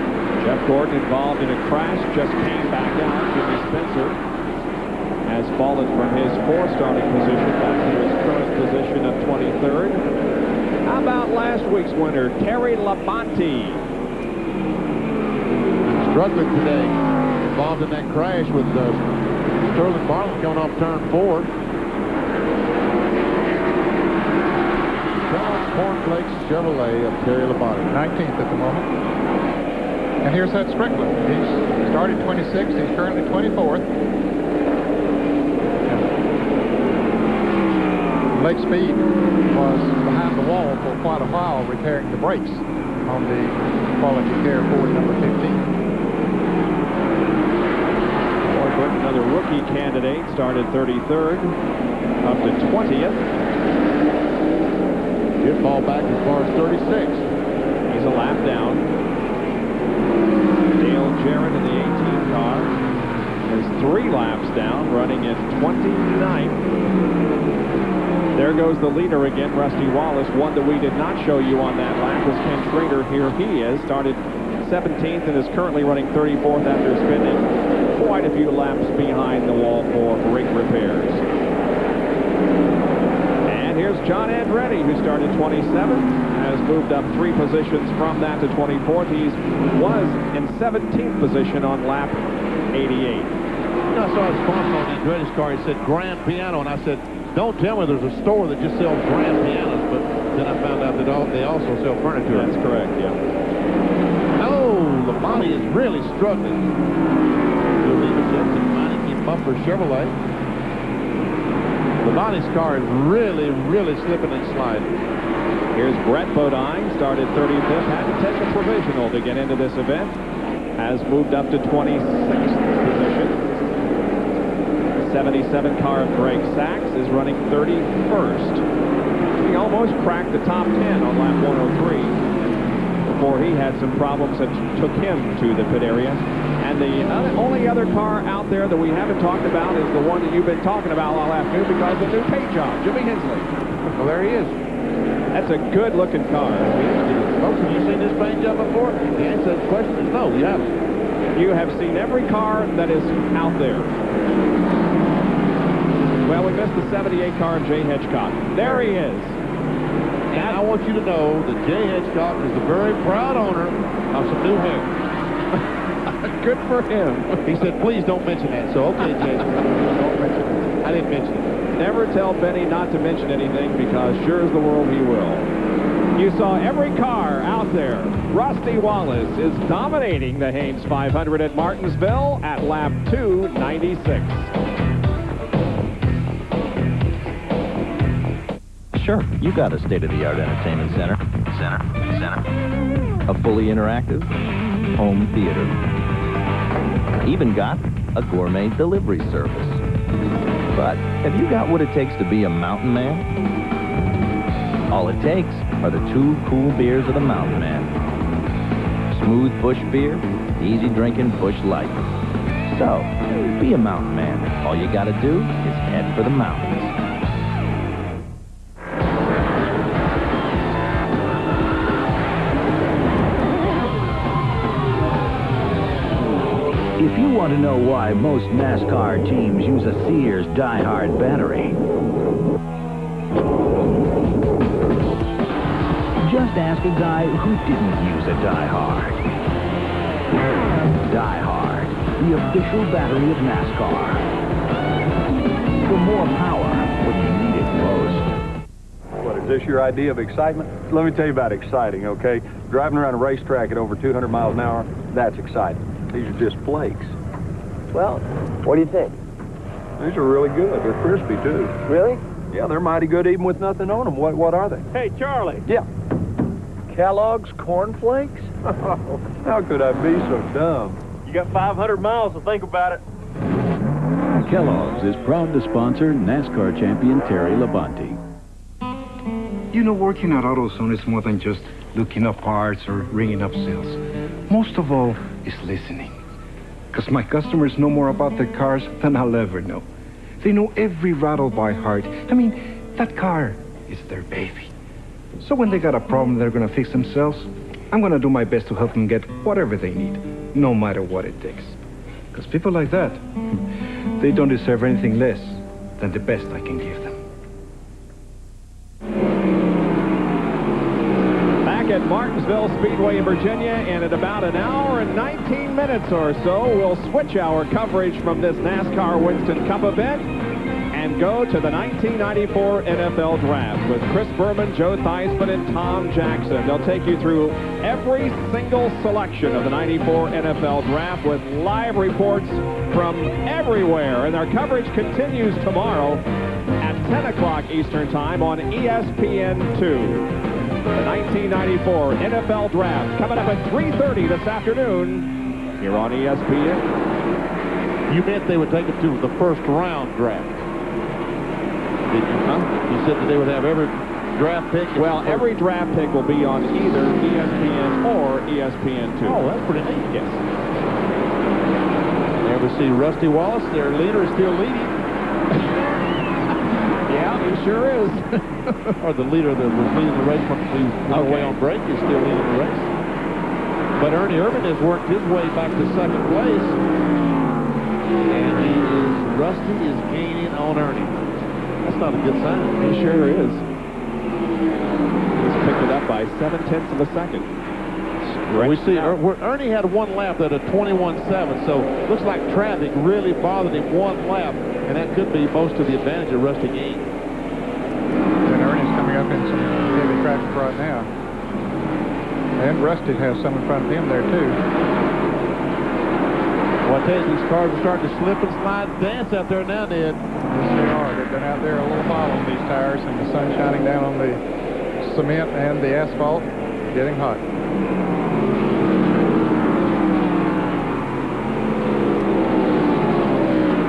Jeff Gordon involved in a crash, just came back out. Jimmy Spencer has fallen from his 4th starting position back to his current position of 23rd. How about last week's winner, Terry Labonte? Struggling today. Involved in that crash with Sterling Marlin going off turn 4. Cornflakes Chevrolet of Terry Labonte. 19th at the moment. And here's Hut Strickland. He's started 26th. He's currently 24th. Lake Speed was behind the wall for quite a while repairing the brakes on the Quality Care Ford number 15. Another rookie candidate, started 33rd, up to 20th. He'll fall back as far as 36th. He's a lap down. Dale Jarrett in the 18 car is 3 laps down, running in 29th. There goes the leader again, Rusty Wallace. One that we did not show you on that lap was Ken Schrader. Here he is, started 17th and is currently running 34th after spending quite a few laps behind the wall for brake repairs. And here's John Andretti, who started 27th, has moved up 3 positions from that to 24th. He was in 17th position on lap 88. I saw his sponsor on Andretti's car. He said Grand Piano, and I said, don't tell me there's a store that just sells grand pianos, but then I found out that they also sell furniture. That's correct, yeah. Oh, Labonte is really struggling. He'll leave it just and finally keep up for Chevrolet. Labonte's car is really, really slipping and sliding. Here's Brett Bodine, started 35th, had to take a provisional to get into this event. Has moved up to 26th position. 77 car of Greg Sachs is running 31st. He almost cracked the top 10 on lap 103 before he had some problems that took him to the pit area. And the only other car out there that we haven't talked about is the one that you've been talking about all afternoon because of the new paint job, Jimmy Hensley. Well, there he is. That's a good-looking car. Folks, have you seen this paint job before? The answer to the question is no, you haven't. You have seen every car that is out there. Well, we missed the 78 car of Jay Hedgecock. There he is. And I want you to know that Jay Hedgecock is the very proud owner of some new hair. Good for him. He said, please don't mention that. So, okay, Jay. Don't mention it. I didn't mention it. Never tell Benny not to mention anything because sure as the world he will. You saw every car out there. Rusty Wallace is dominating the Haynes 500 at Martinsville at lap 296. Sure, you got a state-of-the-art entertainment center. A fully interactive home theater. Even got a gourmet delivery service. But have you got what it takes to be a mountain man? All it takes are the 2 cool beers of the Mountain Man. Smooth Busch beer, easy drinking Busch Light. So, be a mountain man. All you gotta do is head for the mountains. If you want to know why most NASCAR teams use a Sears Die-Hard battery? Just ask a guy who didn't use a Die-Hard. Die-Hard, the official battery of NASCAR. For more power when you need it most. What, is this your idea of excitement? Let me tell you about exciting, okay? Driving around a racetrack at over 200 miles an hour, that's exciting. These are just flakes. Well, what do you think? These are really good. They're crispy, too. Really? Yeah, they're mighty good even with nothing on them. What are they? Hey, Charlie. Yeah. Kellogg's Corn Flakes? How could I be so dumb? You got 500 miles to think about it. Kellogg's is proud to sponsor NASCAR champion Terry Labonte. You know, working at AutoZone is more than just looking up parts or ringing up sales. Most of all is listening. Because my customers know more about their cars than I'll ever know. They know every rattle by heart. I mean, that car is their baby. So when they got a problem they're going to fix themselves, I'm going to do my best to help them get whatever they need, no matter what it takes. Because people like that, they don't deserve anything less than the best I can give them. Back at Martinsville Speedway in Virginia, and in about an hour and 19 minutes or so, we'll switch our coverage from this NASCAR Winston Cup event and go to the 1994 NFL Draft with Chris Berman, Joe Theismann, and Tom Jackson. They'll take you through every single selection of the 94 NFL Draft with live reports from everywhere. And their coverage continues tomorrow at 10 o'clock Eastern Time on ESPN2. The 1994 NFL Draft coming up at 3:30 this afternoon here on ESPN. You meant they would take it to the first round draft. Did you? Huh? You said that they would have every draft pick? Well, every draft pick will be on either ESPN or ESPN2. Oh, that's pretty neat. Yes. There we see Rusty Wallace. Their leader is still leading. Yeah, he sure is. Or the leader that was leading the race from the way on break is still leading the race. But Ernie Irvin has worked his way back to second place. And Rusty is gaining on Ernie. That's not a good sign. He sure is. He's picked it up by 0.7 of a second. We see Ernie had one lap at a 21.7, so looks like traffic really bothered him one lap, and that could be most of the advantage of Rusty gained. And Ernie's coming up in some heavy traffic right now. And Rusty has some in front of him there, too. Well, I tell you, these cars are starting to slip and slide and dance out there now, Ned. Yes, they are. They've been out there a little while on these tires, and the sun shining down on the cement and the asphalt, getting hot.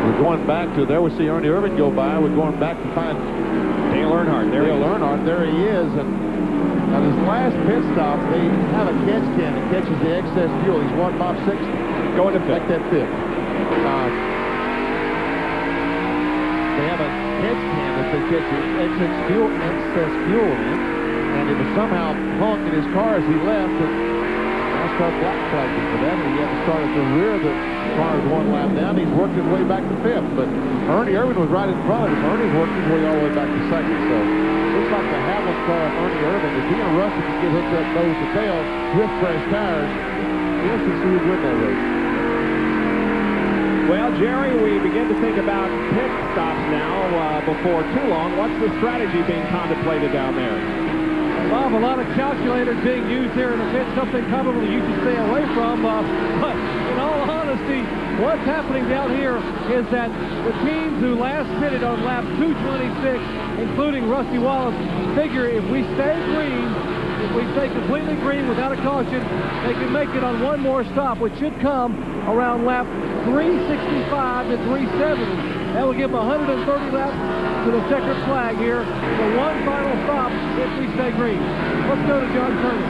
We're going back to there. We see Ernie Irvin go by. We're going back to find Dale Earnhardt. There he is. And on his last pit stop, they have a catch can that catches the excess fuel. He's what, Bob, 6? Going to back that fifth. They have a catch can that they catch excess fuel in, and it was somehow hung in his car as he left. And NASCAR black flagged him for that, and he had to start at the rear of the car one lap down. He's worked his way back to fifth, but Ernie Irvin was right in front of him. Ernie's worked his way all the way back to second, so looks like the Havlin car of Ernie Irvin. If he and Rusty can get hooked up nose to tail with fresh tires, we'll see who's win that race. Well, Jerry, we begin to think about pit stops now before too long. What's the strategy being contemplated down there? Bob, a lot of calculators being used here in the pit, something probably you should stay away from. But in all honesty, what's happening down here is that the teams who last pitted on lap 226, including Rusty Wallace, figure if we stay green, if we stay completely green without a caution, they can make it on one more stop, which should come around lap 365 to 370. That will give them 130 laps to the checkered flag here. The one final stop if we stay green. Let's go to John Curtis.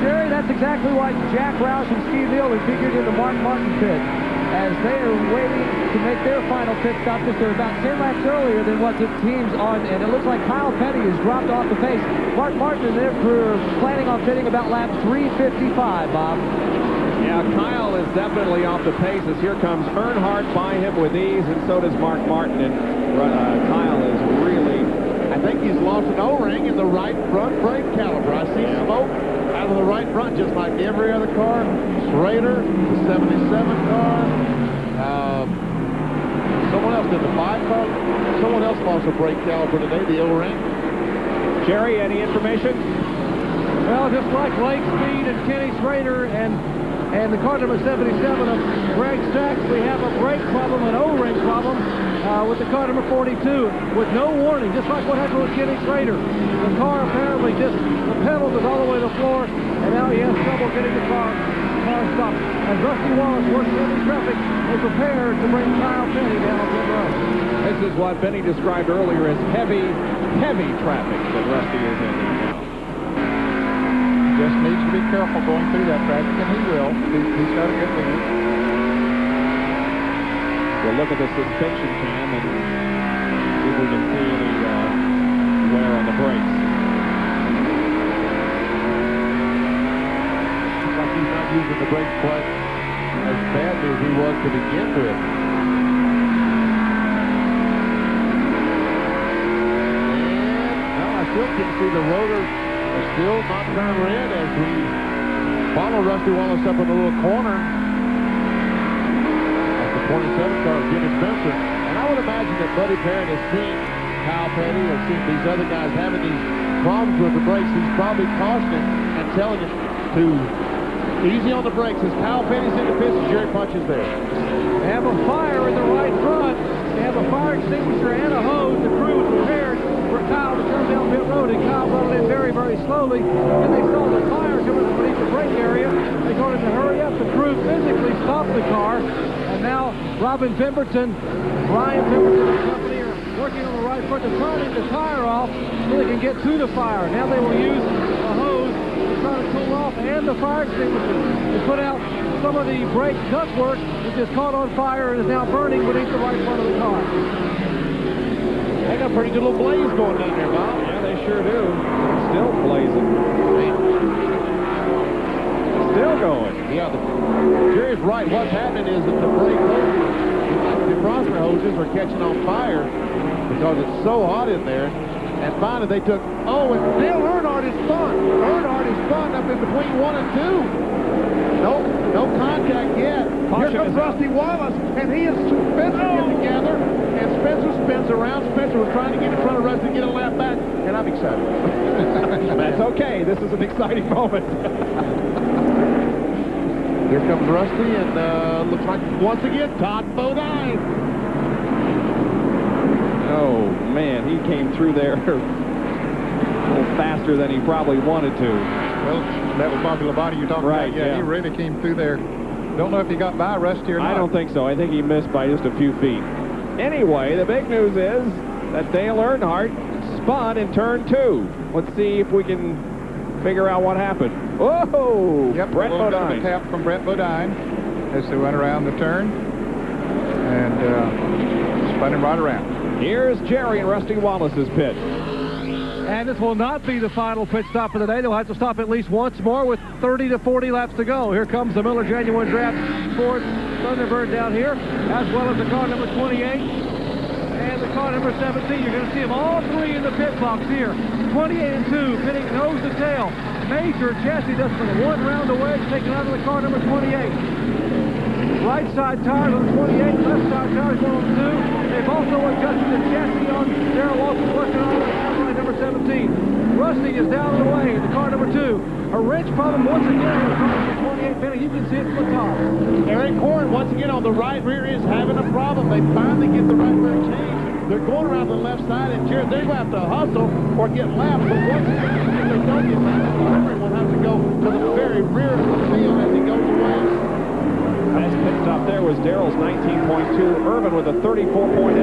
Jerry, that's exactly why Jack Roush and Steve Neal are figured in the Mark Martin pit, as they are waiting to make their final pit stop. They're about 10 laps earlier than what the team's on, and it looks like Kyle Petty has dropped off the pace. Mark Martin and their crew are planning on pitting about lap 355, Bob. Yeah, Kyle is definitely off the pace as here comes Earnhardt by him with ease, and so does Mark Martin. And Kyle is really... I think he's lost an O-ring in the right front brake caliper. I see smoke out of the right front, just like every other car. Schrader, the 77 car. Someone else did the 5 car. Someone else lost a brake caliper today, the O-ring. Jerry, any information? Well, just like Blake Speed and Kenny Schrader and the car number 77 of Greg Sachs, we have a brake problem, an O-ring problem with the car number 42 with no warning, just like what happened with Kenny Schrader. The car apparently just, the pedals is all the way to the floor, and now he has trouble getting the car stopped. As Rusty Wallace works heavy traffic, they prepared to bring Kyle Petty down pit road. This is what Benny described earlier as heavy traffic that Rusty is in now. Just needs to be careful going through that traffic, and he will. He's got a good lead. We'll look at the suspension cam and see if we can see any wear on the brakes. Looks like he's not using the brakes quite as badly as he was to begin with. And I still can see the rotor is still not turned red as we follow Rusty Wallace up in the little corner. That's the 27 car of Jimmy Spencer. And I would imagine that Buddy Parent has seen Kyle Petty, has seen these other guys having these problems with the brakes. He's probably cautioning and telling him to easy on the brakes. As Kyle Petty's in the pits, Jerry Punch is there. They have a fire in the right front. They have a fire extinguisher and a hose. The crew was prepared for Kyle to turn down pit road, and Kyle brought it in very, very slowly. And they saw the fire coming from beneath the brake area. They told him to hurry up. The crew physically stopped the car. And now Robin Pemberton, Brian Pemberton and company are working on the right front to turn the tire off so they can get to the fire. Now they will use a hose to try to cool off and the fire extinguisher to put out some of the brake ductwork, which is caught on fire and is now burning beneath the right front of the car. They got a pretty good little blaze going down there, Bob. Yeah, they sure do. Still blazing. Still going. Yeah, Jerry's right. What's happening is that the brake hoses, like the defroster hoses, are catching on fire because it's so hot in there. And finally they took, and Dale Earnhardt is spun. Earnhardt is spun up in between 1 and 2. No contact yet. Here comes Rusty Wallace, and he and Spencer get together, and Spencer spins around. Spencer was trying to get in front of Rusty to get a lap back, and I'm excited. That's okay. This is an exciting moment. Here comes Rusty, and looks like once again Todd Bodine. Oh man, he came through there a little faster than he probably wanted to. Well, that was Bobby Labonte you're talking about. Yeah, he really came through there. Don't know if he got by Rusty or not. I don't think so. I think he missed by just a few feet. Anyway, the big news is that Dale Earnhardt spun in turn 2. Let's see if we can figure out what happened. Whoa! Yep, Brett a little bit of Bodine. a tap from Brett Bodine as they went around the turn and spun him right around. Here's Jerry in Rusty Wallace's pit. And this will not be the final pit stop of the day. They'll have to stop at least once more with 30 to 40 laps to go. Here comes the Miller Genuine Draft Ford Thunderbird down here, as well as the car number 28 and the car number 17. You're going to see them all three in the pit box here. 28 and 2, pitting nose to tail. Major chassis dust for the one round away, taken out of the car number 28. Right side tires on 28, left side tires going on 2. They've also adjusted the chassis on Darrell Walton's working on the number 17. Rusty is down the way in the car number 2. A wrench problem once again in the car number 28, Benny. You can see it from the top. Eric Horn, once again on the right rear, is having a problem. They finally get the right rear changed. They're going around the left side, and Jared, they're going to have to hustle or get lapped. But once again, if they don't get lapped, everyone has to go to the very rear of the field as he goes away. Best pit stop there was Darrell's 19.2, Irvin with a 34.8.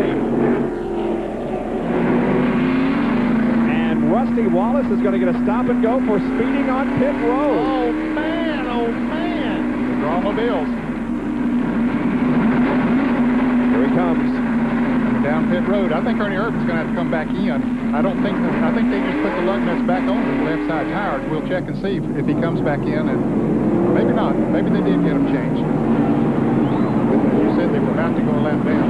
And Rusty Wallace is going to get a stop and go for speeding on pit road. Oh, man, oh, man. The automobiles. Here he comes. Coming down pit road. I think Ernie Irvin's going to have to come back in. I think they just put the lug nuts back on the left side tire. We'll check and see if he comes back in and Maybe not. Maybe they did get them changed. You said they were about to go a lap down.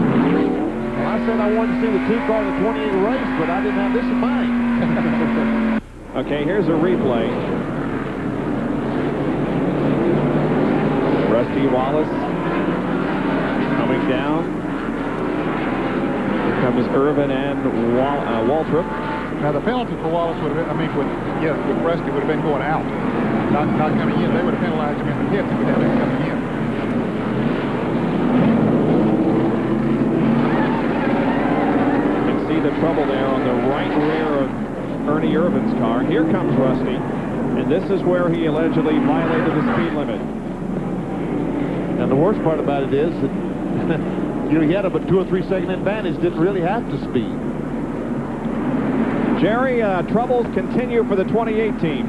Well, I said I wanted to see the 2 car in the 28 race, but I didn't have this in mind. Okay, here's a replay. Rusty Wallace coming down. Here comes Irvin and Waltrip. Now the penalty for Wallace would have been, with Rusty would have been going out, not coming in. They would have penalized him in the pits if we'd have him coming in. You can see the trouble there on the right rear of Ernie Irvin's car. Here comes Rusty, and this is where he allegedly violated the speed limit. And the worst part about it is that he had a 2 or 3 second advantage, didn't really have to speed. Jerry, troubles continue for the 28 team.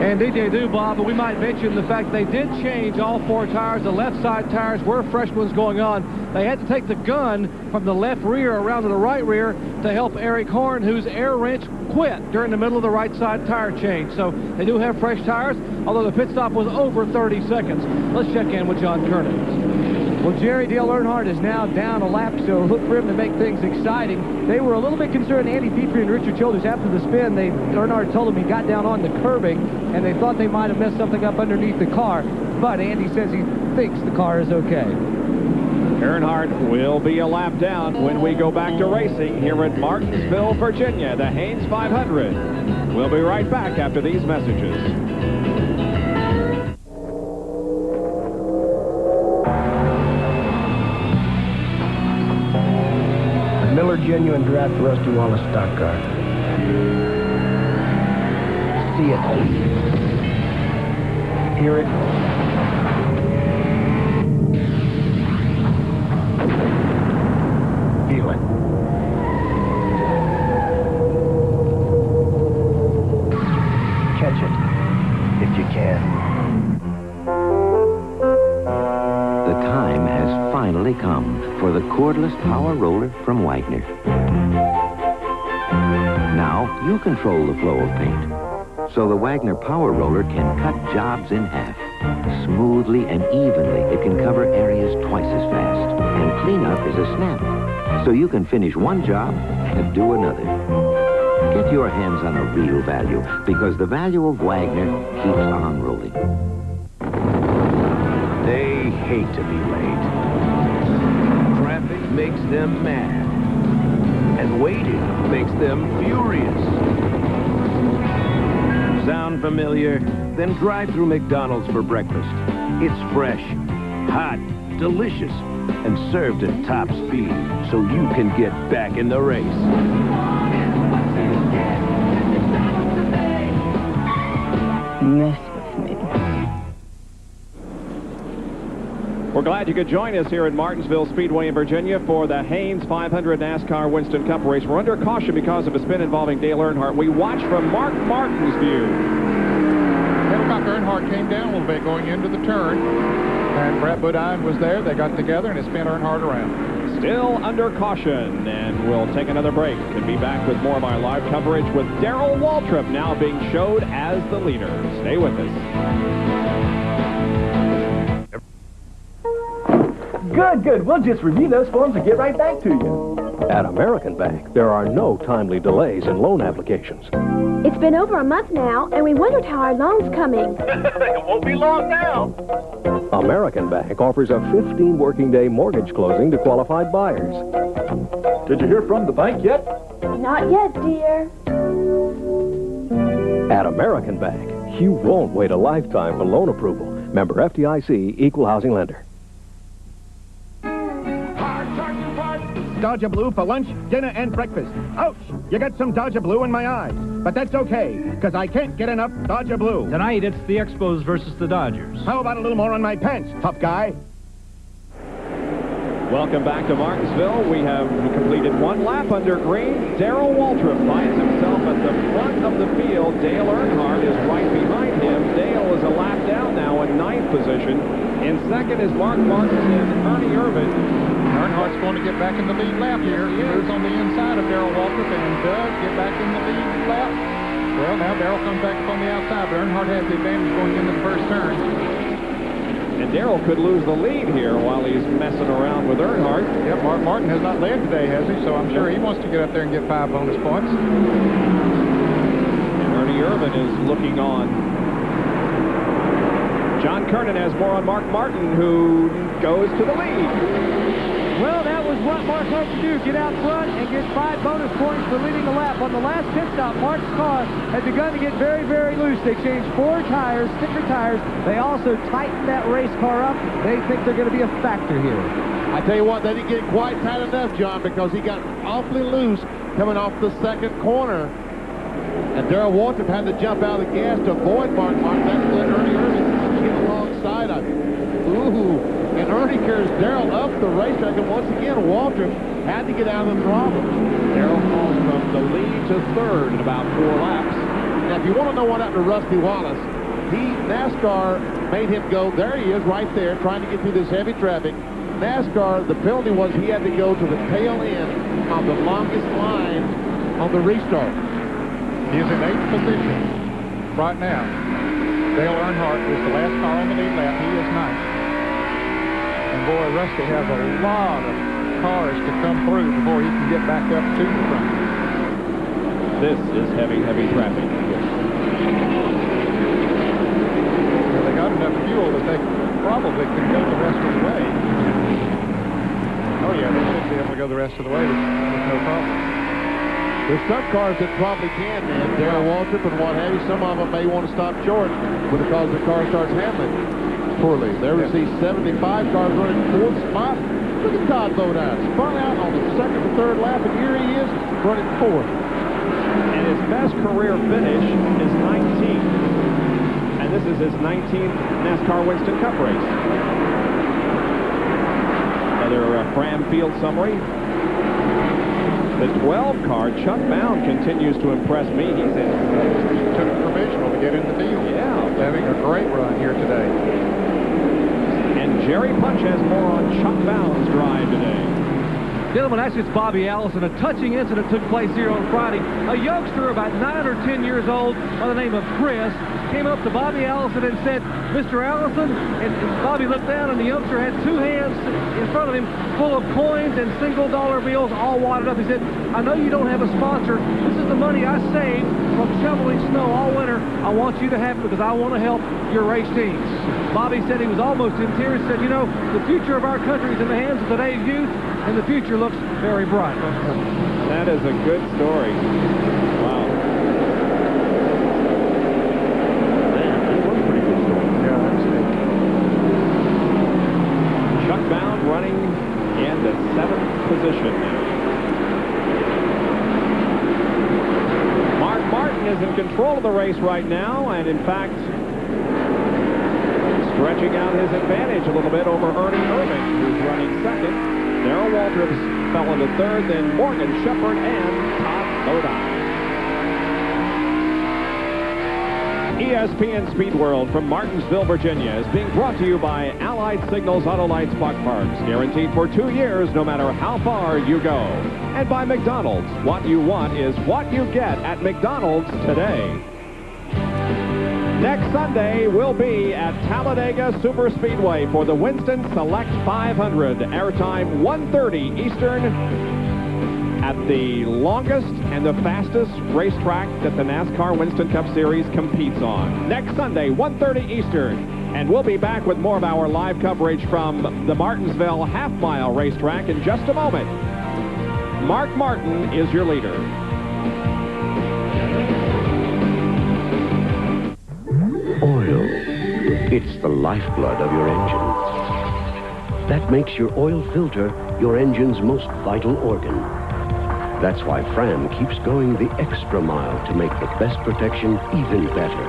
Indeed they do, Bob, but we might mention the fact they did change all 4 tires. The left side tires were fresh ones going on. They had to take the gun from the left rear around to the right rear to help Eric Horn, whose air wrench quit during the middle of the right side tire change. So they do have fresh tires, although the pit stop was over 30 seconds. Let's check in with John Kernan. Well, Jerry, Dale Earnhardt is now down a lap, so look for him to make things exciting. They were a little bit concerned, Andy Petrie and Richard Childers, after the spin. Earnhardt told him he got down on the curbing, and they thought they might have messed something up underneath the car. But Andy says he thinks the car is okay. Earnhardt will be a lap down when we go back to racing here at Martinsville, Virginia, the Haynes 500. We'll be right back after these messages. Miller Genuine Draft Rusty Wallace stock car. See it. Hear it. Feel it. Catch it, if you can. The time has finally come for the cordless power roller from Wagner. Now you control the flow of paint, so the Wagner power roller can cut jobs in half. Smoothly and evenly, it can cover areas twice as fast, and cleanup is a snap, so you can finish one job and do another. Get your hands on a real value, because the value of Wagner keeps on rolling. They hate to be late. Traffic makes them mad. And waiting makes them furious. Sound familiar? Then drive through McDonald's for breakfast. It's fresh, hot, delicious, and served at top speed, so you can get back in the race. Mess with me. We're glad you could join us here at Martinsville Speedway in Virginia for the Haynes 500 NASCAR Winston Cup race. We're under caution because of a spin involving Dale Earnhardt. We watch from Mark Martin's view. Helicopter Earnhardt came down a little bit going into the turn, and Brett Bodine was there. They got together, and it spun Earnhardt around. Still under caution, and we'll take another break and be back with more of our live coverage with Darrell Waltrip now being showed as the leader. Stay with us. Good. We'll just review those forms and get right back to you. At American Bank, there are no timely delays in loan applications. It's been over a month now, and we wondered how our loan's coming. It won't be long now. American Bank offers a 15-working-day mortgage closing to qualified buyers. Did you hear from the bank yet? Not yet, dear. At American Bank, you won't wait a lifetime for loan approval. Member FDIC, Equal Housing Lender. Dodger Blue for lunch, dinner, and breakfast. Ouch! You got some Dodger Blue in my eyes. But that's okay, because I can't get enough Dodger Blue. Tonight, it's the Expos versus the Dodgers. How about a little more on my pants, tough guy? Welcome back to Martinsville. We have completed one lap under green. Darrell Waltrip finds himself at the front of the field. Dale Earnhardt is right behind him. Dale is a lap down now in 9th position. In second is Mark Martin and Ernie Irvin. Earnhardt's going to get back in the lead lap here. He moves on the inside of Darrell Waltrip and does get back in the lead lap. Well, now Darrell comes back up on the outside, but Earnhardt has the advantage going into the first turn. And Darrell could lose the lead here while he's messing around with Earnhardt. Yep, Mark Martin has not led today, has he? So I'm sure he wants to get up there and get 5 bonus points. And Ernie Irvin is looking on. John Kernan has more on Mark Martin, who goes to the lead. Well, that was what Mark hoped to do, get out front and get 5 bonus points for leading the lap. On the last pit stop, Mark's car had begun to get very, very loose. They changed 4 tires, thicker tires. They also tightened that race car up. They think they're going to be a factor here. I tell you what, they didn't get quite tight enough, John, because he got awfully loose coming off the second corner. And Darrell Waltrip had to jump out of the gas to avoid Mark Martin. That's let Ernie Irvin get alongside of him. Ooh. And Ernie carries Darrell up the racetrack, and once again, Waltrip had to get out of the throttle. Darrell falls from the lead to third in about 4 laps. Now, if you want to know what happened to Rusty Wallace, NASCAR made him go, there he is right there, trying to get through this heavy traffic. NASCAR, the penalty was he had to go to the tail end of the longest line on the restart. He is in 8th position right now. Dale Earnhardt is the last car on the lead lap. He is 9th. And boy, Rusty has a lot of cars to come through before he can get back up to the front. This is heavy, heavy traffic. Well, they got enough fuel that they probably can go the rest of the way. Oh yeah, they should be able to go the rest of the way with no problem. There's some cars that probably can, man. Darrell Waltrip and what have you. Some of them may want to stop short because the car starts handling poorly. There was these 75 cars running 4th spot. Look at Todd Bodine. Spun out on the 2nd or 3rd lap, and here he is running 4th. And his best career finish is 19th. And this is his 19th NASCAR Winston Cup race. Another Fram Field summary. The 12 car, Chuck Bound, continues to impress me. He's in. He took a provisional to get in the deal. Yeah. He's having a great run here today. And Jerry Punch has more on Chuck Bound's drive today. Gentlemen, actually it's Bobby Allison. A touching incident took place here on Friday. A youngster about 9 or 10 years old by the name of Chris came up to Bobby Allison and said, "Mr. Allison," and Bobby looked down and the youngster had 2 hands in front of him full of coins and single-dollar bills all wadded up. He said, "I know you don't have a sponsor. This is the money I saved from shoveling snow all winter. I want you to have it because I want to help your race teams." Bobby said he was almost in tears. He said, "You know, the future of our country is in the hands of today's youth, and the future looks very bright." That is a good story. Wow. Man, that was a pretty good story. Yeah, that's it. Chuck Bound running in the 7th position now. Mark Martin is in control of the race right now, and in fact, stretching out his advantage a little bit over Ernie Irvin, who's running 2nd. Darrell Waltrip fell into 3rd, then Morgan Shepherd and Todd Bodine. ESPN Speed World from Martinsville, Virginia is being brought to you by Allied Signals Auto Lights Buck Parks, guaranteed for 2 years no matter how far you go. And by McDonald's, what you want is what you get at McDonald's today. Next Sunday, we'll be at Talladega Superspeedway for the Winston Select 500. Airtime 1:30 Eastern at the longest and the fastest racetrack that the NASCAR Winston Cup Series competes on. Next Sunday, 1:30 Eastern. And we'll be back with more of our live coverage from the Martinsville half-mile racetrack in just a moment. Mark Martin is your leader. Oil. It's the lifeblood of your engine. That makes your oil filter your engine's most vital organ. That's why Fram keeps going the extra mile to make the best protection even better.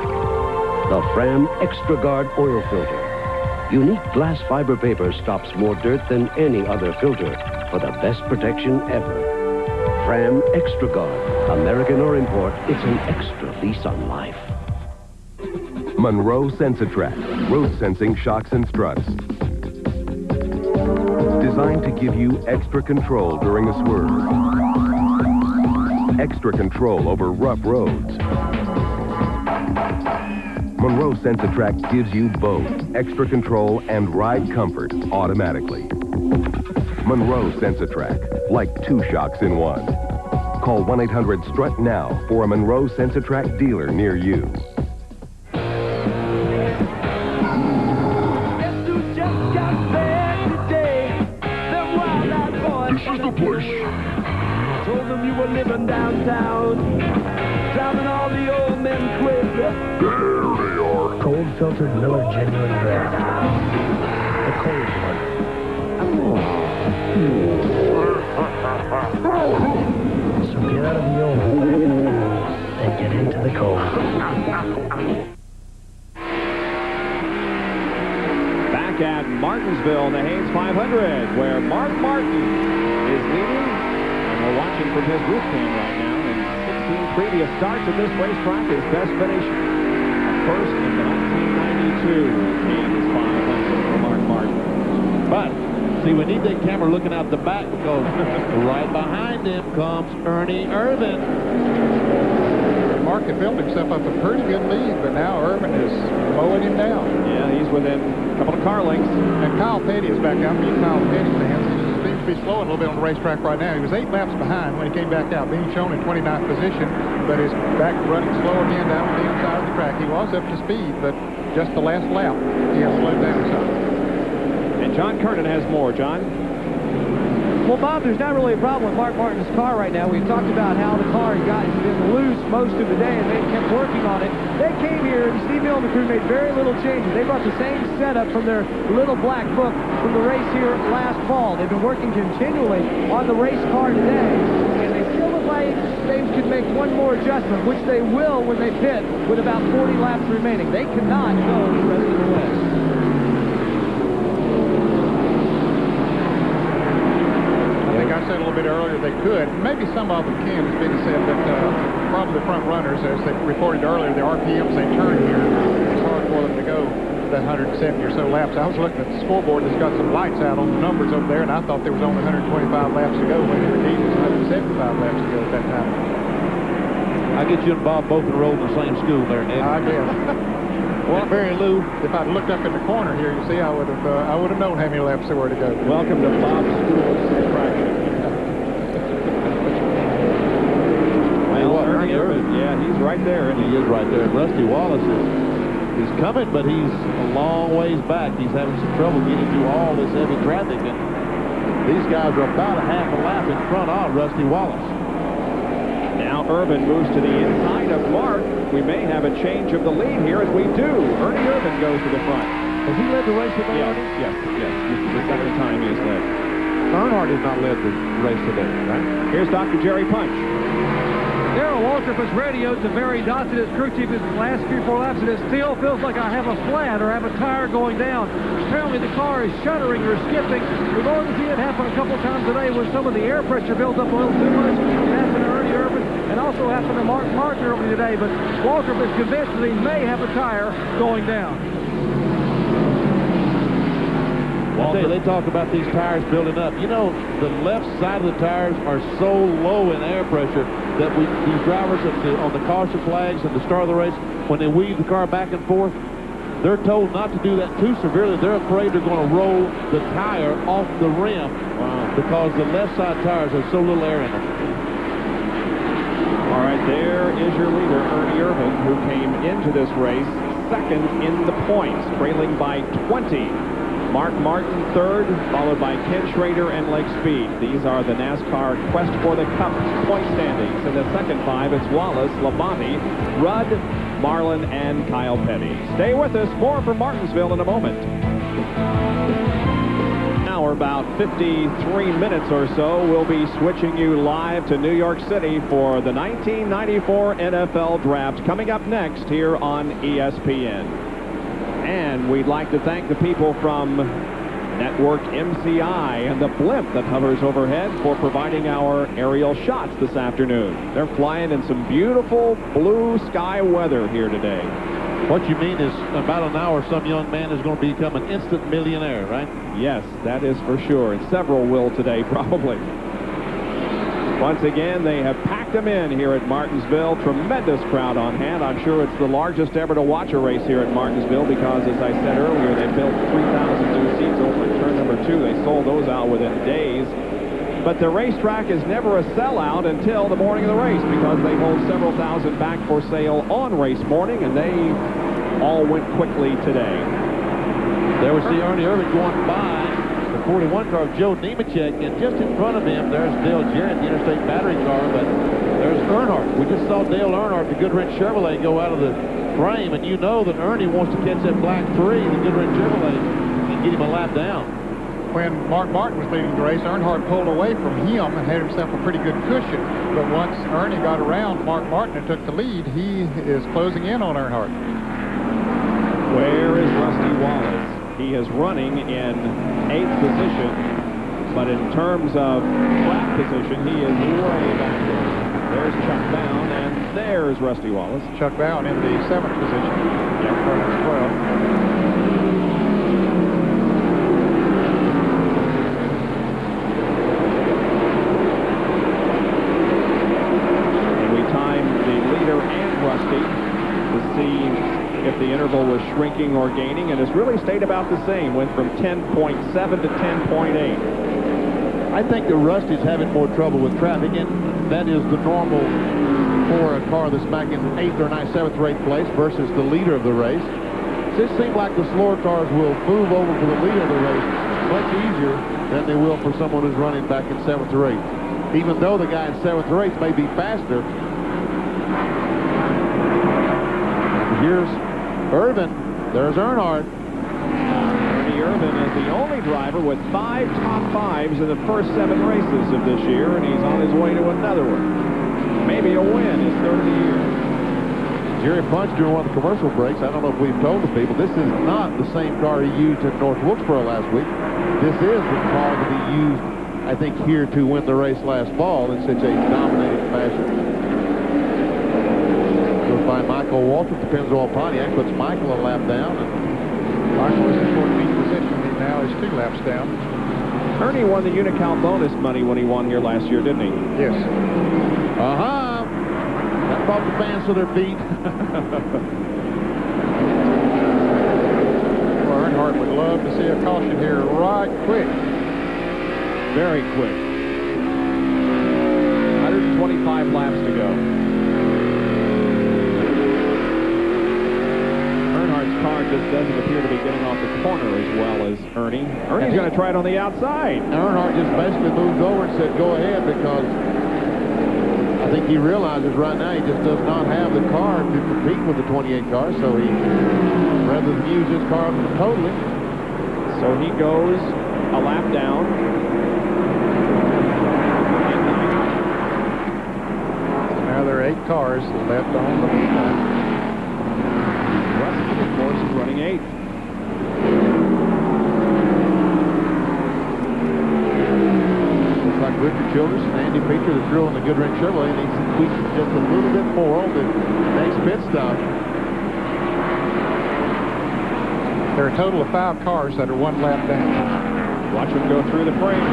The Fram Extra Guard oil filter. Unique glass fiber paper stops more dirt than any other filter for the best protection ever. Fram Extra Guard. American or import, it's an extra lease on life. Monroe Sensatrack, road sensing shocks and struts. Designed to give you extra control during a swerve. Extra control over rough roads. Monroe Sensatrack gives you both extra control and ride comfort automatically. Monroe Sensatrack, like 2 shocks in one. Call 1-800-STRUT now for a Monroe Sensatrack dealer near you. This is the place. Told them you were living downtown, driving all the old men crazy. There they are. Cold filtered Miller Genuine Draft. The cold one. So get out of the old and get into the cold. Back at Martinsville in the Hayes 500, where Mark Martin is leading, and we're watching from his roof cam right now. In 16 previous starts at this racetrack, his best finish first in the 1992 Hayes 500 for Mark Martin. But see, we need that camera looking out the back because right behind him comes Ernie Irvin. Mark had built himself up a pretty good lead, but now Irvin is mowing him down. Yeah, he's within a couple of car lengths. And Kyle Petty is back out. Being Kyle Petty's hands, he seems to be slowing a little bit on the racetrack right now. He was 8 laps behind when he came back out, being shown in 29th position, but is back running slow again down on the inside of the track. He was up to speed, but just the last lap, he has slowed down some. And John Kernan has more. John? Well, Bob, there's not really a problem with Mark Martin's car right now. We've talked about how the car has been loose most of the day, and they kept working on it. They came here, and Steve Hill and the crew made very little changes. They brought the same setup from their little black book from the race here last fall. They've been working continually on the race car today, and they still look like they could make one more adjustment, which they will when they pit with about 40 laps remaining. They cannot go the rest of the way. I said a little bit earlier they could. Maybe some of them can, as Benny said, but probably the front runners, as they reported earlier, the RPMs they turn here, it's hard for them to go the 170 or so laps. I was looking at the scoreboard that's got some lights out on the numbers over there, and I thought there was only 125 laps to go when indeed it was 175 laps to go at that time. I get you and Bob both enrolled in the same school there, Ned. I guess. Well, Barry Lou, if I'd looked up in the corner here, you see, I would have known how many laps there were to go. Welcome to Bob's School of Practice. Well, Ernie Irvin, yeah, he's right there. And he is right there. And Rusty Wallace is coming, but he's a long ways back. He's having some trouble getting through all this heavy traffic, and these guys are about a half a lap in front of Rusty Wallace. Now Irvin moves to the inside of Mark. We may have a change of the lead here, and we do. Ernie Irvin goes to the front. Has he led the race today? Yes. This is the second time he has led. Earnhardt has not led the race today, right? Here's Dr. Jerry Punch. Darrell Waltrip has radioed to Barry Dodson, his crew chief, his last 3-4 laps, and it still feels like I have a flat or have a tire going down. Apparently the car is shuddering or skipping. We've already seen it happen a couple times today when some of the air pressure built up a little too much. It happened to Ernie Irvin and also happened to Mark Martin earlier today, but Waltrip is convinced that he may have a tire going down. They talk about these tires building up. You know, the left side of the tires are so low in air pressure that these drivers on the caution flags at the start of the race, when they weave the car back and forth, they're told not to do that too severely. They're afraid they're going to roll the tire off the rim because the left side tires have so little air in them. All right, there is your leader, Ernie Irvin, who came into this race second in the points, trailing by 20. Mark Martin third, followed by Ken Schrader and Lake Speed. These are the NASCAR Quest for the Cup point standings. In the second 5, it's Wallace, Labonte, Rudd, Marlin, and Kyle Petty. Stay with us. More from Martinsville in a moment. Now we're about 53 minutes or so. We'll be switching you live to New York City for the 1994 NFL Draft coming up next here on ESPN. And we'd like to thank the people from Network MCI and the blimp that hovers overhead for providing our aerial shots this afternoon. They're flying in some beautiful blue sky weather here today. What you mean is about an hour some young man is going to become an instant millionaire, right? Yes, that is for sure. And several will today, probably. Once again, they have packed them in here at Martinsville. Tremendous crowd on hand. I'm sure it's the largest ever to watch a race here at Martinsville because, as I said earlier, they built 3,000 new seats over at turn number 2. They sold those out within days. But the racetrack is never a sellout until the morning of the race because they hold several thousand back for sale on race morning, and they all went quickly today. There we see Ernie Irvin going by the 41 car of Joe Nemechek, and just in front of him, there's Dale Jarrett, the Interstate Battery car, but there's Earnhardt. We just saw Dale Earnhardt, the Goodwrench Chevrolet, go out of the frame, and you know that Ernie wants to catch that black 3, the Goodwrench Chevrolet, and get him a lap down. When Mark Martin was leading the race, Earnhardt pulled away from him and had himself a pretty good cushion. But once Ernie got around Mark Martin and took the lead, he is closing in on Earnhardt. Where is Rusty Wallace? He is running in 8th position, but in terms of track position, he is way back there. There's Chuck Bown, and there's Rusty Wallace. Chuck Bown in the 7th position. Yep. Car number 12. If the interval was shrinking or gaining, and has really stayed about the same. Went from 10.7 to 10.8. I think the Rusty's having more trouble with traffic, and that is the normal for a car that's back in 8th or 9th, 7th or 8th place versus the leader of the race. It seems like the slower cars will move over to the leader of the race much easier than they will for someone who's running back in 7th or 8th. Even though the guy in 7th or 8th may be faster. Here's Irvin. There's Earnhardt. Ernie Irvin is the only driver with 5 top 5s in the first 7 races of this year, and he's on his way to another one. Maybe a win, his 3rd of the year. Jerry Punch during one of the commercial breaks, I don't know if we've told the people, this is not the same car he used in North Wilkesboro last week. This is the car that he used, I think, here to win the race last fall in such a dominating fashion. By Michael Waltrip, the Pennzoil Pontiac, puts Michael a lap down. And Michael is in 14th position. He now is 2 laps down. Ernie won the Unicount bonus money when he won here last year, didn't he? Yes. That brought the fans to their feet. Well, Earnhardt would love to see a caution here right quick. Very quick. 125 laps to go. Car just doesn't appear to be getting off the corner as well as Ernie. Ernie's going to try it on the outside. Earnhardt just basically moved over and said, go ahead, because I think he realizes right now he just does not have the car to compete with the 28 car, so he, rather than use his car totally. So he goes a lap down. So now there are 8 cars left on the lead. Of course, is running 8th. Looks like Richard Childress and Andy Peter, the drill in the Goodwrench Chevrolet, needs to tweak just a little bit more on the next pit stop. There are a total of 5 cars that are 1 lap down. Watch them go through the frame.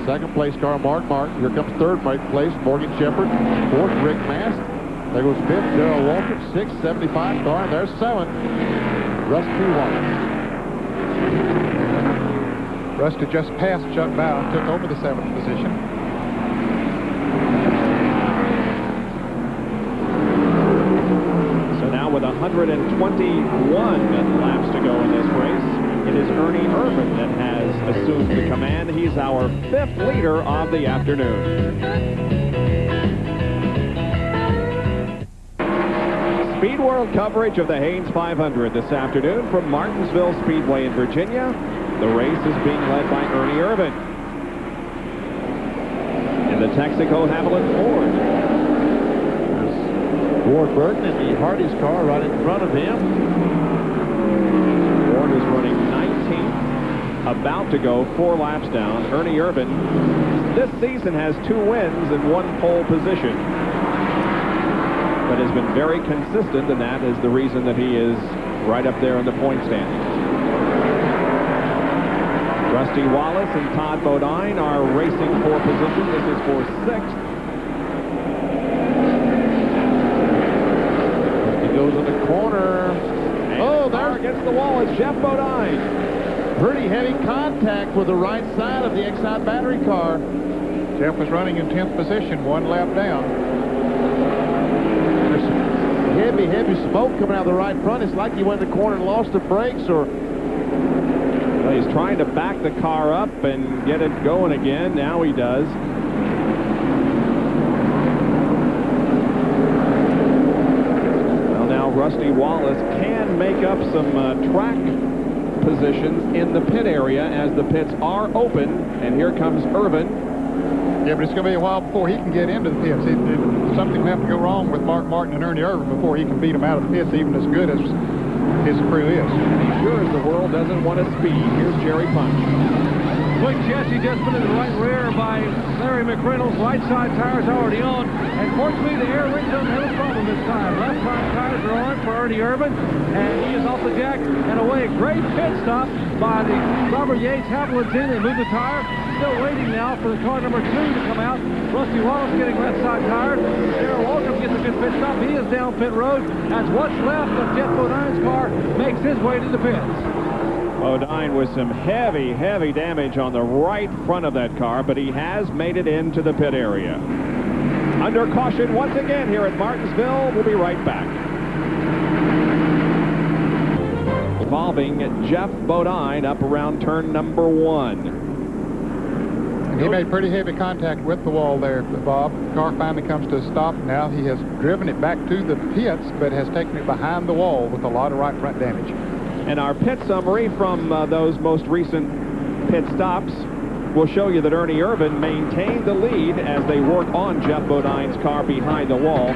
2nd place car, Mark Martin. Here comes 3rd place, Morgan Shepherd. 4th, Rick Mast. There goes 5th, Darrell Waltrip. 6th, 75 car, and there's 7th, Rusty Wallace. Rusty just passed Chuck Bown, took over the 7th position. So now with 121 laps to go in this race, it is Ernie Irvin that has assumed the command. He's our 5th leader of the afternoon. Speed World coverage of the Haynes 500 this afternoon from Martinsville Speedway in Virginia. The race is being led by Ernie Irvin. In the Texaco Haviland Ford. There's Ward Burton in the Hardy's car right in front of him. Ward is running 19th, about to go 4 laps down. Ernie Irvin this season has 2 wins and 1 pole position, but has been very consistent, and that is the reason that he is right up there in the point standings. Rusty Wallace and Todd Bodine are racing for position. This is for 6th. He goes in the corner. And there against the wall is Jeff Bodine. Pretty heavy contact with the right side of the Exide battery car. Jeff was running in 10th position, 1 lap down. There's heavy smoke coming out of the right front. It's like he went in the corner and lost the brakes, or... Well, he's trying to back the car up and get it going again. Now he does. Well, now Rusty Wallace can make up some track positions in the pit area as the pits are open. And here comes Irvin. Yeah, but it's going to be a while before he can get into the pits. Something will have to go wrong with Mark Martin and Ernie Irvin before he can beat them out of the pits, even as good as his crew is. And he sure as the world doesn't want to speed. Here's Jerry Punch. Quick Jesse just put in the right rear by Larry McReynolds. Right side tires already on. And fortunately, the air ring doesn't have a problem this time. Left side tires are on for Ernie Irvin. And he is off the jack and away. Great pit stop by the Robert Yates. Haviland's in. They move the tire. Still waiting now for the car number 2 to come out. Rusty Wallace getting left side tires. Darrell Waltrip gets a good pit stop. He is down pit road as what's left of Jeff Bodine's car makes his way to the pits. Bodine with some heavy damage on the right front of that car, but he has made it into the pit area. Under caution once again here at Martinsville. We'll be right back. Involving Jeff Bodine up around turn number 1. He made pretty heavy contact with the wall there, Bob. The car finally comes to a stop. Now he has driven it back to the pits, but has taken it behind the wall with a lot of right front damage. And our pit summary from those most recent pit stops will show you that Ernie Irvin maintained the lead as they work on Jeff Bodine's car behind the wall.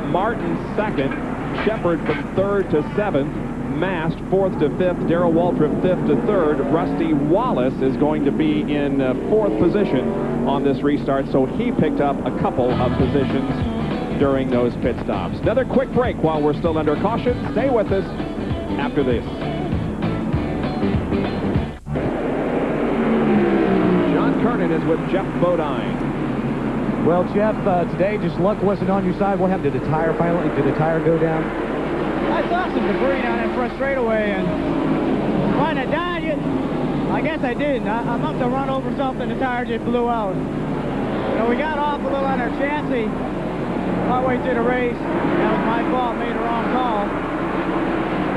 Martin 2nd, Shepard from 3rd to 7th, Mast 4th to 5th, Darrell Waltrip 5th to 3rd. Rusty Wallace is going to be in 4th position on this restart, so he picked up a couple of positions during those pit stops. Another quick break while we're still under caution. Stay with us after this. John Kernan is with Jeff Bodine. Well, Jeff, today just luck wasn't on your side. What happened? Did the tire finally, did the tire go down? I saw some debris down that front straightaway, and trying to dodge it, I guess I didn't. I must have run over something, the tire just blew out. You know, we got off a little on our chassis partway through the race. That was my fault, made the wrong call.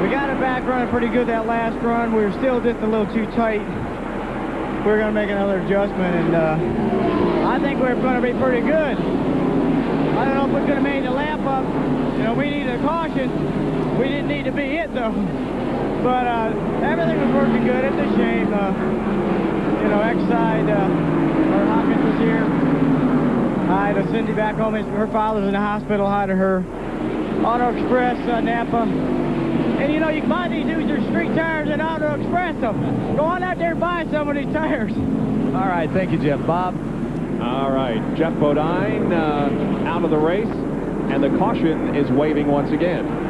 We got it back running pretty good that last run. We were still just a little too tight. We were going to make another adjustment, and I think we're going to be pretty good. I don't know if we could have made the lap up. You know, we needed a caution. We didn't need to be hit, though. But everything was working good. It's a shame. You know, Exide, or Hawkins was here. Hi to Cindy back home. Her father's in the hospital. Hi to her. Auto Express, Napa. And, you know, you can buy these user street tires at Auto Express. So go on out there and buy some of these tires. All right. Thank you, Jeff. Bob? All right. Jeff Bodine out of the race, and the caution is waving once again.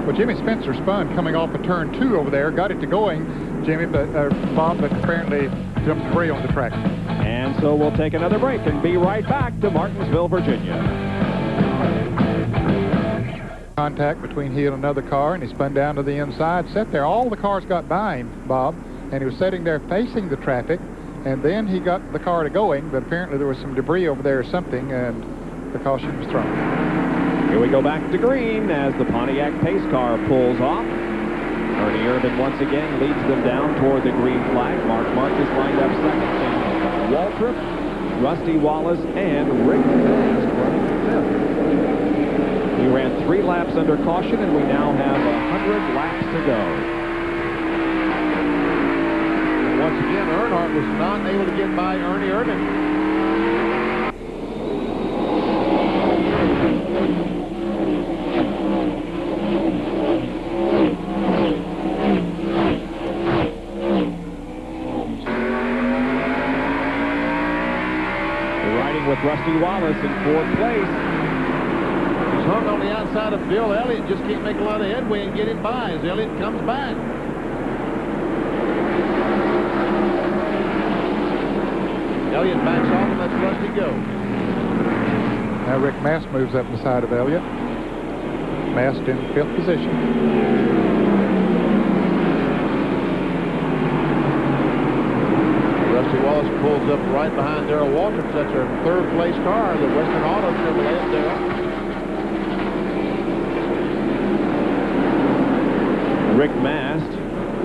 Well, Jimmy Spencer spun coming off of turn 2 over there, got it to going, Jimmy, Bob, but apparently jumped debris on the track. And so we'll take another break and be right back to Martinsville, Virginia. Contact between he and another car, and he spun down to the inside, sat there. All the cars got by him, Bob, and he was sitting there facing the traffic, and then he got the car to going, but apparently there was some debris over there or something, and the caution was thrown. Here we go back to green as the Pontiac pace car pulls off. Ernie Irvin once again leads them down toward the green flag. Mark Martin is lined up second. And Waltrip, Rusty Wallace, and Rick Mast running fifth. He ran 3 laps under caution, and we now have 100 laps to go. And once again, Earnhardt was not able to get by Ernie Irvin. With Rusty Wallace in 4th place. He's hung on the outside of Bill Elliott, just can't make a lot of headway and get it by as Elliott comes back. Elliott backs off and lets Rusty go. Now Rick Mast moves up beside of Elliott. Mast in 5th position. Rusty Wallace pulls up right behind Darrell Waltrip. That's our 3rd place car, the Western Auto Chevrolet up there. Rick Mast,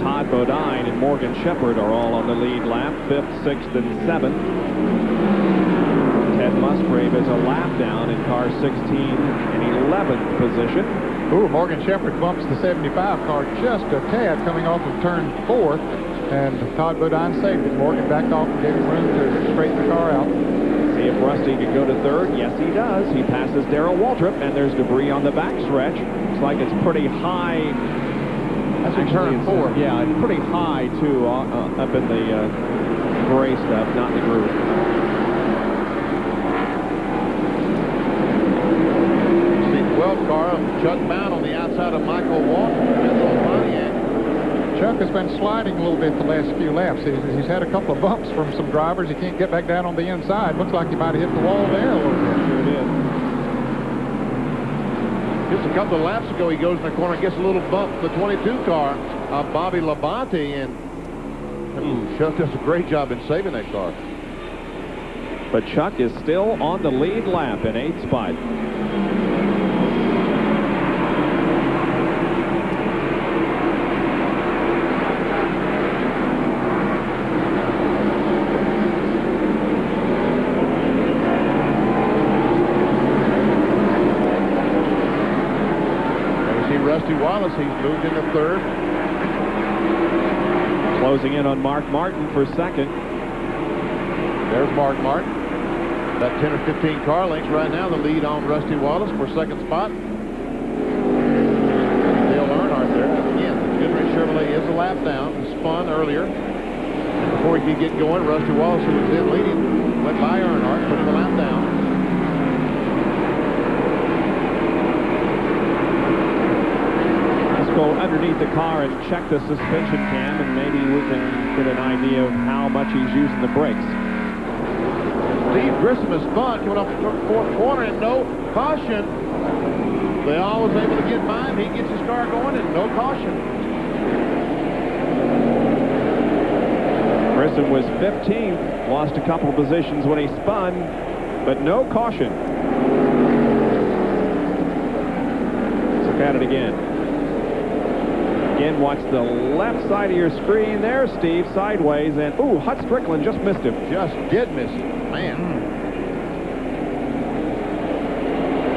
Todd Bodine, and Morgan Shepherd are all on the lead lap, 5th, 6th, and 7th. Ted Musgrave is a lap down in car 16 and 11th position. Ooh, Morgan Shepherd bumps the 75 car just a tad coming off of turn 4, and Todd Bodine saved it. Morgan backed off and gave him room to straighten the car out. See if Rusty can go to 3rd. Yes, he does. He passes Darrell Waltrip, and there's debris on the backstretch. Looks like it's pretty high. That's in turn 4. Yeah, it's pretty high, too, up in the gray stuff, not the groove. 12 car, Chuck Bound on the outside of Michael Walton. Chuck has been sliding a little bit the last few laps. He's had a couple of bumps from some drivers. He can't get back down on the inside. Looks like he might have hit the wall there a little bit. Sure did. Just a couple of laps ago, he goes in the corner and gets a little bump from the 22 car, Bobby Labonte, and Chuck does a great job in saving that car. But Chuck is still on the lead lap in 8th spot. Rusty Wallace, he's moved into 3rd. Closing in on Mark Martin for 2nd. There's Mark Martin. About 10 or 15 car lengths right now, the lead on Rusty Wallace for 2nd spot. Dale Earnhardt there. Again, the Goodrich Chevrolet is a lap down. It spun earlier. Before he could get going, Rusty Wallace, who was in leading, went by Earnhardt, put the lap down. Go underneath the car and check the suspension cam, and maybe we can get an idea of how much he's using the brakes. Steve Grissom is spun coming off the 4th corner and no caution. They all was able to get by him. He gets his car going and no caution. Grissom was 15th, lost a couple of positions when he spun, but no caution. Let's look at it again. Again, watch the left side of your screen there, Steve, sideways, and ooh, Hut Strickland just missed him. Just did miss him, man.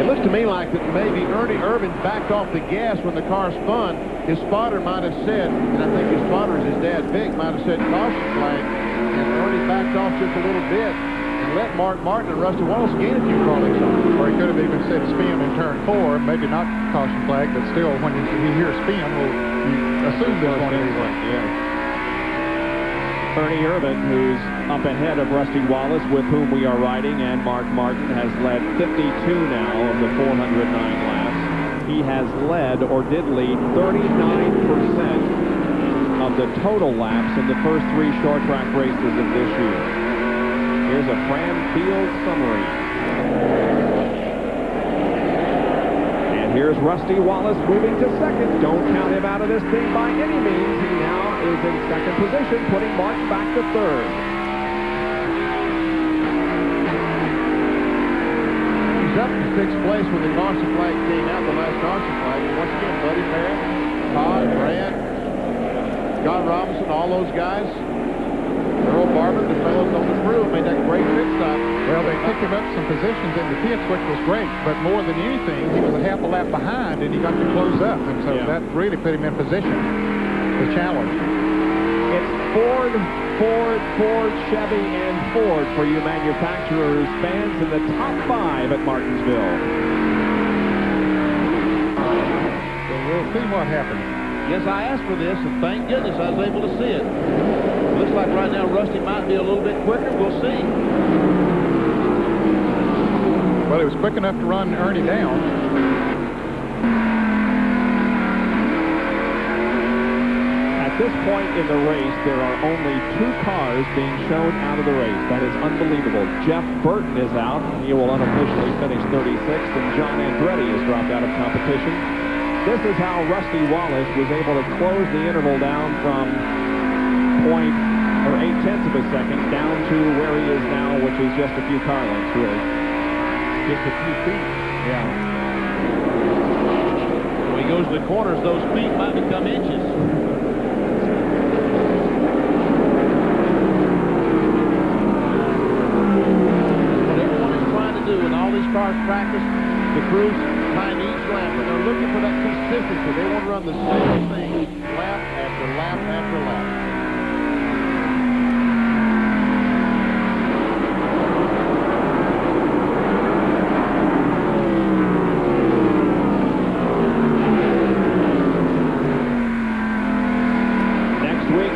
It looks to me like that maybe Ernie Irvin backed off the gas when the car spun. His spotter might have said, and I think his spotter is his dad, Vic, might have said caution flag, and Ernie backed off just a little bit and let Mark Martin and Rusty Wallace gain a few car lengths on him. Or he could have even said spin in turn 4, maybe not caution flag, but still, when you hear spin, you assume there's one anyway. Yeah. Ernie Irvin, who's up ahead of Rusty Wallace, with whom we are riding, and Mark Martin has led 52 now of the 409 laps. He has led, or did lead, 39% of the total laps in the first 3 short track races of this year. Here's a Fram Field summary. And here's Rusty Wallace moving to 2nd. Don't count him out of this thing by any means. He now is in 2nd position, putting Mark back to 3rd. He's up in 6th place when the caution flag came out, the last caution flag. And once again, Buddy Parrott, Todd, Brad, Scott Robinson, all those guys. Earl Barber, the fellows on the crew, made that great pit stop. Well, they picked him up some positions in the pits, which was great, but more than anything, he was a half a lap behind, and he got to close up, and so that really put him in position to challenge. It's Ford, Chevy, and Ford for you manufacturers fans in the top 5 at Martinsville. So we'll see what happens. Yes, I asked for this, and thank goodness I was able to see it. Looks like right now Rusty might be a little bit quicker. We'll see. Well, he was quick enough to run Ernie down. At this point in the race, there are only 2 cars being shown out of the race. That is unbelievable. Jeff Burton is out. He will unofficially finish 36th, and John Andretti has dropped out of competition. This is how Rusty Wallace was able to close the interval down from 0.8 of a second down to where he is now, which is just a few car lengths, really. Just a few feet. Yeah. When he goes to the corners, those feet might become inches. What everyone is trying to do in all these cars practice, the crews time each lap, and they're looking for that consistency. They want to run the same thing lap after lap after lap.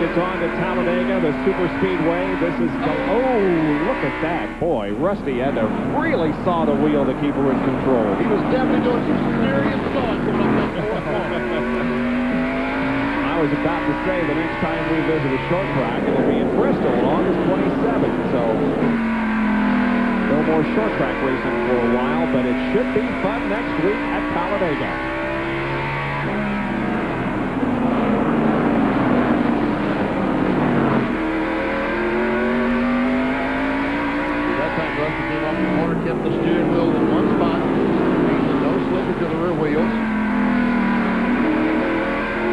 It's on to Talladega, the super speedway. This is, oh, look at that. Boy, Rusty had to really saw the wheel to keep her in control. He was definitely doing some serious sawing coming up that fourth corner. I was about to say the next time we visit a short track, it'll be in Bristol on August 27th. So no more short track racing for a while, but it should be fun next week at Talladega. Kept the steering wheel in one spot, using no slippage to the rear wheels.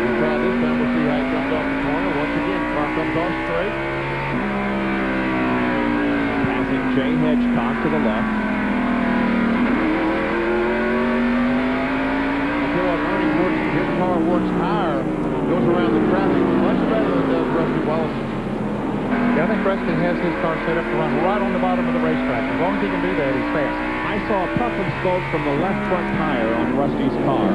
We'll try this time. We'll see how it comes off the corner. Once again, car comes off straight. Passing Jay Hedgecock to the left. I feel like Ernie works, his car works higher, goes around the traffic much better than does Rusty Wallace. Yeah, I think Rusty has his car set up to run right on the bottom of the racetrack. As long as he can do that, he's fast. I saw a puff of smoke from the left front tire on Rusty's car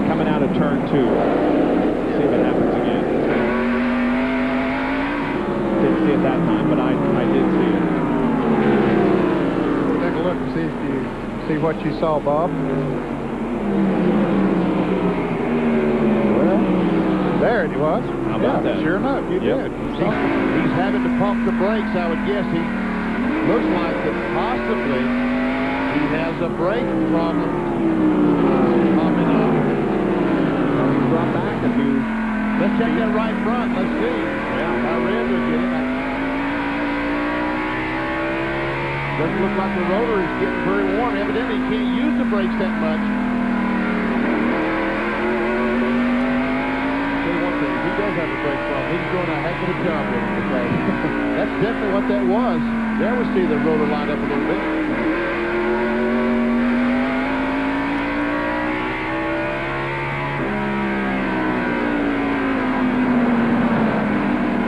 coming out of turn 2. See if it happens again. Didn't see it that time, but I did see it. Take a look and see if you see what you saw, Bob. Well, there it was. How about that? Sure enough, you did. He's having to pump the brakes, I would guess. He looks like that possibly he has a brake problem popping up. He's brought back a few. Let's check that right front. Let's see. Yeah. How red they're getting. Doesn't look like the rotor is getting very warm. Evidently, he can't use the brakes that much. He does have a brake problem. He's doing a heck of a job with it today. That's definitely what that was. There we see the rotor line up a little bit.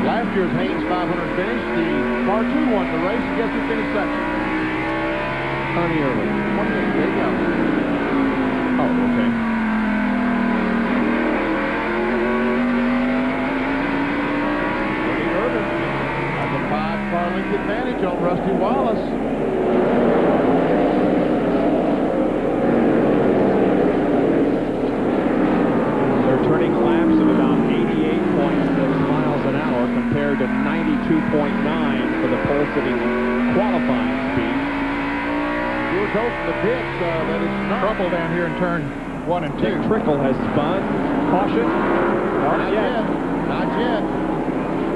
Last year's Haynes 500 finish. The car 2 won the race. And guess who finished second? Ernie Irvin. There you go. Oh, okay. Advantage on Rusty Wallace. They're turning laps of about 88.6 miles an hour compared to 92.9 for the pole sitting qualifying speed. You were told from the pits that it's trouble down here in turn 1 and 2. Dick Trickle has spun. Caution. Not yet. Not yet.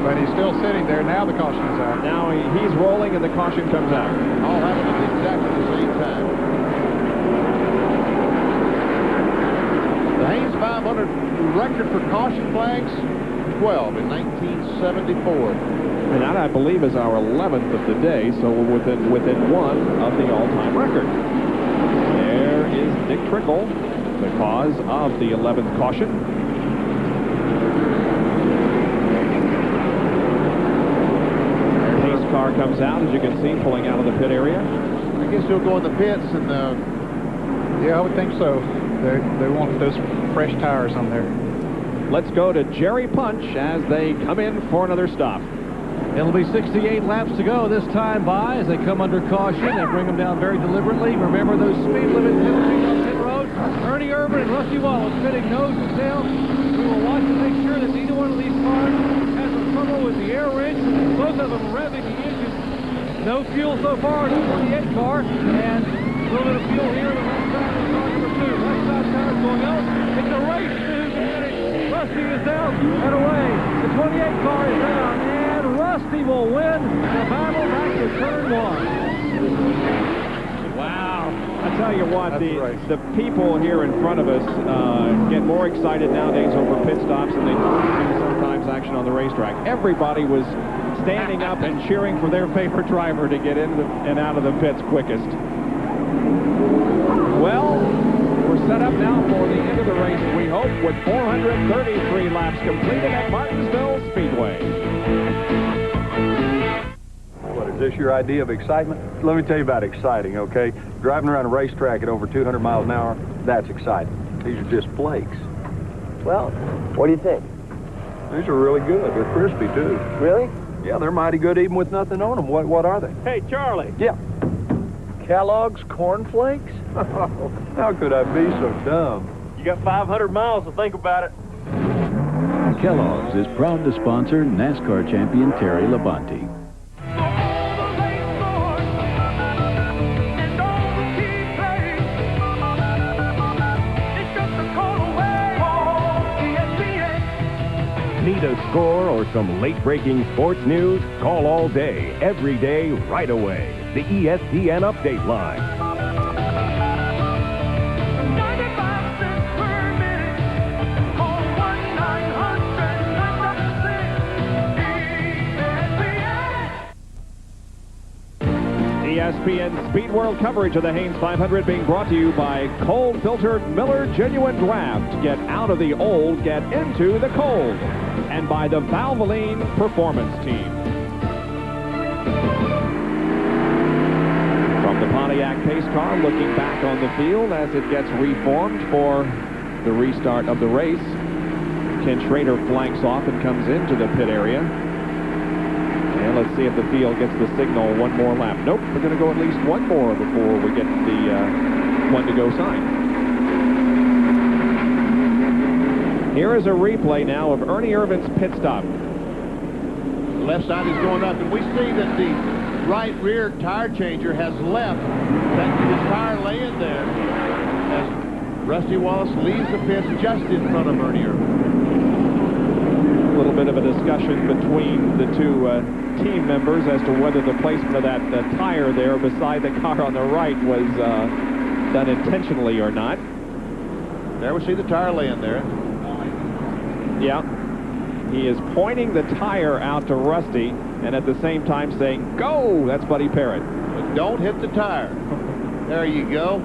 But he's still sitting there. Now the caution is out. Now he's rolling and the caution comes out. All happened at exactly the same time. The Haynes 500 record for caution flags, 12 in 1974. And that, I believe, is our 11th of the day, so we're within 1 of the all-time record. There is Dick Trickle, the cause of the 11th caution. Car comes out, as you can see, pulling out of the pit area. I guess he'll go in the pits and yeah, I would think so. They want those fresh tires on there. Let's go to Jerry Punch as they come in for another stop. It'll be 68 laps to go this time by as they come under caution. They bring them down very deliberately. Remember those speed limit penalties on pit road? Ernie Irvin and Rusty Wallace pitting nose to tail. We will watch and make sure that neither one of these cars air wrench. Both of them revving the engine. No fuel so far in the 28 car, and a little bit of fuel here in the left side of car number 2. Left side tires going out. It's a race to who's the finish. Rusty is down and away. The 28 car is down, and Rusty will win the battle back to turn 1. Wow. I tell you what, the people here in front of us get more excited nowadays over pit stops than they do sometimes action on the racetrack. Everybody was standing up and cheering for their favorite driver to get in and out of the pits quickest. Well, we're set up now for the end of the race, we hope, with 433 laps completed at Martinsville Speedway. What, is this your idea of excitement? Let me tell you about exciting, okay? Driving around a racetrack at over 200 miles an hour, that's exciting. These are just flakes. Well, what do you think? These are really good. They're crispy, too. Really? Yeah, they're mighty good even with nothing on them. What are they? Hey, Charlie. Yeah. Kellogg's Corn Flakes? How could I be so dumb? You got 500 miles to think about it. Kellogg's is proud to sponsor NASCAR champion Terry Labonte. Need a score or some late-breaking sports news? Call all day, every day, right away. The ESPN Update Line. 95 cents per minute. Call 1-900-976-ESPN. ESPN Speed World coverage of the Haynes 500 being brought to you by cold-filtered Miller Genuine Draft. Get out of the old, get into the cold. And by the Valvoline Performance Team. From the Pontiac pace car, looking back on the field as it gets reformed for the restart of the race. Ken Schrader flanks off and comes into the pit area. And let's see if the field gets the signal one more lap. Nope, we're going to go at least one more before we get the one to go sign. Here is a replay now of Ernie Irvan's pit stop. The left side is going up, and we see that the right rear tire changer has left his tire laying there as Rusty Wallace leaves the pits just in front of Ernie Irvan. A little bit of a discussion between the two team members as to whether the placement of that tire there beside the car on the right was done intentionally or not. There we see the tire laying there. Yeah. He is pointing the tire out to Rusty and at the same time saying, go! That's Buddy Parrott. But don't hit the tire. There you go.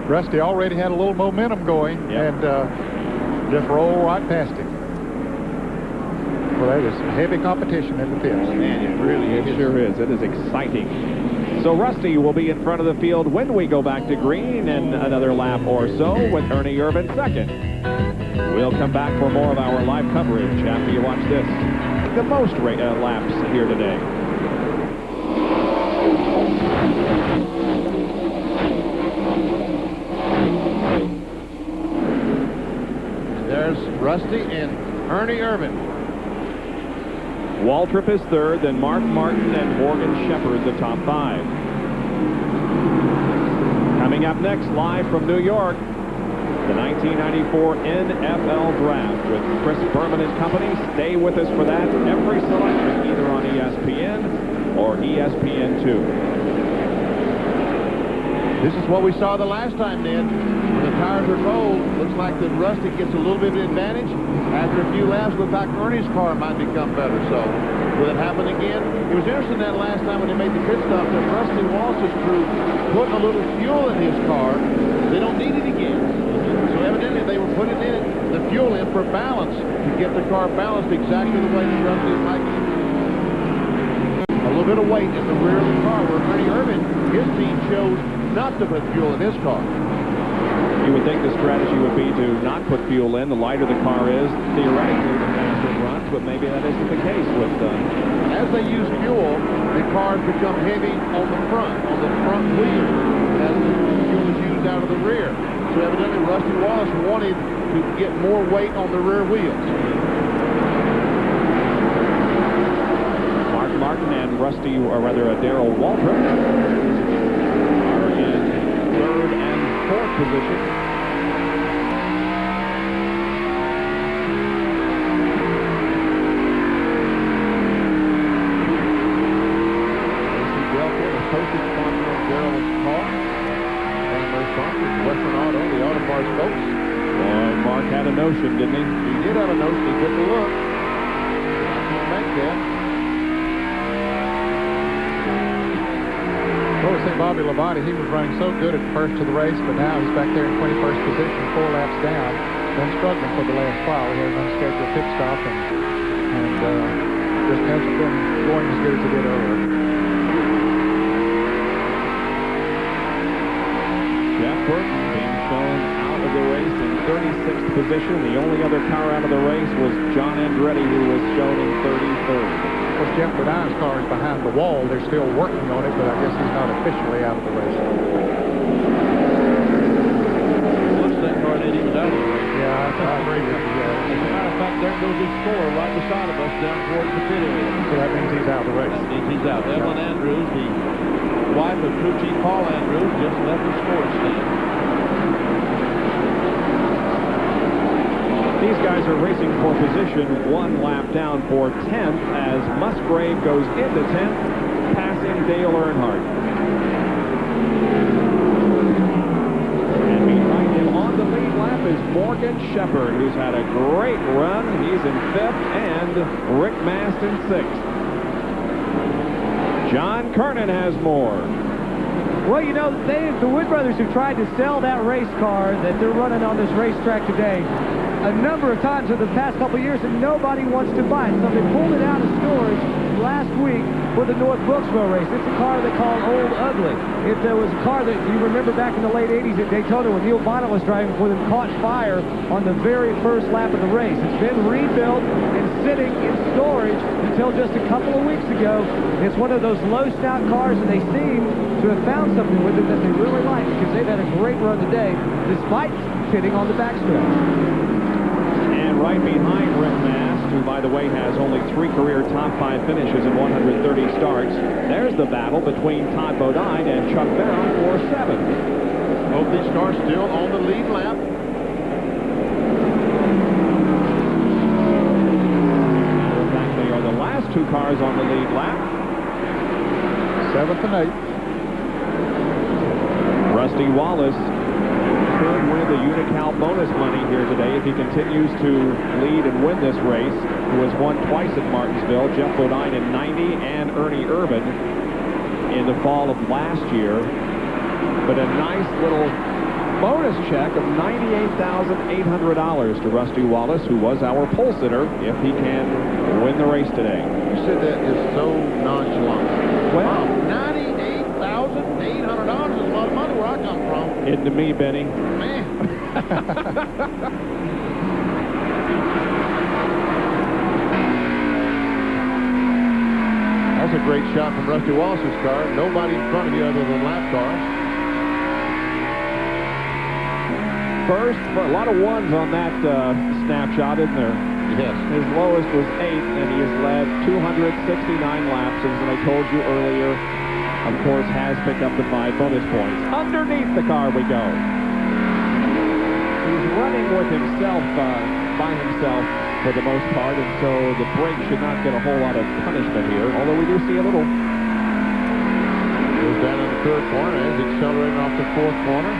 Rusty already had a little momentum going and just rolled right past him. Well, that is heavy competition in the pits. Man, it really is. It sure is. It is exciting. So Rusty will be in front of the field when we go back to green in another lap or so with Ernie Irvan second. We'll come back for more of our live coverage after you watch this. The most laps here today. There's Rusty and Ernie Irvan. Waltrip is third, then Mark Martin and Morgan Shepherd, the top five. Coming up next, live from New York, the 1994 NFL Draft with Chris Berman and company. Stay with us for that. Every selection either on ESPN or ESPN2. This is what we saw the last time, Ned. When the tires are cold, looks like that Rusty gets a little bit of advantage. After a few laps, looks like Ernie's car might become better. So, will it happen again? It was interesting that last time when they made the pit stop that Rusty Wallace's crew put a little fuel in his car. They don't need it again. So evidently they were putting in the fuel in for balance to get the car balanced exactly the way that Rusty is liking. A little bit of weight in the rear of the car where Ernie Irvan, his team chose not to put fuel in his car. You would think the strategy would be to not put fuel in. The lighter the car is, theoretically, the faster it runs, but maybe that isn't the case with... As they use fuel, the cars become heavy on the front wheel, as the fuel is used out of the rear. So evidently Rusty Wallace wanted to get more weight on the rear wheels. and Darrell Waltrip are in third and fourth position. Postage sponsor of Darrell's car. Primary sponsor is Western Auto, the auto parts folks. Boy, Mark had a notion, didn't he? He did have a notion. He took a look. I can't make that. Well, we see Bobby Labonte. He was running so good at the first of the race, but now he's back there in 21st position, 4 laps down. Been struggling for the last while. He had an unscheduled pit stop and just hasn't been going as good as he did earlier. Jeff Burton being shown out of the race in 36th position. The only other car out of the race was John Andretti, who was shown in 33rd. Of course, Jeff Burton's car is behind the wall. They're still working on it, but I guess he's not officially out of the race. Looks that car that he was out of the race. Yeah, I agree with you. As a matter of fact, there goes his score right beside of us down towards the pit area. So that means he's out of the race. That means he's out. Evelyn Andrews, the wife of crew chief Paul Andrews, just left the score stand. These guys are racing for position 1 lap down for 10th as Musgrave goes into 10th, passing Dale Earnhardt. And behind him on the lead lap is Morgan Shepherd, who's had a great run. He's in 5th, and Rick Mast in 6th. John Kernan has more. Well, you know, the Wood brothers have tried to sell that race car that they're running on this racetrack today a number of times in the past couple of years, and nobody wants to buy it. So they pulled it out of storage last week for the North Brooksville race. It's a car they call Old Ugly. If there was a car that you remember back in the late 80s at Daytona when Neil Bonnet was driving for them, caught fire on the very first lap of the race. It's been rebuilt and sitting in storage until just a couple of weeks ago. It's one of those low snout cars, and they seem to have found something with it that they really like, because they've had a great run today despite sitting on the backstretch. And right behind Rick Mast, who, by the way, has only 3 career top 5 finishes in 130 starts, there's the battle between Todd Bodine and Chuck Barrow for 7th. Both these cars still on the lead lap. In fact, they are the last 2 cars on the lead lap. 7th and 8th. Rusty Wallace could win the Unocal bonus money here today if he continues to lead and win this race, who has won twice at Martinsville. Jeff Bodine in 90 and Ernie Irvin in the fall of last year. But a nice little bonus check of $98,800 to Rusty Wallace, who was our pole sitter, if he can win the race today. You said that is so nonchalant. Well, $98,800 is a lot of money where I come from. Into me, Benny. Man. That's a great shot from Rusty Wallace's car. Nobody in front of you other than lap cars. First, a lot of ones on that snapshot, isn't there? Yes. His lowest was 8, and he has led 269 laps, as I told you earlier. Of course, has picked up the 5 bonus points. Underneath the car we go. He's running with himself, by himself, for the most part, and so the brake should not get a whole lot of punishment here, although we do see a little. Goes down in the 3rd corner as accelerating off the 4th corner.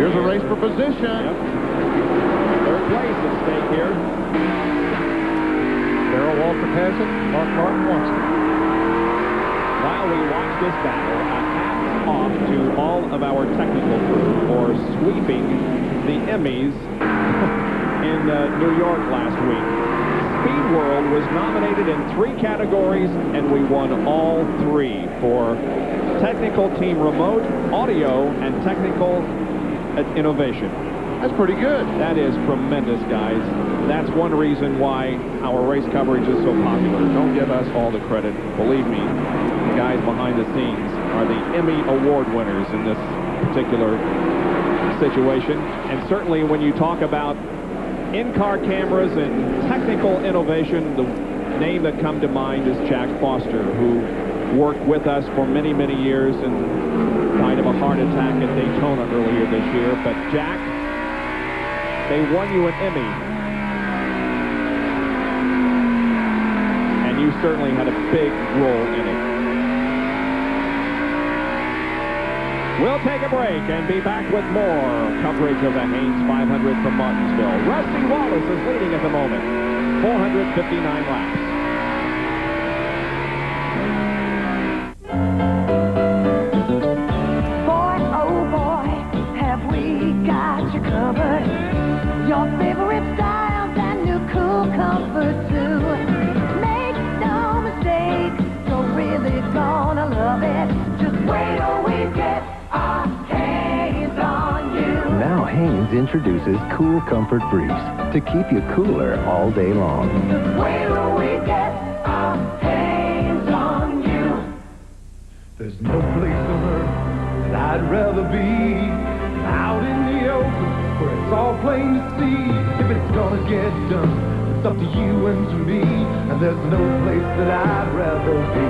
Here's a race for position. Yep. 3rd place at stake here. Darrell Waltrip has it. Mark Martin wants it. While we watch this battle, a hat off to all of our technical crew for sweeping the Emmys in New York last week. Speed World was nominated in 3 categories, and we won all 3 for technical team remote, audio, and technical innovation. That's pretty good. That is tremendous, guys. That's one reason why our race coverage is so popular. Don't give us all the credit. Believe me, the guys behind the scenes are the Emmy Award winners in this particular situation. And certainly when you talk about in-car cameras and technical innovation, the name that come to mind is Jack Foster, who worked with us for many, many years and died of a heart attack at Daytona earlier this year. But Jack, they won you an Emmy. And you certainly had a big role in it. We'll take a break and be back with more coverage of the Haynes 500 from Martinsville. Rusty Wallace is leading at the moment. 459 laps. Boy, oh boy, have we got you covered. Your favorite styles and new cool comfort too. Make no mistake, you're really gonna love it. Just wait till we get our hands on you. Now Haynes introduces Cool Comfort Briefs to keep you cooler all day long. Just wait till we get our hands on you. There's no place on earth that I'd rather be than out in the open where it's all plain to see. If it's gonna get done, it's up to you and to me. And there's no place that I'd rather be.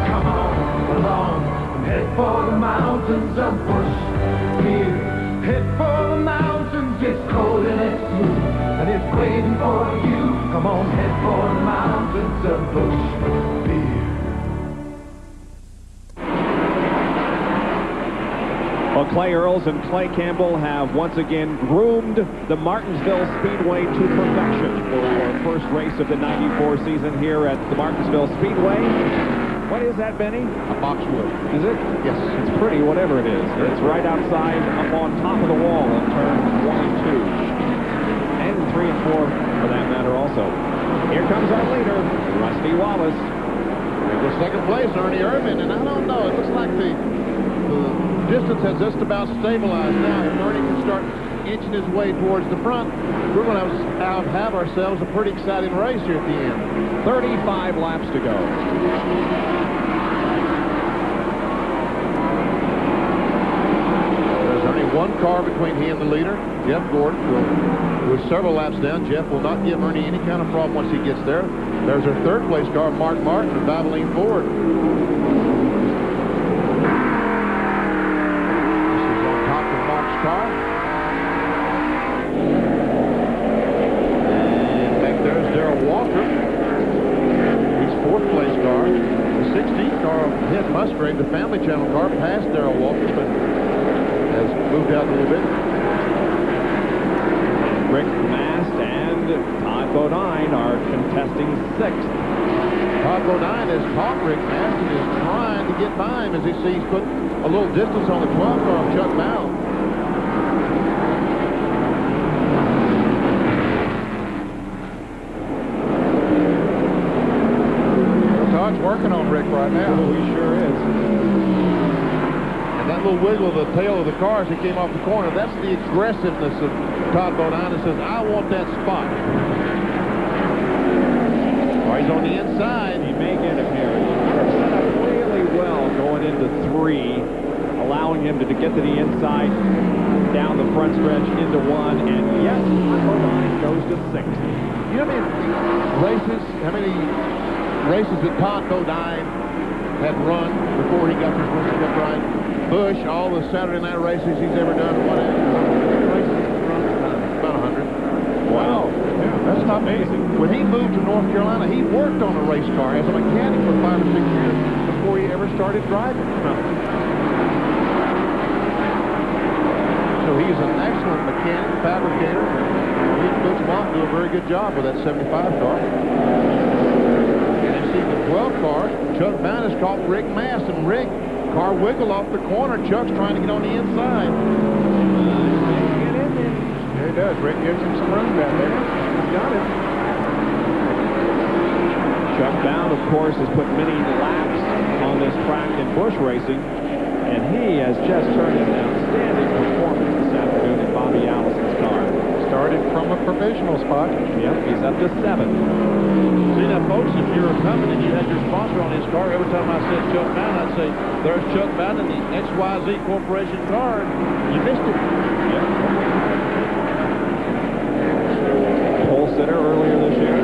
Come on along and head for the mountains of Bush. Here, head for the mountains. It's cold and it's smooth and it's waiting for you. Come on, head for the mountains of Bush. Well, Clay Earls and Clay Campbell have once again groomed the Martinsville Speedway to perfection for our first race of the '94 season here at the Martinsville Speedway. What is that, Benny? A boxwood. Is it? Yes. It's pretty, whatever it is. It's right outside, up on top of the wall in turns 1 and 2. And 3 and 4, for that matter, also. Here comes our leader, Rusty Wallace. The second place, Ernie Irvin, and I don't know, it looks like the distance has just about stabilized now. If Ernie can start inching his way towards the front, we're going to have ourselves a pretty exciting race here at the end. 35 laps to go. There's only one car between he and the leader, Jeff Gordon. With several laps down, Jeff will not give Ernie any kind of problem once he gets there. There's our third place car, Mark Martin of Valvoline Ford. Car. And back there's Darrell Walker. He's fourth place car. The 16th car, Ted Musgrave, the Family Channel car, passed Darrell Walker, but has moved out a little bit. Rick Mast and Todd Bodine are contesting 6th. Todd Bodine has caught Rick Mast and is trying to get by him as he sees put a little distance on the 12th car of Chuck Bowell. Working on Rick right now. Oh, he sure is. And that little wiggle of the tail of the car as he came off the corner, that's the aggressiveness of Todd Bodine that says, I want that spot. Oh, he's on the inside. He may get him here. He's set up really well going into 3, allowing him to get to the inside, down the front stretch into 1, and yes, Bodine goes to 6th. You know how many races that Todd Bodine had run before he got this Winston Cup ride? Bush, all the Saturday night races he's ever done, what races he's run? About 100. Wow. Yeah, that's not amazing. When he moved to North Carolina, he worked on a race car as a mechanic for 5 or 6 years before he ever started driving. So he's an excellent mechanic, fabricator. He and Coach Mott do a very good job with that 75 car. The 12 car, Chuck Bowden has caught Rick Mast, and Rick, car wiggle off the corner. Chuck's trying to get on the inside. Get in there. There he does. Rick gives him some room down there. He's got it. Chuck Bowden, of course, has put many laps on this track in bush racing, and he has just turned in an outstanding performance this afternoon in Bobby Allison's car. Started from a provisional spot. Yep, he's up to 7th. See now, folks, if you were coming and you had your sponsor on his car, every time I said Chuck Bowden, I'd say, there's Chuck Bowden in the XYZ Corporation car. You missed it. Yep. Pole sitter earlier this year.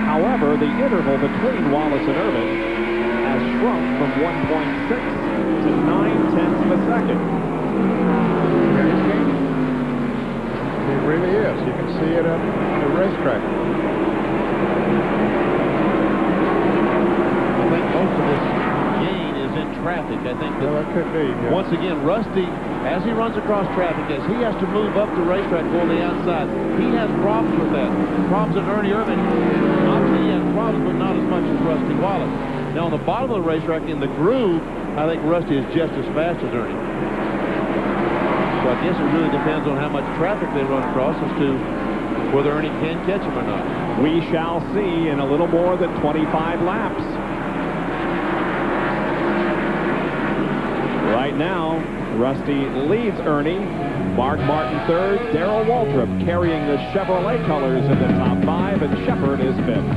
However, the interval between Wallace and Irvin has shrunk from 1.6 to 9/10 of a second. It really is. You can see it up on the racetrack. I think most of this gain is in traffic. I think that, well, it could be. Yeah. Once again, Rusty, as he runs across traffic, as he has to move up the racetrack on the outside, he has problems with that. Problems that Ernie Irvin, obviously he has problems, but not as much as Rusty Wallace. Now, on the bottom of the racetrack, in the groove, I think Rusty is just as fast as Ernie. So I guess it really depends on how much traffic they run across as to whether Ernie can catch him or not. We shall see in a little more than 25 laps. Right now, Rusty leads Ernie. Mark Martin third, Darrell Waltrip carrying the Chevrolet colors in the top 5, and Shepard is 5th.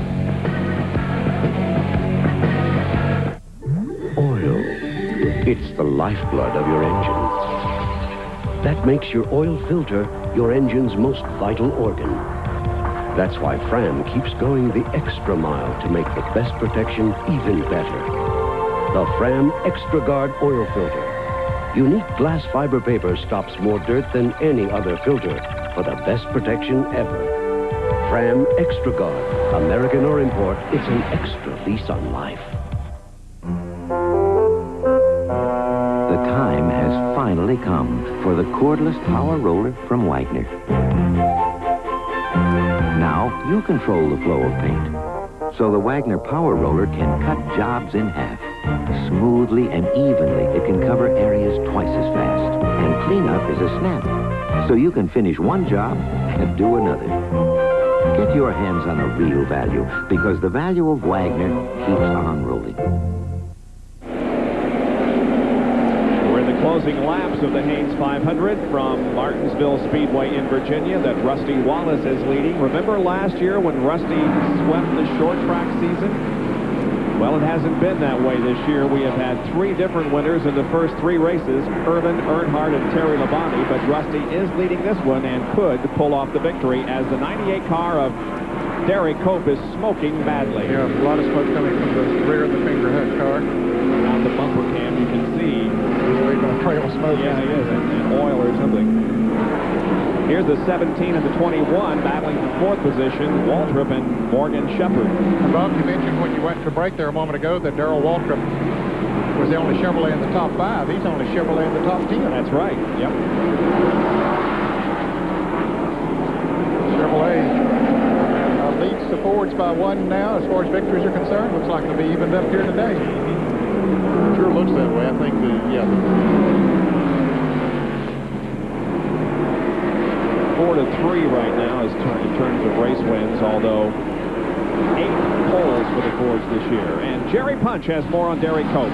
Oil. It's the lifeblood of your engine. That makes your oil filter your engine's most vital organ. That's why Fram keeps going the extra mile to make the best protection even better. The Fram Extra Guard oil filter. Unique glass fiber paper stops more dirt than any other filter for the best protection ever. Fram Extra Guard, American or import, it's an extra lease on life. The time has finally come for the cordless power roller from Wagner. Now you control the flow of paint, so the Wagner power roller can cut jobs in half. Smoothly and evenly, it can cover areas twice as fast. And cleanup is a snap, so you can finish one job and do another. Get your hands on a real value, because the value of Wagner keeps on rolling. We're in the closing laps of the Haynes 500 from Martinsville Speedway in Virginia that Rusty Wallace is leading. Remember last year when Rusty swept the short track season? Well, it hasn't been that way this year. We have had 3 different winners in the first 3 races, Irvin, Earnhardt, and Terry Labonte, but Rusty is leading this one and could pull off the victory as the 98 car of Derek Cope is smoking badly. Yeah, a lot of smoke coming from the rear of the Fingerhut car. On the bumper cam, you can see. He's leaving a trail of smoke. Yeah, he is, and oil or something. Here's the 17 and the 21 battling for 4th position, Waltrip and Morgan Shepard. Bob, you mentioned when you went to break there a moment ago that Darrell Waltrip was the only Chevrolet in the top 5. He's only Chevrolet in the top 10. That's right, yep. Chevrolet leads the Fords by 1 now as far as victories are concerned. Looks like they'll be evened up here today. Sure looks that way. I think, yeah. 4-3 right now in terms of race wins, although 8 poles for the Fords this year. And Jerry Punch has more on Derek Cope.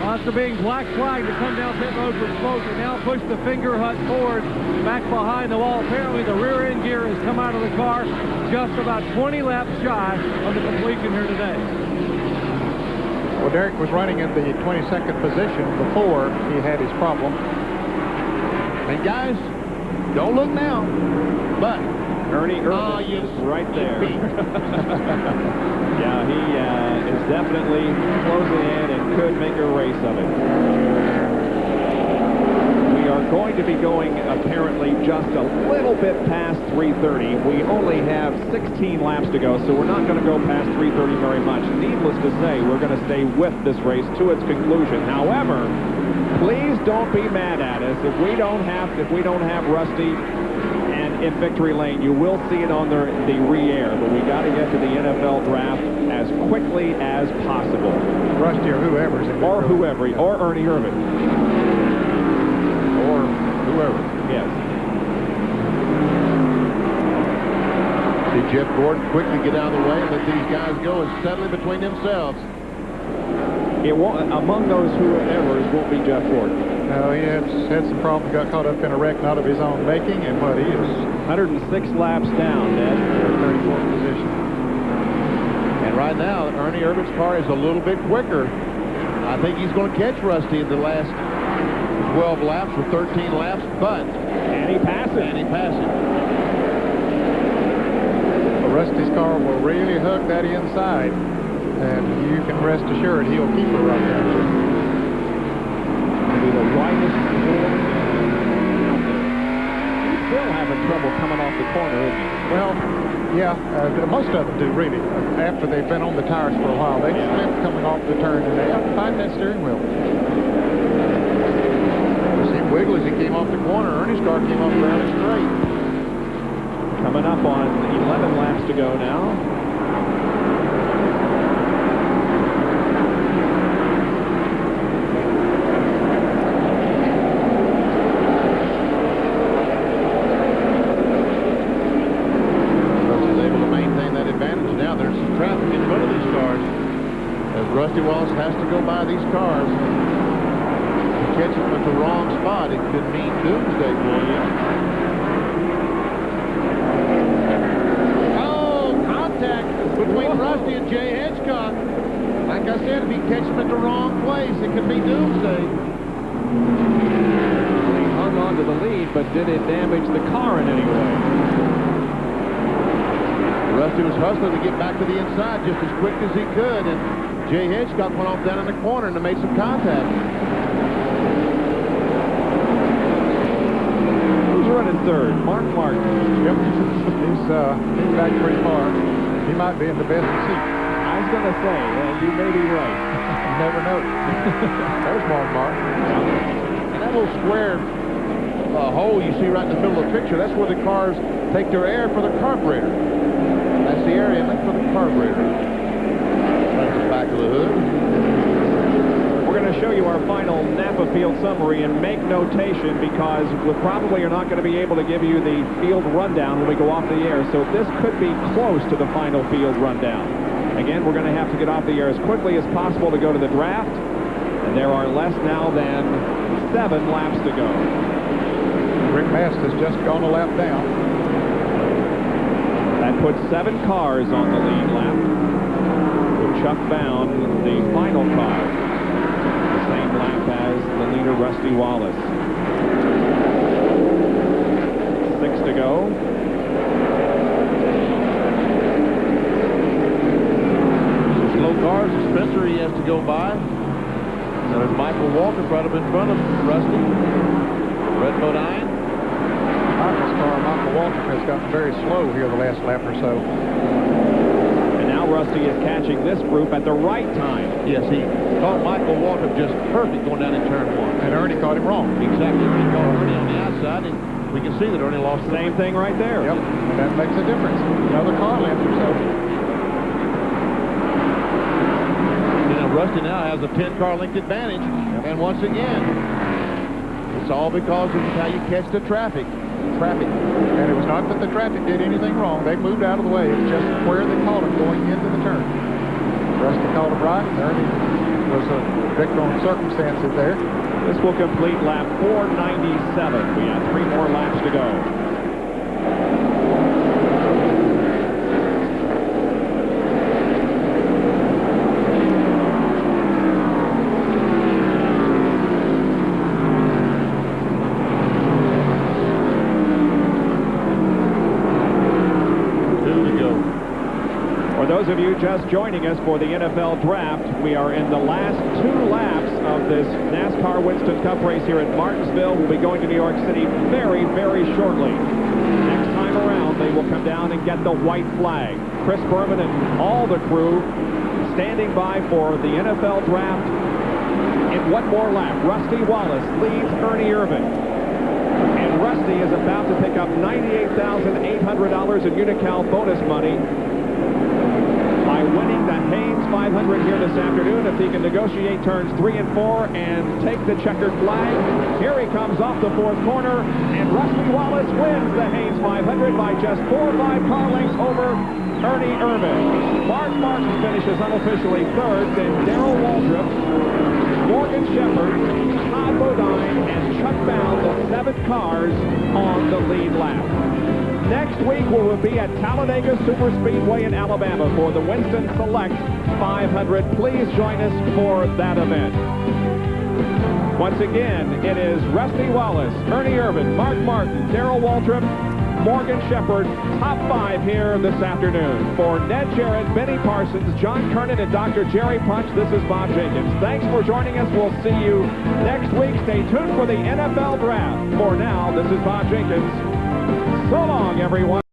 After being black flagged to come down pit road for smoke, and now push the Fingerhut Ford back behind the wall. Apparently the rear end gear has come out of the car just about 20 laps shy of the completion here today. Well, Derek was running in the 22nd position before he had his problem. And guys, don't look now, but Ernie Irvin is right there. Yeah, he is definitely closing in and could make a race of it. We are going to be going apparently just a little bit past 3:30. We only have 16 laps to go, so we're not going to go past 3:30 very much. Needless to say, we're going to stay with this race to its conclusion. However, please don't be mad at us if we don't have Rusty and in victory lane. You will see it on the re-air, but we got to get to the NFL draft as quickly as possible. Rusty or whoever's in or whoever, or Ernie Irvin, or whoever. Yes. See Jeff Gordon quickly get out of the way and let these guys go and settle between themselves. It won't, among those whoever's won't be Jeff Gordon. No, he had some problems, got caught up in a wreck not of his own making, and what he is 106 laps down, Ned. 34th position. And right now, Ernie Irvin's car is a little bit quicker. I think he's going to catch Rusty in the last 12 laps or 13 laps, but... And he passes. And he passes. Rusty's car will really hug that inside, and you can rest assured he'll keep her right there. Maybe the widest board. He's still having trouble coming off the corner, isn't he? Well, yeah, most of them do, really. After they've been on the tires for a while, they slip coming off the turn, and they have to find that steering wheel. You see him wiggle as he came off the corner. Ernie's car came off fairly straight. Coming up on 11 laps to go now. Rusty Wallace has to go by these cars. If you catch them at the wrong spot, it could mean doomsday for you. Oh, contact between Rusty and Jay Hedgecock. Like I said, if he catches them at the wrong place, it could be doomsday. He hung on to the lead, but did it damage the car in any way? Rusty was hustling to get back to the inside just as quick as he could, and Jay Hedgecock went off down in the corner and made some contact. Who's running third? Mark Martin. Yep. He's back pretty far. He might be in the best seat. I was going to say, you may be right. You never know. There's Mark Martin. And that little square hole you see right in the middle of the picture, that's where the cars take their air for the carburetor. That's the area for the carburetor. That's the back of the hood. We're going to show you our final Napa field summary and make notation because we probably are not going to be able to give you the field rundown when we go off the air, so this could be close to the final field rundown. Again, we're going to have to get off the air as quickly as possible to go to the draft, and there are less now than 7 laps to go. Rick Mast has just gone a lap down. That puts 7 cars on the lead lap. Chuck Bound, the final car, the same lap as the leader, Rusty Wallace. 6 to go. Some slow cars. Spencer he has to go by. So there's Michael Walker right up in front of Rusty. Red Bodine. Michael's car, Michael Walker, has gotten very slow here the last lap or so. Rusty is catching this group at the right time. Yes, he caught Michael Walker just perfect going down in turn 1. And Ernie caught him wrong. Exactly. Ernie caught Ernie on the outside, and we can see that Ernie lost. Same thing right there. Yep, and that makes a difference. Another car left or so. You know, Rusty now has a 10-car length advantage, and once again, it's all because of how you catch the traffic. And it was not that the traffic did anything wrong. They moved out of the way. It's just where they caught him going into the turn. Rusty caught him right, and Ernie was a victim on circumstances there. This will complete lap 497. We have 3 more laps to go. Those of you just joining us for the NFL Draft, we are in the last 2 laps of this NASCAR Winston Cup race here at Martinsville. We'll be going to New York City very, very shortly. Next time around, they will come down and get the white flag. Chris Berman and all the crew standing by for the NFL Draft. In one more lap, Rusty Wallace leads Ernie Irvan. And Rusty is about to pick up $98,800 in Unocal bonus money by winning the Haynes 500 here this afternoon. If he can negotiate turns 3 and 4 and take the checkered flag. Here he comes off the 4th corner, and Rusty Wallace wins the Haynes 500 by just 4 or 5 car lengths over Ernie Irvan. Mark Martin finishes unofficially 3rd, then Darrell Waltrip, Morgan Shepherd, Todd Bodine, and Chuck Bound, the 7 cars on the lead lap. Next week, we will be at Talladega Superspeedway in Alabama for the Winston Select 500. Please join us for that event. Once again, it is Rusty Wallace, Ernie Irvan, Mark Martin, Darrell Waltrip, Morgan Shepherd, top 5 here this afternoon. For Ned Jarrett, Benny Parsons, John Kernan, and Dr. Jerry Punch, this is Bob Jenkins. Thanks for joining us. We'll see you next week. Stay tuned for the NFL Draft. For now, this is Bob Jenkins. So long, everyone.